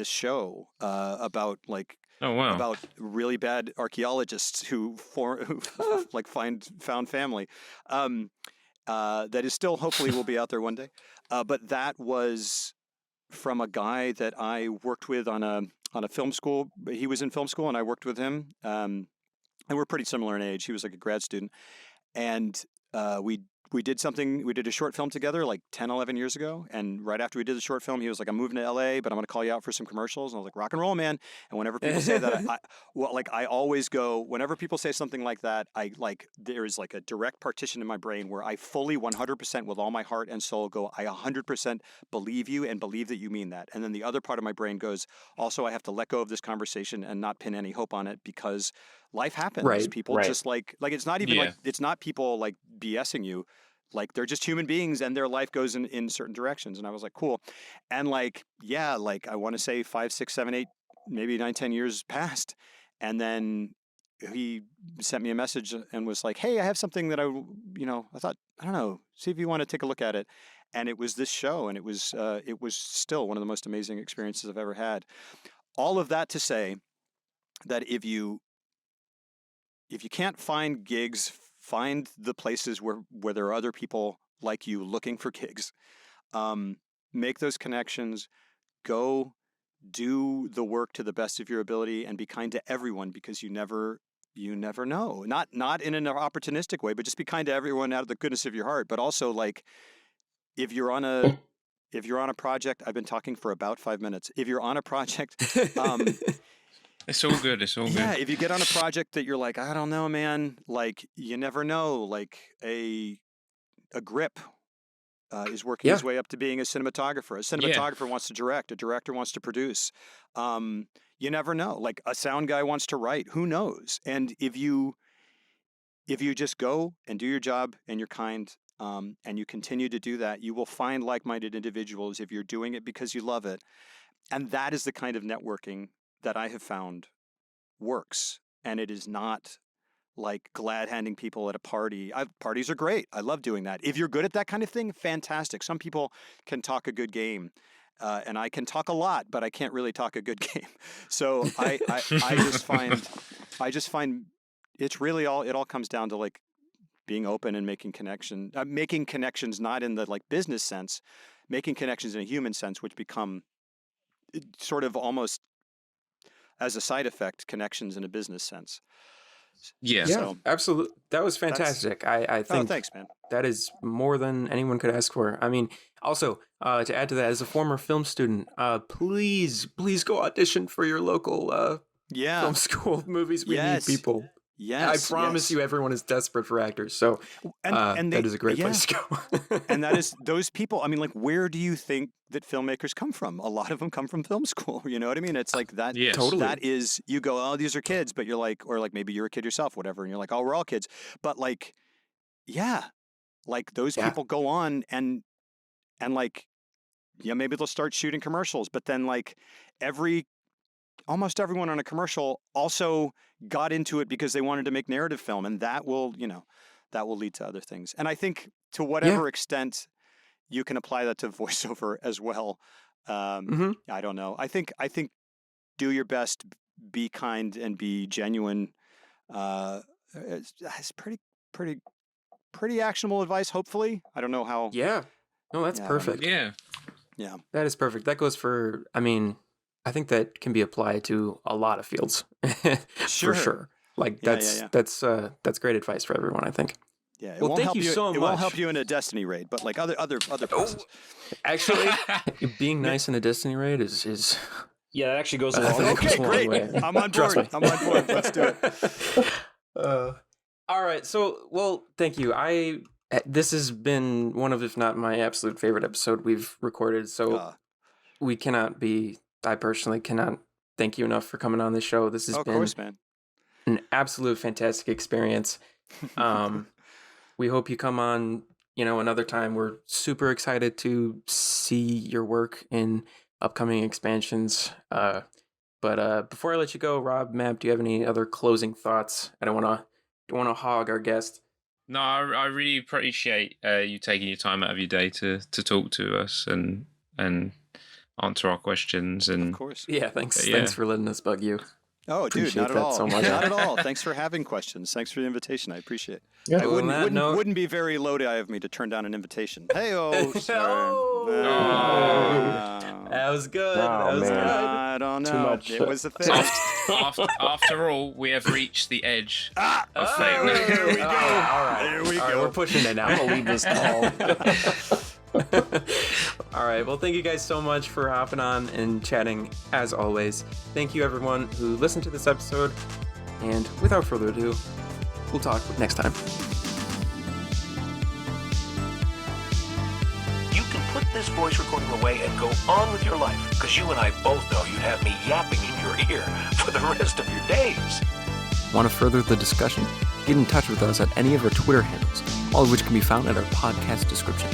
show about like about really bad archaeologists who like found family. That is still hopefully will be out there one day. But that was from a guy that I worked with on a film school. He was in film school and I worked with him. And we're pretty similar in age. He was like a grad student, and we did a short film together like 10, 11 years ago. And right after we did the short film, he was like, I'm moving to LA, but I'm going to call you out for some commercials. And I was like, rock and roll, man. And whenever people say that, I always go, whenever people say something like that, there is like a direct partition in my brain where I fully 100% with all my heart and soul go, I 100% believe you and believe that you mean that. And then the other part of my brain goes, also, I have to let go of this conversation and not pin any hope on it, because life happens. Right. People just like it's not even like, it's not people like BSing you. Like they're just human beings and their life goes in certain directions. And I was like, cool. And like, I want to say 5, 6, 7, 8, maybe 9, 10 years passed. And then he sent me a message and was like, hey, I have something that I thought, I don't know, see if you want to take a look at it. And it was this show, and it was still one of the most amazing experiences I've ever had. All of that to say that if you can't find gigs, find the places where there are other people like you looking for gigs. Make those connections. Go do the work to the best of your ability, and be kind to everyone, because you never know. Not in an opportunistic way, but just be kind to everyone out of the goodness of your heart. But also, like, if you're on a project, I've been talking for about 5 minutes. If you're on a project, it's all good. It's all good. Yeah, if you get on a project that you're like, I don't know, man, like you never know, like a grip is working his way up to being a cinematographer. A cinematographer wants to direct. A director wants to produce. You never know. Like a sound guy wants to write. Who knows? And if you just go and do your job and you're kind, and you continue to do that, you will find like-minded individuals if you're doing it because you love it. And that is the kind of networking that I have found works. And it is not like glad handing people at a party. Parties are great. I love doing that. If you're good at that kind of thing, fantastic. Some people can talk a good game. And I can talk a lot, but I can't really talk a good game. So I just find it's really it all comes down to like being open and making connections, not in the like business sense, making connections in a human sense, which become sort of almost as a side effect, connections in a business sense. Yeah, so, absolutely. That was fantastic. I think thanks, man. That is more than anyone could ask for. I mean, also, to add to that, as a former film student, please go audition for your local film school movies. We need people. Yes, I promise you, everyone is desperate for actors. So, that is a great place to go. And that is those people. I mean, like, where do you think that filmmakers come from? A lot of them come from film school. You know what I mean? It's like that. Yes. Totally. That is, you go, oh, these are kids, but you're like, or like maybe you're a kid yourself, whatever, and you're like, oh, we're all kids. But like, yeah, like those people go on and like, yeah, maybe they'll start shooting commercials, but then like almost everyone on a commercial also got into it because they wanted to make narrative film, and that will lead to other things. And I think to whatever extent you can apply that to voiceover as well. I don't know. I think do your best, be kind, and be genuine. It's pretty actionable advice. Hopefully, I don't know how. Yeah. No, that's perfect. Yeah. That is perfect. That goes for. I mean, I think that can be applied to a lot of fields. For sure. Like that's great advice for everyone, I think. Yeah. Well, thank you so much. It won't help you in a Destiny raid, but like other places. Actually, being nice in a Destiny raid is Yeah, that actually goes along. Okay, great. I'm on board. Let's do it. All right. So, well, thank you. This has been one of, if not my absolute favorite episode we've recorded. So I personally cannot thank you enough for coming on this show. This has been, of course, man, an absolute fantastic experience. We hope you come on, another time. We're super excited to see your work in upcoming expansions. But before I let you go, Rob, Matt, do you have any other closing thoughts? I don't want to hog our guest. No, I really appreciate you taking your time out of your day to talk to us and answer our questions. And of course, thanks. Thanks for letting us bug you. Oh, appreciate dude, not at all. So much. Not at all. Thanks for having questions. Thanks for the invitation. I appreciate it. Yeah, it wouldn't be very Lodi of me to turn down an invitation. Hey-oh. That was good. Oh, good. I don't know. Too much. It was a thing. After all, we have reached the edge of fate. There we go. All right. There we go. We're pushing it now. I believe this call. All right. Well, thank you guys so much for hopping on and chatting as always. Thank you everyone who listened to this episode. And without further ado, we'll talk next time. You can put this voice recording away and go on with your life, because you and I both know you'd have me yapping in your ear for the rest of your days. Want to further the discussion? Get in touch with us at any of our Twitter handles, all of which can be found at our podcast description.